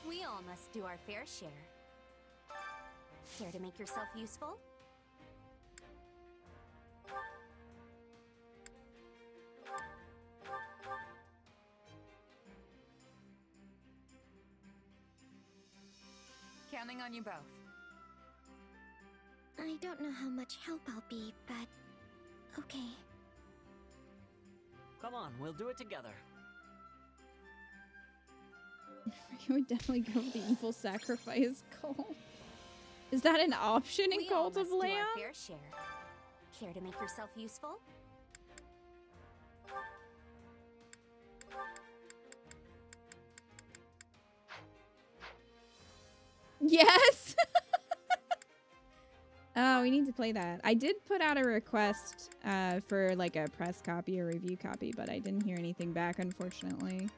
We all must do our fair share. Care to make yourself useful? Counting on you both. I don't know how much help I'll be, but okay. Come on, we'll do it together. I would definitely go with the evil sacrifice cult. Is that an option in We all Cult of must do Lamb? our fair share. Care to make yourself useful? Yes! Oh, we need to play that. I did put out a request for like a press copy or review copy, but I didn't hear anything back, unfortunately.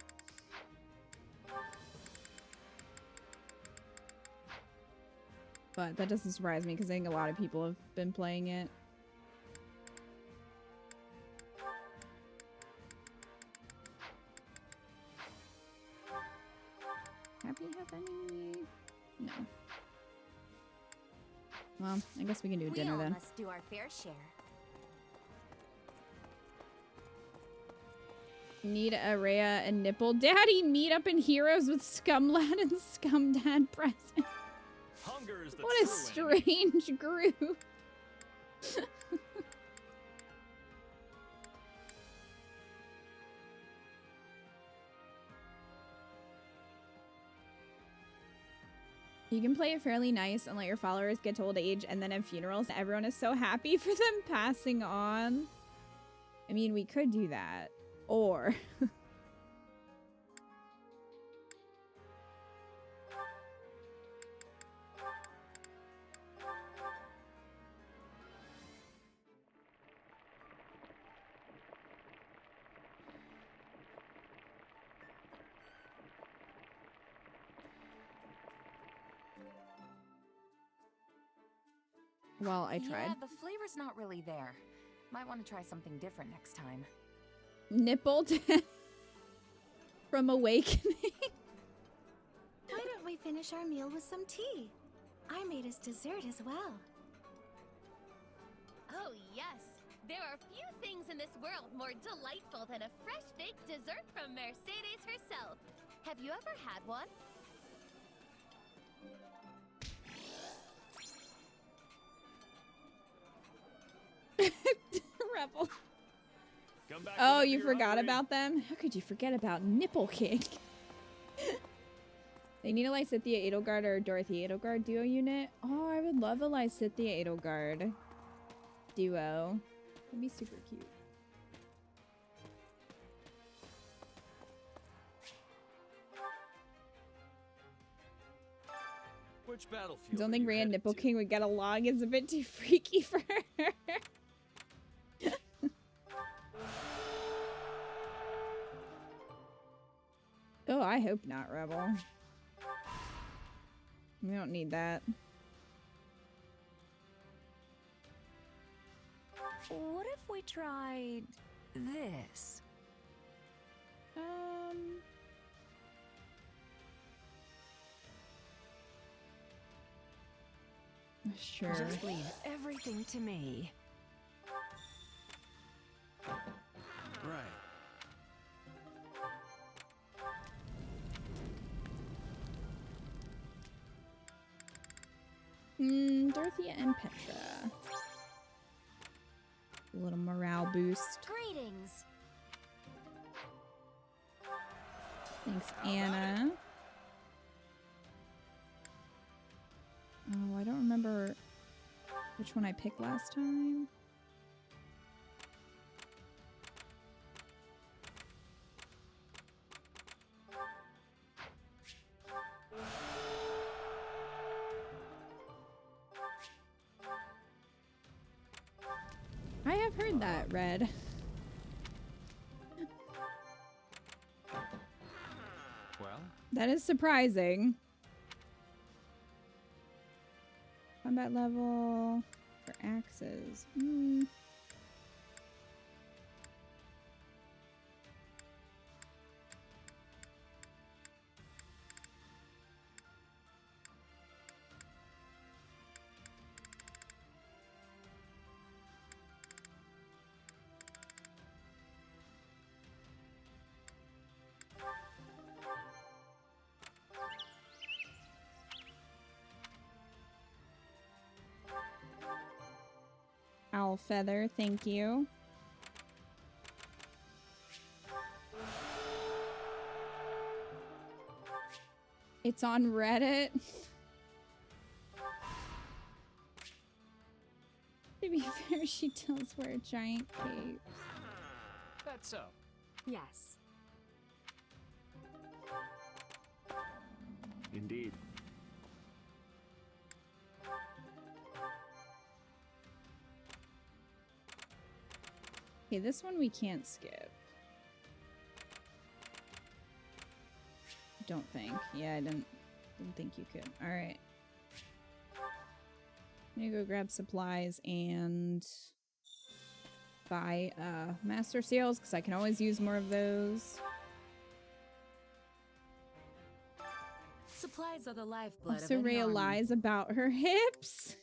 But that doesn't surprise me because I think a lot of people have been playing it. Happy have any? No. Well, I guess we can do We dinner all then. must do our fair share. Need Araya and Nipple Daddy meet up in Heroes with Scumlad and Scumdad present. Hunger is the What a true enemy. strange group. You can play it fairly nice and let your followers get to old age, and then at funerals, everyone is so happy for them passing on. I mean, we could do that. Or... Well, I tried. Yeah, the flavor's not really there. Might want to try something different next time. Nipple from Awakening. Why don't we finish our meal with some tea? I made us dessert as well. Oh, yes. There are few things in this world more delightful than a fresh-baked dessert from Mercedes herself. Have you ever had one? Rebel. Come back Oh, whenever you you're forgot hungry. about them? How could you forget about Nipple King? They need a Lysithea Edelgard or a Dorothy Edelgard duo unit. Oh, I would love a Lysithea Edelgard duo. That'd be super cute. Which battlefield? I don't are think you Rhea headed Nipple to? King would get along. It's a bit too freaky for her. Oh, I hope not, Rebel. We don't need that. What if we tried this? Sure. Just leave everything to me. Right. Dorothea and Petra. A little morale boost. Greetings. Thanks, Anna. Oh, I don't remember which one I picked last time. I have heard that, Red. Well, That is surprising. Combat level for axes. Owl feather, thank you. It's on Reddit. To be fair, she does wear giant capes. That's so. Yes. Indeed. Okay, this one we can't skip. Don't think. Yeah, I didn't think you could. All right. I'm gonna go grab supplies and buy master seals because I can always use more of those. Supplies are the lifeblood Also, of any Rhea army. lies about her hips.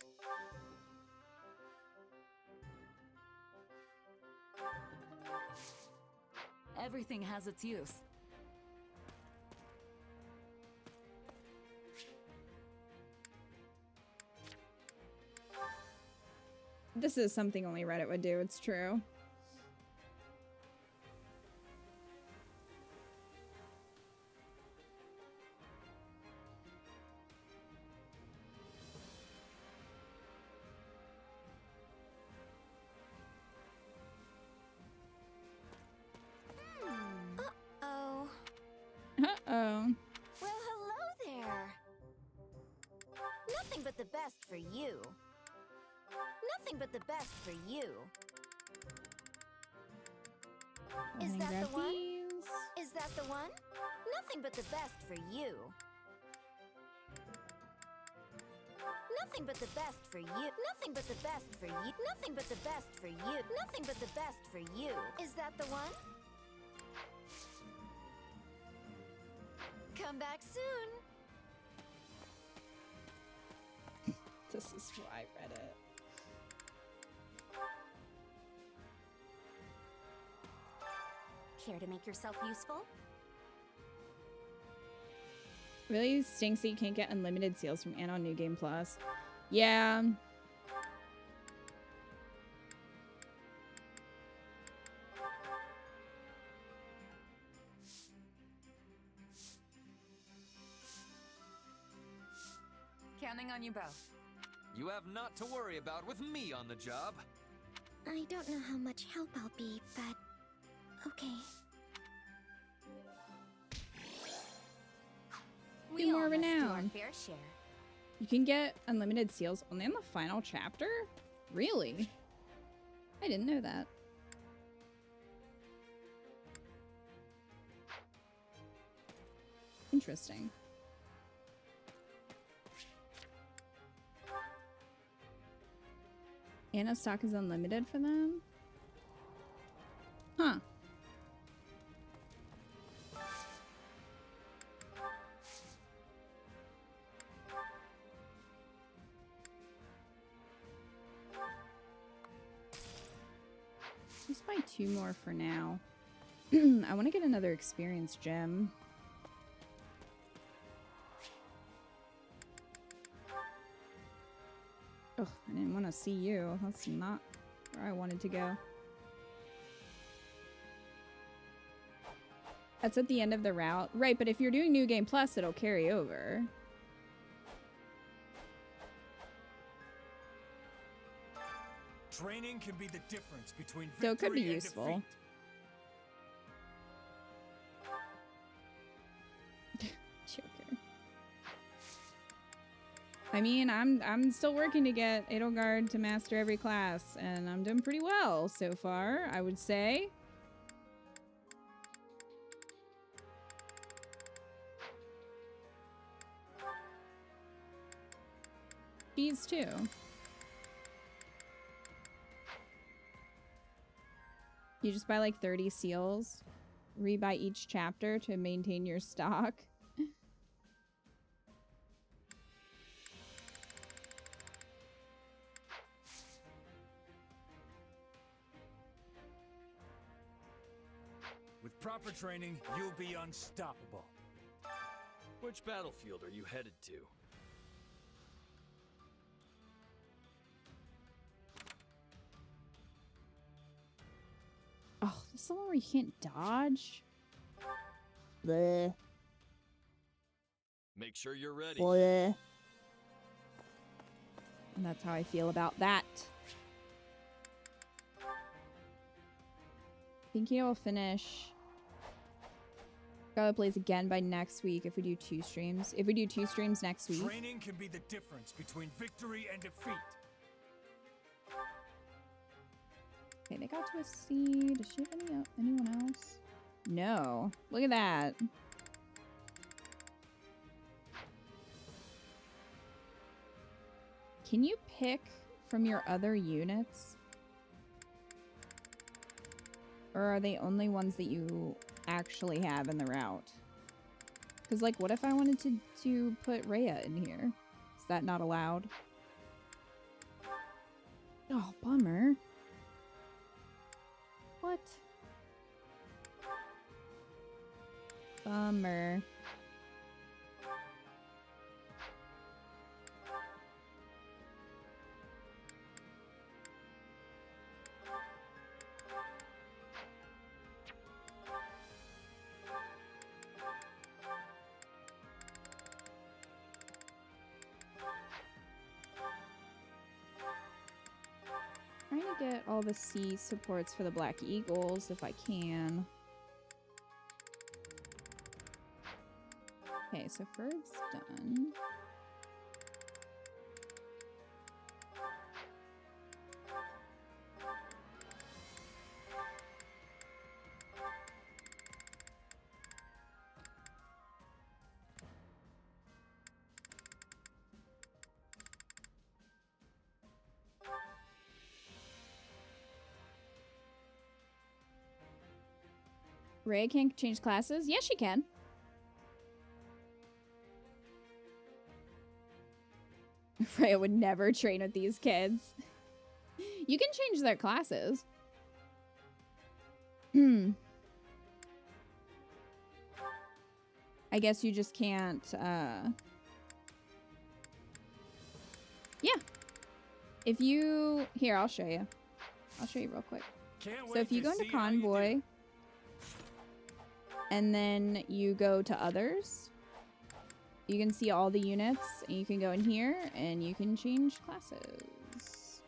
Everything has its use. This is something only Reddit would do, it's true. but the best for you. Nothing but the best for you. Is that the one? Is that the one? Nothing but the best for you. Nothing but the best for you. Nothing but the best for you. Nothing but the best for you. Nothing but the best for you. Is that the one? Come back soon. This is why I read it. Care to make yourself useful? Really stinks that you can't get unlimited seals from Ann on New Game Plus. Yeah. Counting on you both. You have not to worry about with me on the job. I don't know how much help I'll be, but okay. Be more renowned. Our fair share. You can get unlimited seals only in the final chapter? Really? I didn't know that. Interesting. Anna stock is unlimited for them? Huh. Just buy 2 more for now. I want to get another experience gem. Ugh, I didn't want to see you. That's not where I wanted to go. That's at the end of the route. Right, but if you're doing New Game Plus, it'll carry over. Training can be the difference between So it could be victory and useful. Joker. I mean, I'm still working to get Edelgard to master every class, and I'm doing pretty well so far, I would say. Bees too. You just buy like 30 seals, rebuy each chapter to maintain your stock. With proper training, you'll be unstoppable. Which battlefield are you headed to? Oh, this is the one where you can't dodge? Bleh. Make sure you're ready. Bleh. And that's how I feel about that. I think he'll finish Scarlet plays again by next week if we do 2 streams. If we do 2 streams next week. Training can be the difference between victory and defeat. Okay, they got to a C. Does she have anyone else? No. Look at that. Can you pick from your other units? Or are they only ones that you actually have in the route? Because, like, what if I wanted to put Rhea in here? Is that not allowed? Oh, bummer. What? Bummer. Trying to get all the C supports for the Black Eagles if I can. Okay, so Ferd's done. Rhea can't change classes? Yes, she can. Rhea would never train with these kids. You can change their classes. I guess you just can't, yeah. If you... Here, I'll show you. I'll show you real quick. So if you go into Convoy, and then you go to Others, you can see all the units, and you can go in here, and you can change classes.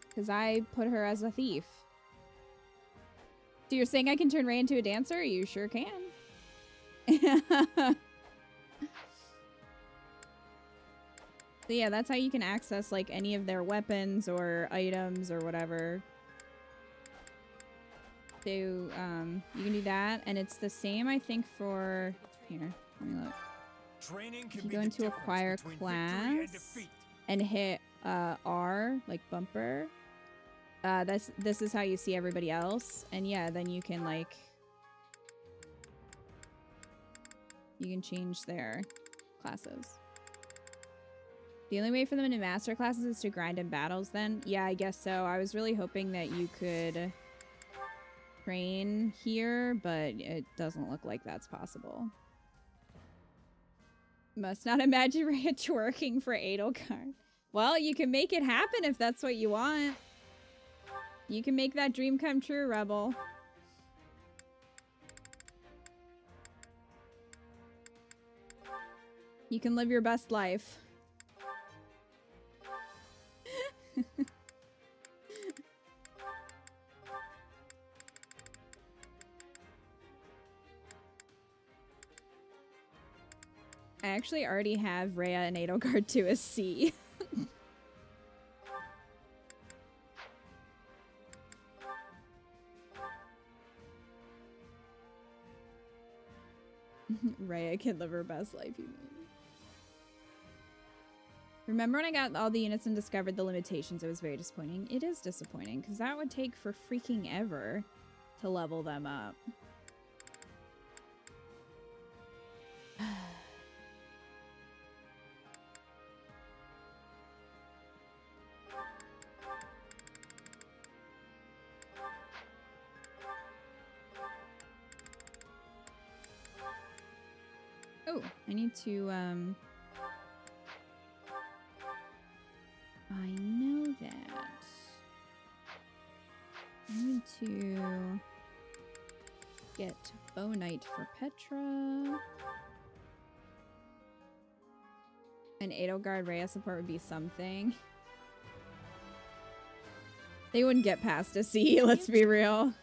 Because I put her as a thief. So you're saying I can turn Rey into a dancer? You sure can. So yeah, that's how you can access like any of their weapons or items or whatever. So you can do that, and it's the same I think for here. Let me look. If you go into acquire class and hit R like bumper, this is how you see everybody else, and yeah, then you can like change their classes. The only way for them to master classes is to grind in battles then? Yeah, I guess so. I was really hoping that you could train here, but it doesn't look like that's possible. Must not imagine Rhea twerking for Edelgard. Well, you can make it happen if that's what you want. You can make that dream come true, Rebel. You can live your best life. I actually already have Rhea and Edelgard to a C. Rhea can live her best life, you mean? Remember when I got all the units and discovered the limitations? It was very disappointing. It is disappointing, because that would take for freaking ever to level them up. Oh, I need to, I know that. I need to get Bow Knight for Petra. And Edelgard Rhea support would be something. They wouldn't get past a C, let's be real.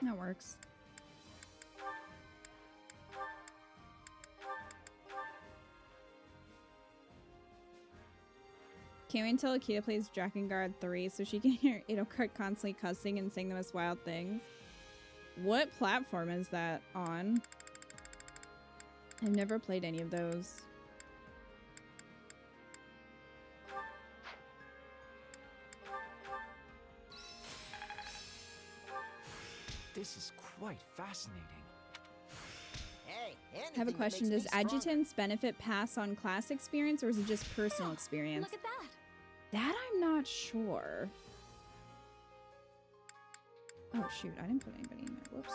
That works. Can't wait until Akita plays Drakengard 3 so she can hear Edelgard constantly cussing and saying the most wild things. What platform is that on? I've never played any of those. This is quite fascinating. Hey, I have a question. Does Adjutant's benefit pass on class experience, or is it just personal experience? Look at that. That I'm not sure. Oh shoot, I didn't put anybody in there. Whoops.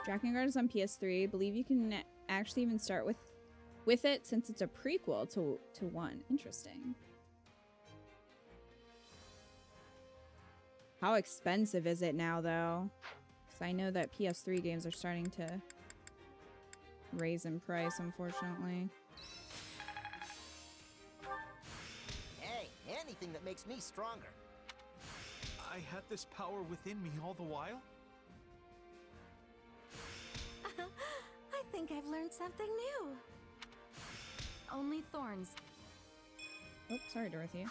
Drakengard is on PS3. I believe you can actually even start with it since it's a prequel to 1. Interesting. How expensive is it now, though? Because I know that PS3 games are starting to raise in price, unfortunately. Hey, anything that makes me stronger. I had this power within me all the while? I think I've learned something new. Only thorns. Oh, sorry, Dorothea.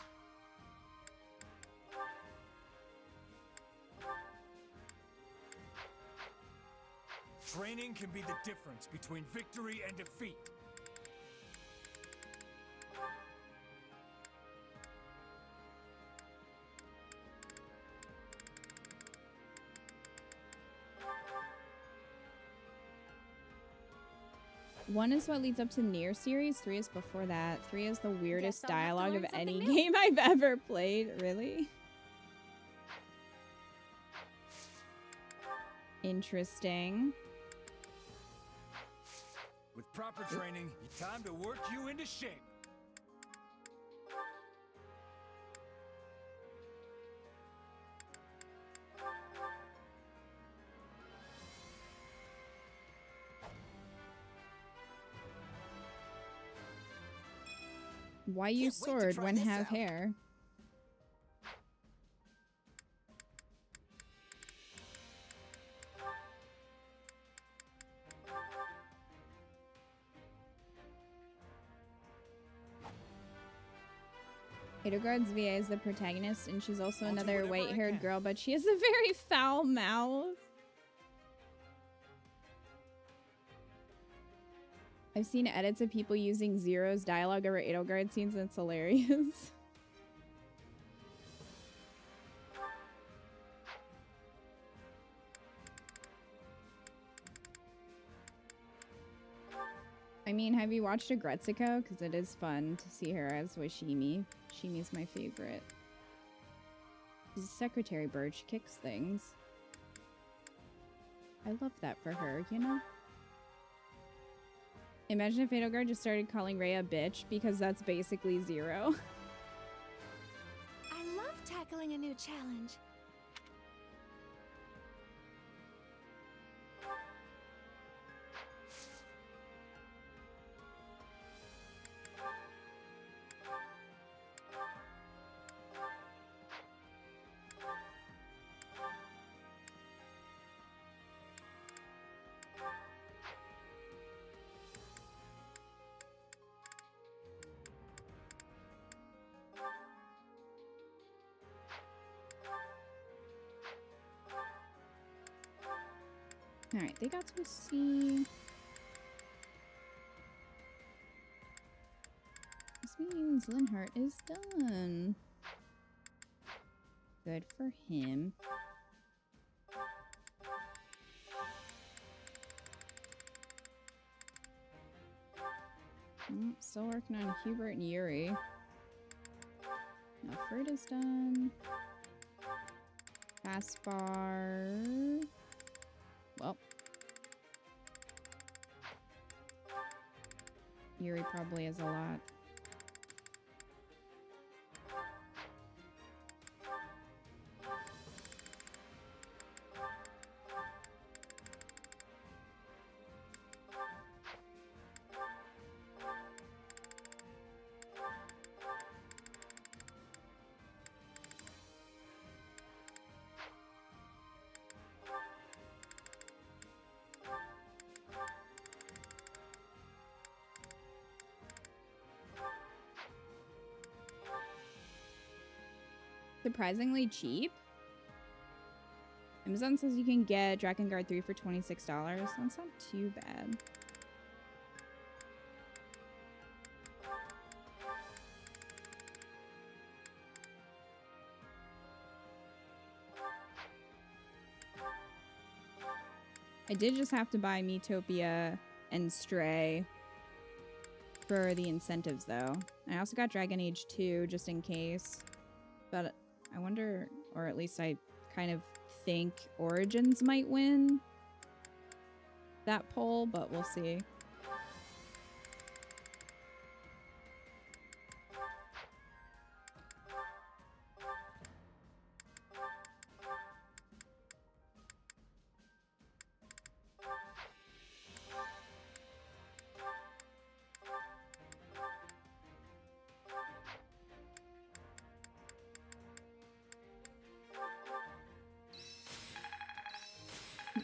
Training can be the difference between victory and defeat. One is what leads up to Nier series. 3 is before that. 3 is the weirdest I'll have to dialogue of learn any something new. game I've ever played. Really? Interesting. With proper training, it's time to work you into shape. Why use sword when have hair? Edelgard's VA is the protagonist, and she's also another white-haired girl, but she has a very foul mouth. I've seen edits of people using Zero's dialogue over Edelgard scenes, and it's hilarious. I mean, have you watched Agretsuko? Because it is fun to see her as Washimi. Shimi's my favorite. She's a secretary bird. She kicks things. I love that for her, you know? Imagine if Edelgard just started calling Rhea a bitch, because that's basically Zero. I love tackling a new challenge. Alright, they got to see... This means Linhart is done. Good for him. Still working on Hubert and Yuri. Now Frida's done. Caspar. Well. Yuri probably has a lot. Surprisingly cheap. Amazon says you can get Drakengard 3 for $26. That's not too bad. I did just have to buy Miitopia and Stray for the incentives, though. I also got Dragon Age 2 just in case. But I wonder, or at least I kind of think Origins might win. that poll, but we'll see.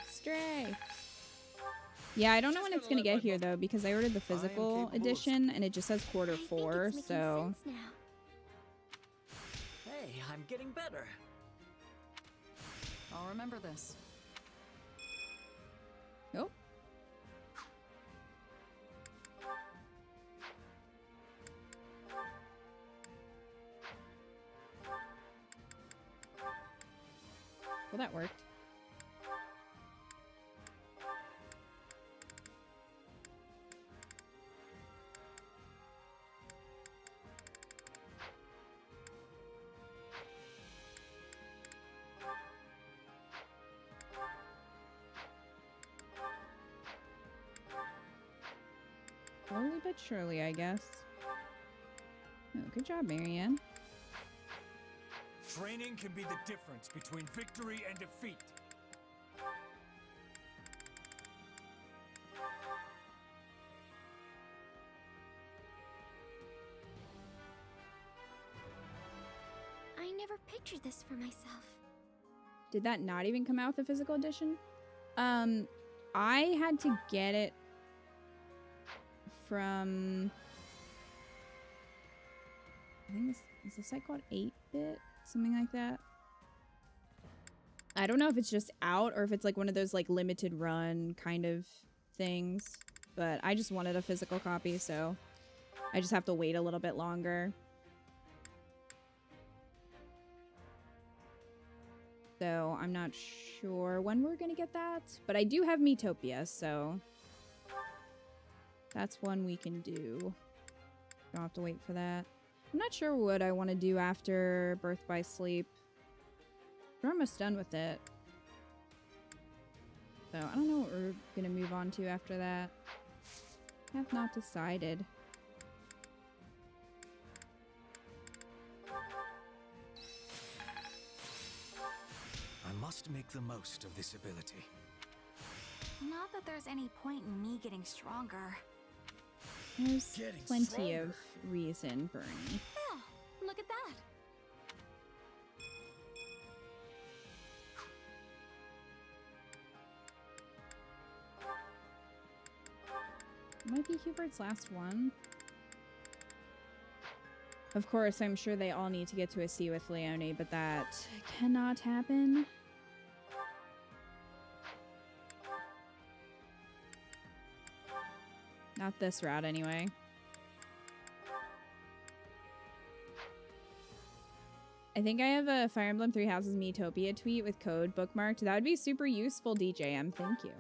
Stray. Yeah, I don't know when it's gonna get here though, because I ordered the physical edition and it just says Q4, so Hey, I'm getting better. I'll remember this. oh. Well, that worked. Slowly but surely, I guess. Oh, good job, Marianne. Training can be the difference between victory and defeat. I never pictured this for myself. Did that not even come out with the physical edition? I had to get it from... I think is the site called 8-bit? Something like that. I don't know if it's just out or if it's like one of those like limited run kind of things. But I just wanted a physical copy, so I just have to wait a little bit longer. So I'm not sure when we're gonna get that. But I do have Miitopia, so that's one we can do. Don't have to wait for that. I'm not sure what I want to do after Birth by Sleep. We're almost done with it. So I don't know what we're going to move on to after that. I have not decided. I must make the most of this ability. Not that there's any point in me getting stronger. There's plenty of reason, Bernie. Yeah, look at that. Might be Hubert's last one. Of course, I'm sure they all need to get to a sea with Leone, but that cannot happen. Not this route, anyway. I think I have a Fire Emblem Three Houses Miitopia tweet with code bookmarked. That would be super useful, DJM. Thank you.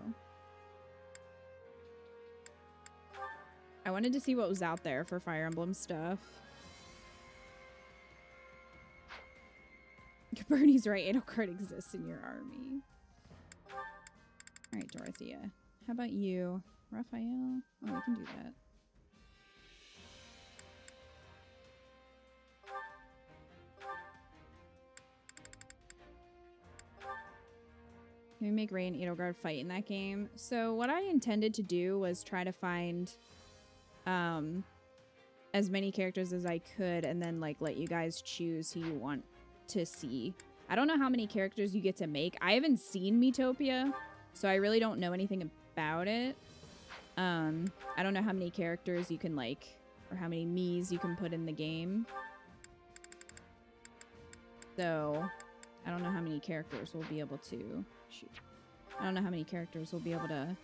I wanted to see what was out there for Fire Emblem stuff. Bernie's right. Edelgard exists in your army. Alright, Dorothea. How about you? Raphael? Oh, we can do that. Can we make Ray and Edelgard fight in that game? So what I intended to do was try to find as many characters as I could and then like let you guys choose who you want to see. I don't know how many characters you get to make. I haven't seen Miitopia, so I really don't know anything about it. I don't know how many characters you can like, or how many Miis you can put in the game. So, I don't know how many characters we'll be able to... Shoot. I don't know how many characters we'll be able to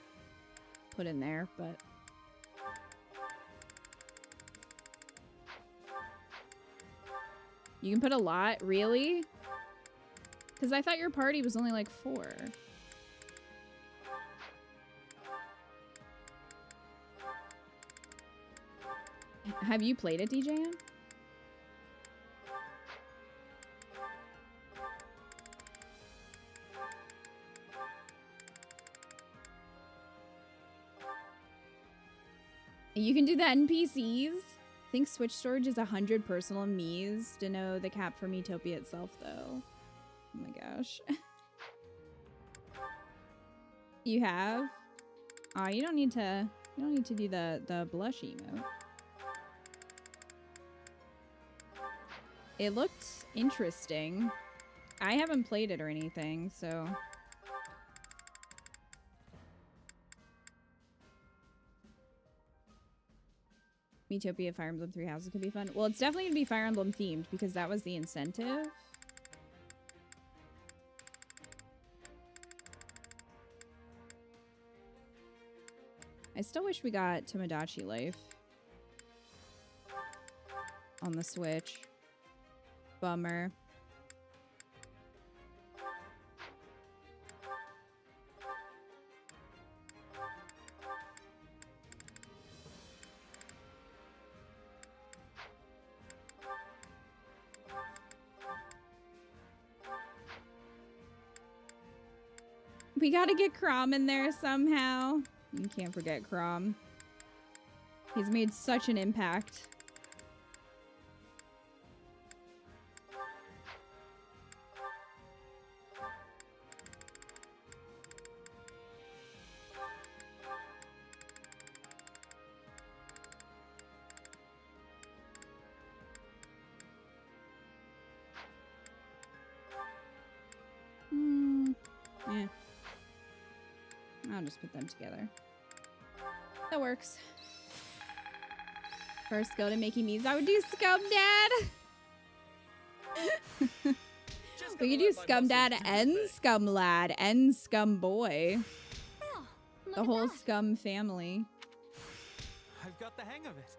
put in there, but... You can put a lot? Really? Because I thought your party was only like 4. Have you played it, DJM? You can do that in PCs. I think Switch storage is 100 personal me's to know the cap for Metopia itself, though. Oh my gosh. You have? Aw, you don't need to do the blush emote. It looked interesting. I haven't played it or anything, so. Metopia Fire Emblem 3 Houses could be fun. Well, it's definitely gonna be Fire Emblem themed because that was the incentive. I still wish we got Tomodachi Life on the Switch. Bummer. We gotta get Crom in there somehow. You can't forget Crom. He's made such an impact. Yeah. I'll just put them together. That works. First go to making memes. I would do Scum Dad. We could do Scum Dad and Scum Lad and Scum Boy. The whole Scum family. I've got the hang of it.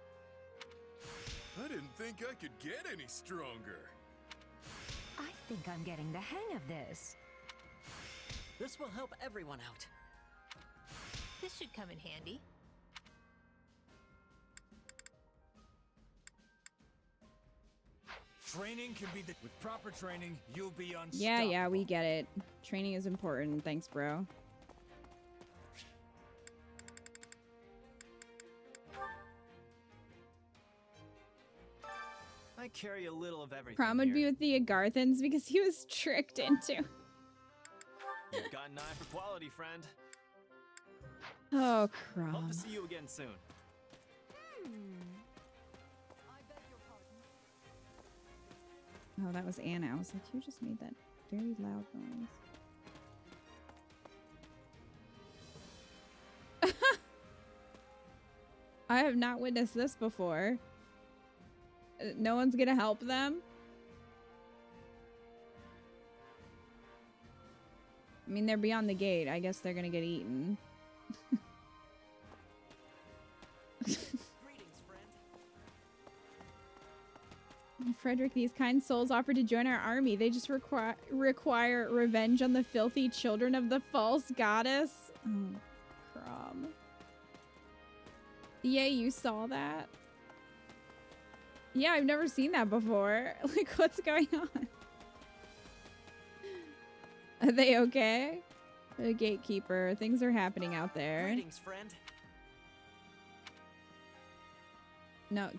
I didn't think I could get any stronger. I think I'm getting the hang of this. This will help everyone out. This should come in handy. Training can be with proper training, you'll be unstoppable. Yeah, we get it. Training is important. Thanks, bro. I carry a little of everything. Crom would be with the Agarthans because he was tricked into. You've got an eye for quality, friend. Oh, Hope Crom. to see you again soon. Oh, that was Anna. I was like, you just made that very loud noise. I have not witnessed this before. No one's gonna help them? I mean, they're beyond the gate. I guess they're gonna get eaten. Frederick, these kind souls offered to join our army. They just require revenge on the filthy children of the false goddess. Oh, Crom. Yeah, you saw that? Yeah, I've never seen that before. Like, what's going on? Are they okay? The gatekeeper. Things are happening out there. Greetings, friend. No,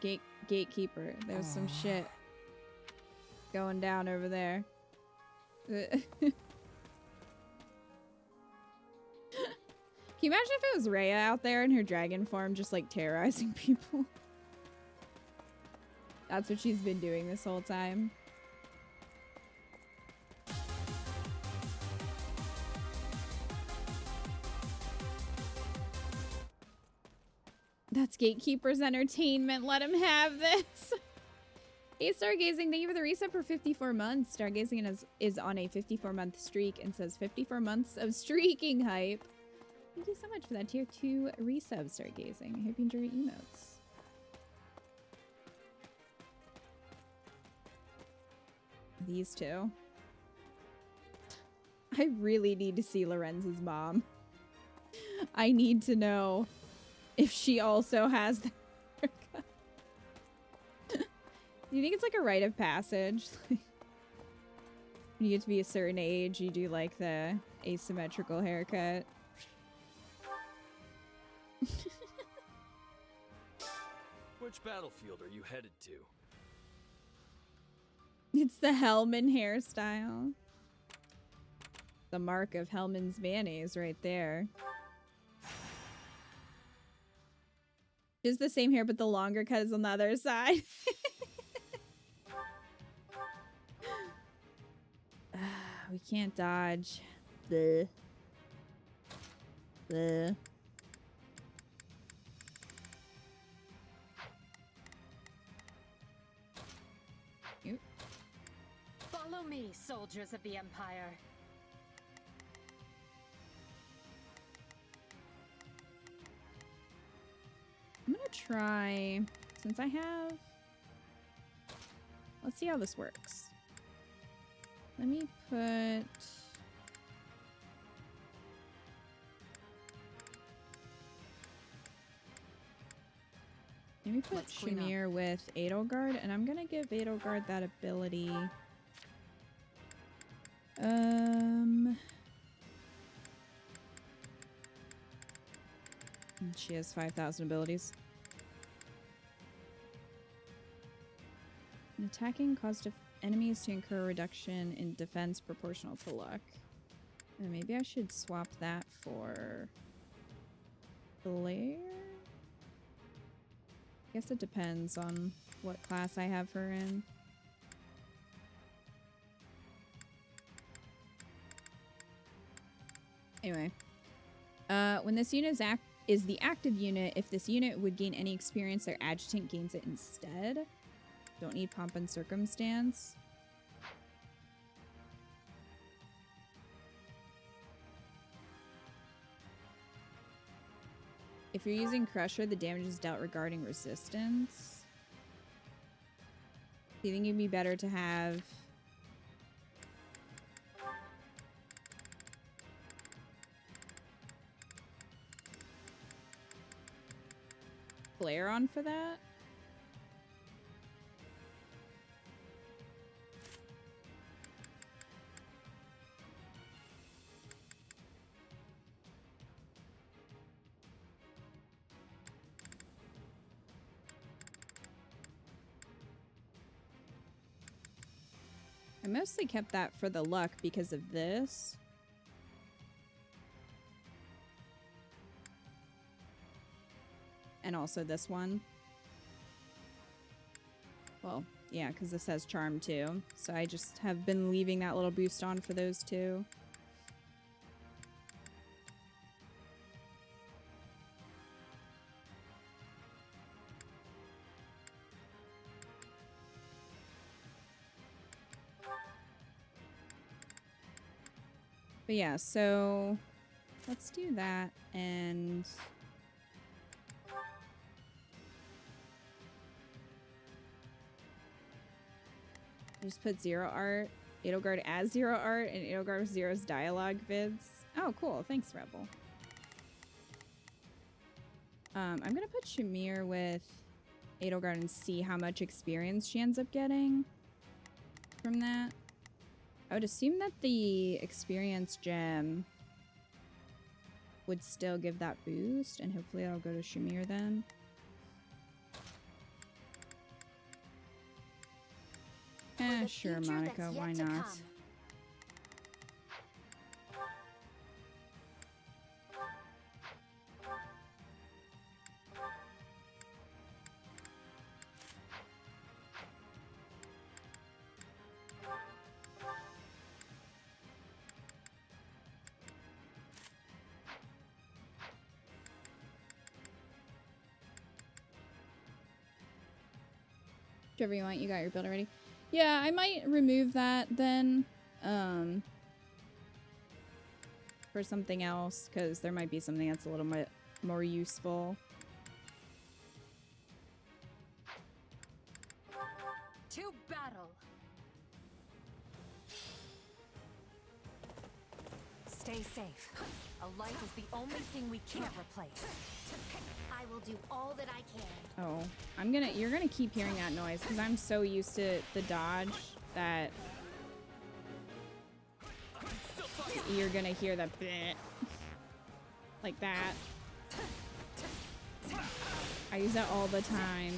gatekeeper. There's some shit going down over there. Can you imagine if it was Rhea out there in her dragon form just like terrorizing people? That's what she's been doing this whole time. That's Gatekeeper's entertainment. Let him have this. Hey, Stargazing, thank you for the reset for 54 months. Stargazing is on a 54-month streak and says 54 months of streaking hype. Thank you so much for that tier 2 resub, Stargazing. I hope you enjoy your emotes. These two. I really need to see Lorenz's mom. I need to know if she also has that haircut. Do you think it's like a rite of passage? When you get to be a certain age, you do like the asymmetrical haircut. Which battlefield are you headed to? It's the Hellman hairstyle. The mark of Hellman's mayonnaise right there. Just the same hair, but the longer cut is on the other side. We can't dodge. Bleh. Bleh. Follow me, soldiers of the Empire. I'm gonna try, since I have, let's see how this works. Let me put, Shamir with Edelgard, and I'm gonna give Edelgard that ability. And she has 5,000 abilities. An attacking caused enemies to incur a reduction in defense proportional to luck. And maybe I should swap that for Blair? I guess it depends on what class I have her in. Anyway, when this unit is the active unit, if this unit would gain any experience, their adjutant gains it instead. Don't need pomp and circumstance. If you're using Crusher, the damage is dealt regarding resistance. Do you think it'd be better to have Blair on for that? I mostly kept that for the luck because of this. And also this one. Well, yeah, because this has charm too. So I just have been leaving that little boost on for those two. But yeah, so let's do that and just put 0 art, Edelgard as 0 art, and Edelgard with 0's dialogue vids. Oh, cool. Thanks, Rebel. I'm gonna put Shamir with Edelgard and see how much experience she ends up getting from that. I would assume that the experience gem would still give that boost, and hopefully I'll go to Shamir then. Sure, Monica, why not? Whichever you want, you got your build already. Yeah, I might remove that then for something else, because there might be something that's a little bit more useful. To battle. Stay safe. A life is the only thing we can't replace. I will do all that I can. Oh, you're gonna keep hearing that noise because I'm so used to the dodge that you're gonna hear the bleh, like that. I use that all the time.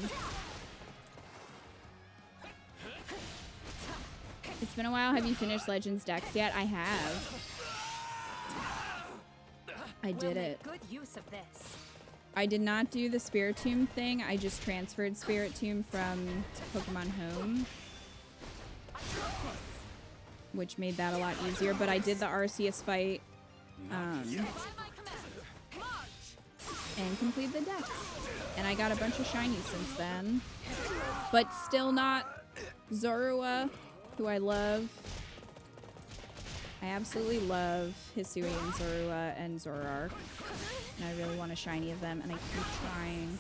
It's been a while. Have you finished Legends Dex yet? I have. I did it. Good use of this. I did not do the Spiritomb thing. I just transferred Spiritomb from Pokemon Home, which made that a lot easier. But I did the Arceus fight and completed the dex. And I got a bunch of shinies since then. But still not Zorua, who I love. I absolutely love Hisui and Zorua and Zoroark. And I really want a shiny of them, and I keep trying.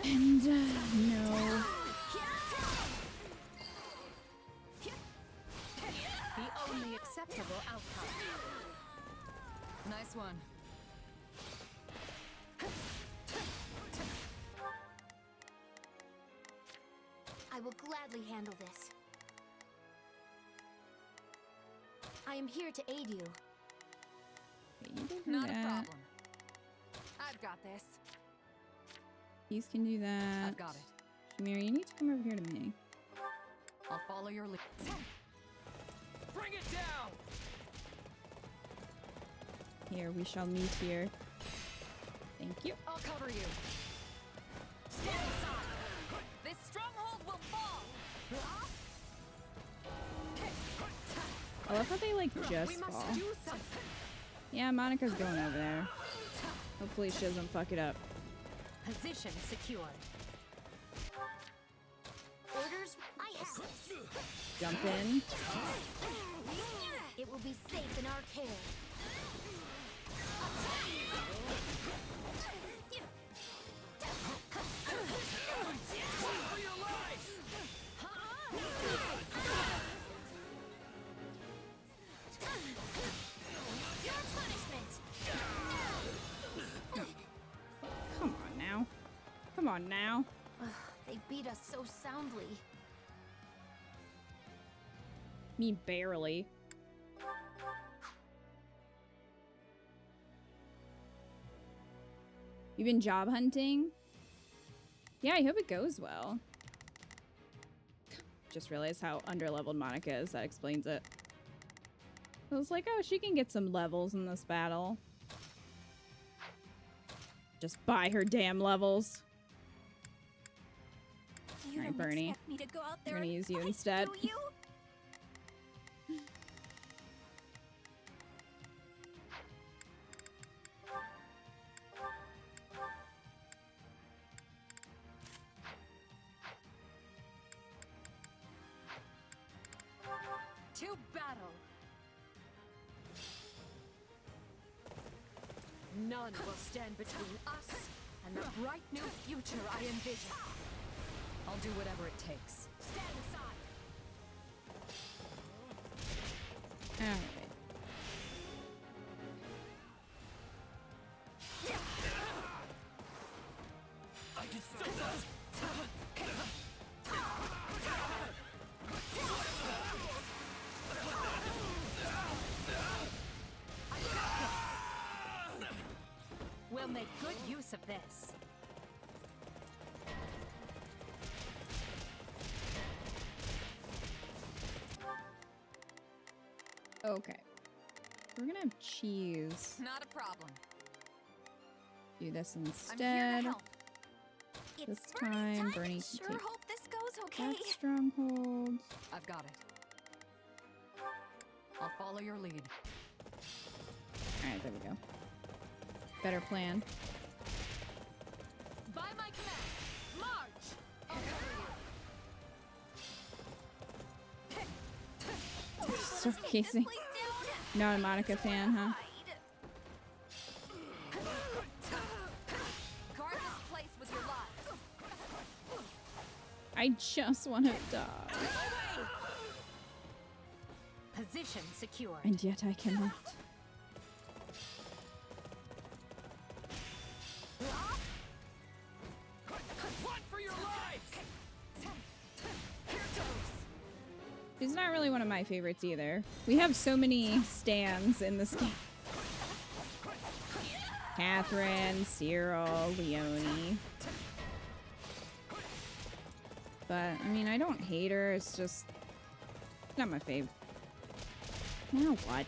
And, no. The only acceptable outcome. Nice one. I will gladly handle this. I am here to aid you. You can do Not a that. problem. I've got this. These can do that. I've got it. Shamir, you need to come over here to me. I'll follow your lead. Bring it down! Here, we shall meet here. Thank you. I'll cover you. Stand aside. This stronghold will fall. I love how they, like, just We must fall. do something. Yeah, Monica's going over there. Hopefully she doesn't fuck it up. Position secured. Orders, I have this. Jump in. It will be safe in our care. For your life! Your punishment. Come on now. Come on now. They beat us so soundly. Me barely. You've been job hunting? Yeah, I hope it goes well. Just realized how underleveled Monica is. That explains it. I was like, oh, she can get some levels in this battle. Just buy her damn levels. You Alright, don't Bernie. expect me to go out We're there gonna and use you fight, instead. do you? To battle. None will stand between us and the bright new future I envision. I'll do whatever it takes. Stand aside. Alright. I can feel that! We'll make good use of this. Okay. We're gonna have cheese. Not a problem. Do this I'm here instead. to help. This It's Bernie's time, time. Bernie can Sure take hope this goes okay. that stronghold. I've got it. I'll follow your lead. Alright, there we go. Better plan. By my command, march! I'll cover you. So Casey. Not a Monica fan, huh? Guard this place with your lives. I just want to die. Position secured. And yet I cannot. Run for your life! She's not really one of my favorites either. We have so many stands in this game. Catherine, Cyril, Leonie. But, I mean, I don't hate her. It's just not my fave. Now what?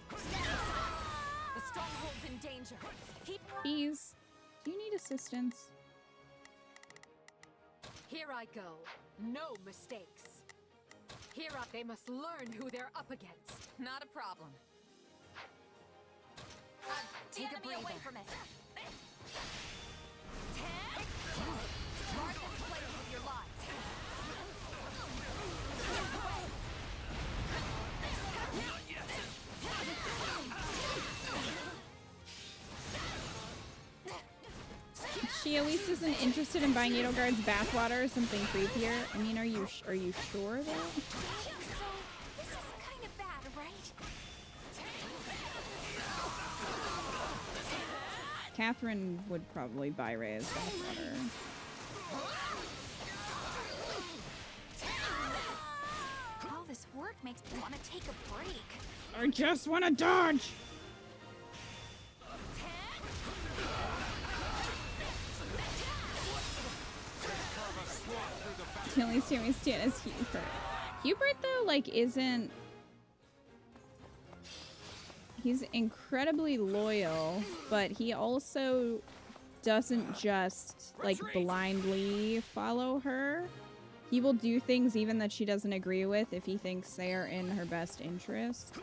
The stronghold's in danger. Bees, do you need assistance? Here I go. No mistakes. They must learn who they're up against. Not a problem. Take a breather. Away from it. Guard this place with your lives. She at least isn't interested in buying Edelgard's bathwater or something creepier. I mean, are you sure though? So, this is kind of bad, right? Catherine would probably buy Rhea's bathwater. All this work makes me want to take a break. I just want to dodge! The only time we stand is Hubert. Hubert, though, like, isn't... He's incredibly loyal, but he also doesn't just, like, blindly follow her. He will do things even that she doesn't agree with if he thinks they are in her best interest.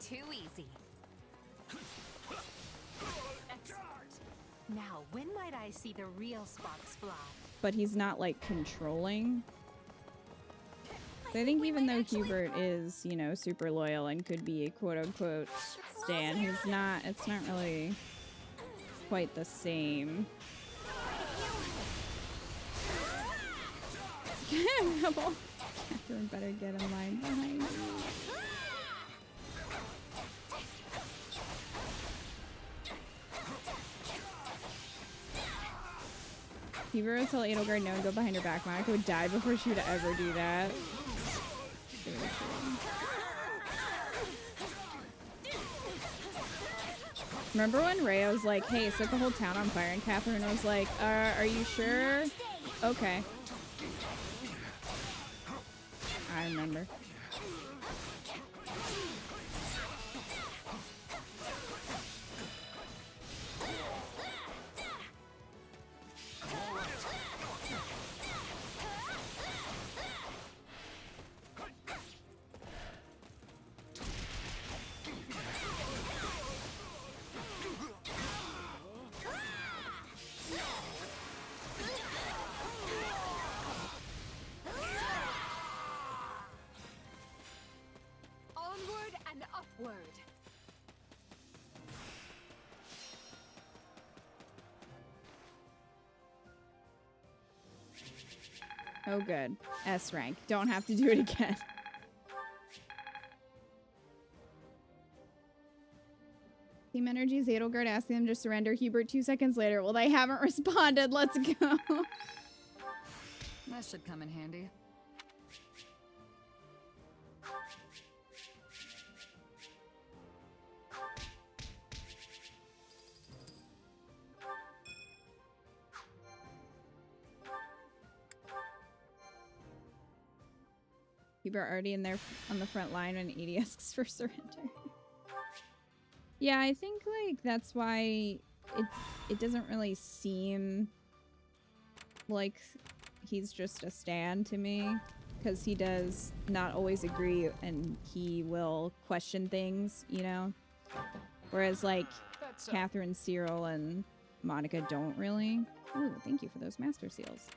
Too easy. Now, when might I see the real sparks fly? But he's not, like, controlling. So I think even though Hubert is, you know, super loyal and could be a quote-unquote stan, he's not, it's not really quite the same. Rebel. Catherine better get in line behind me. Hubert would tell Edelgard no and go behind her back. Monica would die before she would ever do that. Remember when Rhea was like, hey, set the whole town on fire, and Catherine was like, are you sure? Okay. I remember. Onward and upward. Oh, good. S rank. Don't have to do it again. Team Energy's Edelgard asking them to surrender. Hubert 2 seconds later. Well, they haven't responded. Let's go. That should come in handy. People are already in there on the front line when ED asks for surrender. Yeah, I think like that's why it doesn't really seem like he's just a stan to me, because he does not always agree and he will question things, you know? Whereas like Catherine, Cyril, and Monica don't really. Ooh, thank you for those master seals.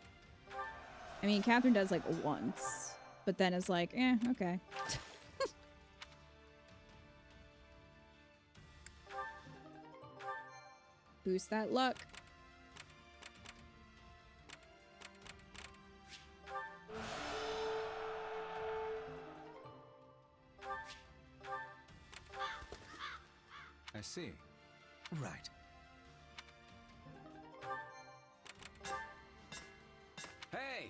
I mean, Catherine does like once. But then it's like, eh, okay. Boost that luck. I see. Right. Hey!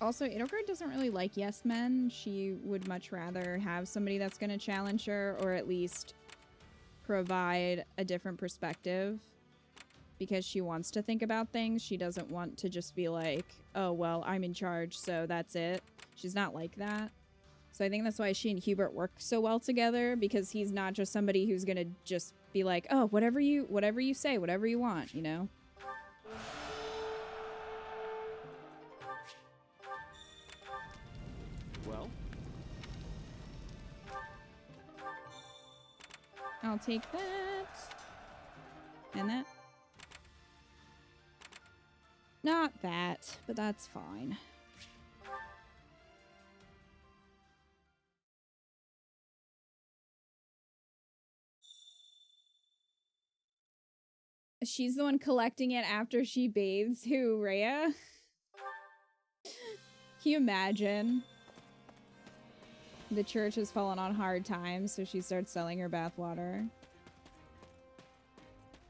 Also, Edelgard doesn't really like yes men. She would much rather have somebody that's going to challenge her, or at least provide a different perspective, because she wants to think about things. She doesn't want to just be like, oh, well, I'm in charge, so that's it. She's not like that. So I think that's why she and Hubert work so well together, because he's not just somebody who's going to just be like, oh, whatever you say, whatever you want, you know? Well? I'll take that. And that. Not that, but that's fine. She's the one collecting it after she bathes. Who, Rhea? Can you imagine? The church has fallen on hard times, so she starts selling her bathwater.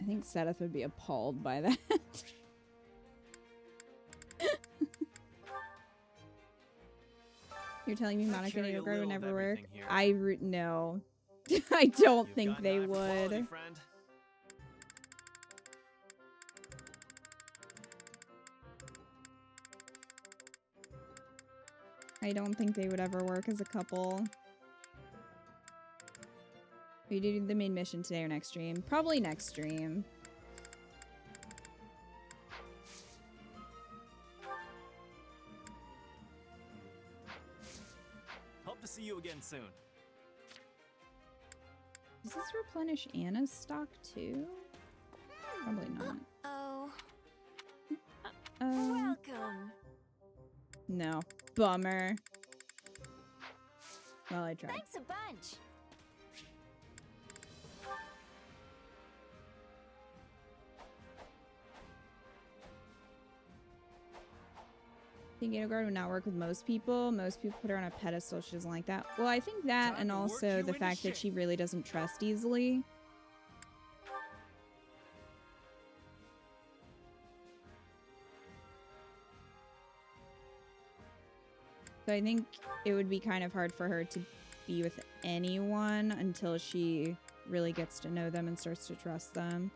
I think SETETH would be appalled by that. You're telling me Monica and Edelgard would never work? No. I don't think they would. I don't think they would ever work as a couple. We do the main mission today or next stream? Probably next stream. Hope to see you again soon. Does this replenish Anna's stock too? Probably not. Welcome. No. Bummer. Well, I tried. Thanks a bunch. I think Edelgard would not work with most people. Most people put her on a pedestal. She doesn't like that. Well, I think that, and also the fact that she really doesn't trust easily. So I think it would be kind of hard for her to be with anyone until she really gets to know them and starts to trust them.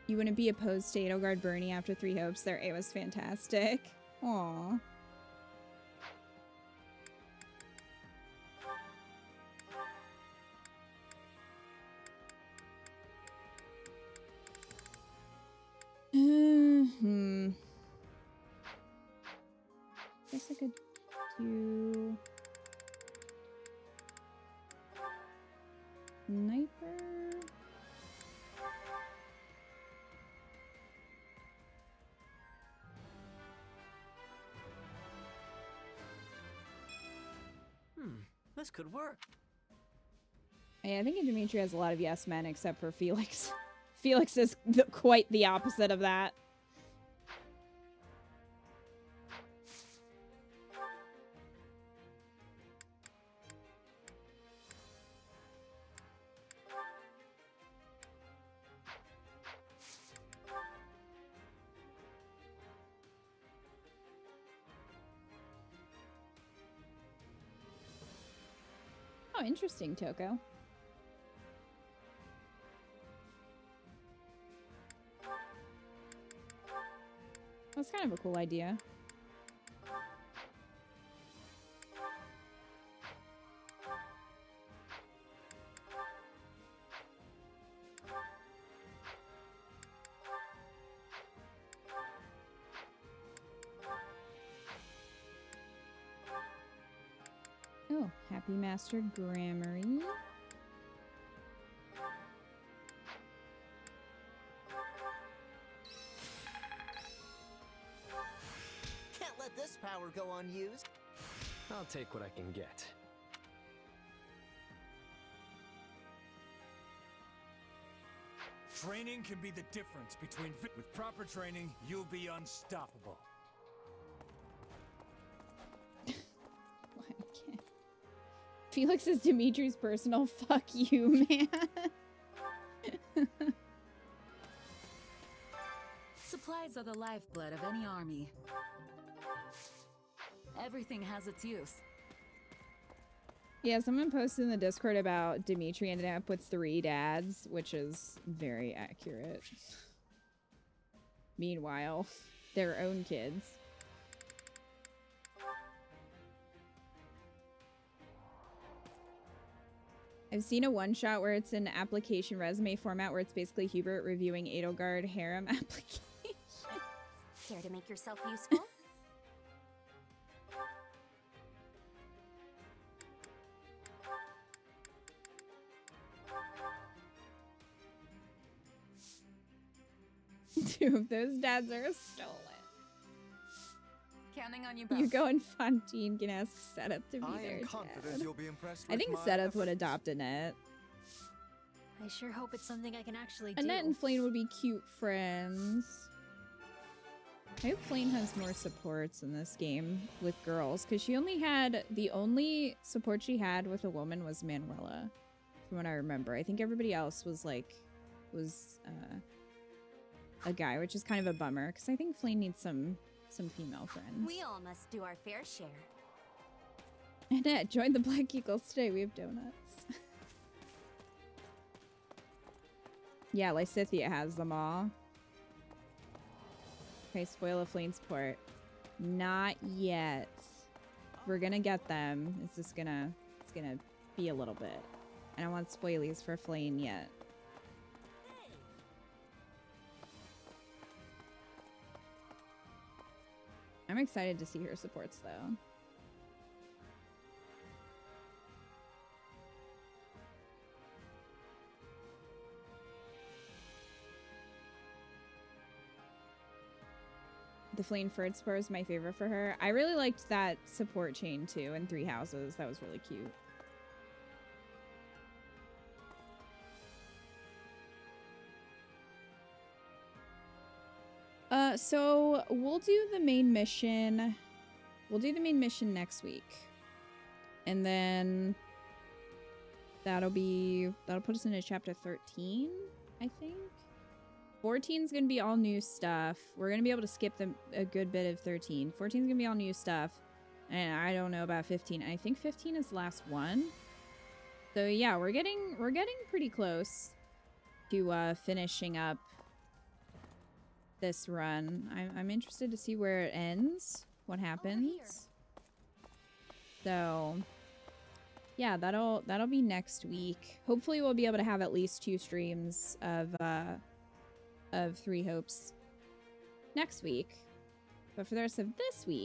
You wouldn't be opposed to Edelgard Bernie after 3 Hopes there. It was fantastic. Aww. Guess I could do Sniper. This could work. Yeah, I think Dimitri has a lot of yes men except for Felix. Felix is quite the opposite of that. Oh, interesting, Toko. That's kind of a cool idea. Oh, Happy Master Grammary. Can't let this power go unused. I'll take what I can get. Training can be the difference between... With proper training, you'll be unstoppable. Felix is Dimitri's personal fuck you, man. Supplies are the lifeblood of any army. Everything has its use. Yeah, someone posted in the Discord about Dimitri ended up with 3 dads, which is very accurate. Meanwhile, their own kids. I've seen a one-shot where it's an application resume format where it's basically Hubert reviewing Edelgard harem applications. Care to make yourself useful? Two of those dads are stolen. Counting on you both. Hugo and Fontaine can ask SETETH to be I their am confident dad. you'll be impressed I with think my SETETH would efforts. adopt Annette. I sure hope it's something I can actually do. Annette and Flane would be cute friends. I hope Flane has more supports in this game with girls, because she only had, the only support she had with a woman was Manuela, from what I remember. I think everybody else was a guy, which is kind of a bummer, because I think Flane needs some female friends. We all must do our fair share. Annette, join the Black Eagles today. We have donuts. Yeah, Lysithea has them all. Okay, spoil a Flane support. Not yet. We're gonna get them. It's just gonna be a little bit. I don't want spoilies for Flane yet. I'm excited to see her supports though. The Flane Ferd support is my favorite for her. I really liked that support chain too in 3 Houses. That was really cute. So we'll do the main mission. We'll do the main mission next week. And then that'll put us into chapter 13, I think. 14 is going to be all new stuff. We're going to be able to skip a good bit of 13. 14 is going to be all new stuff. And I don't know about 15. I think 15 is the last one. So yeah, we're getting pretty close to finishing up this run. I'm interested to see where it ends, what happens. So yeah, that'll be next week. Hopefully we'll be able to have at least 2 streams of 3 Hopes next week. But for the rest of this week,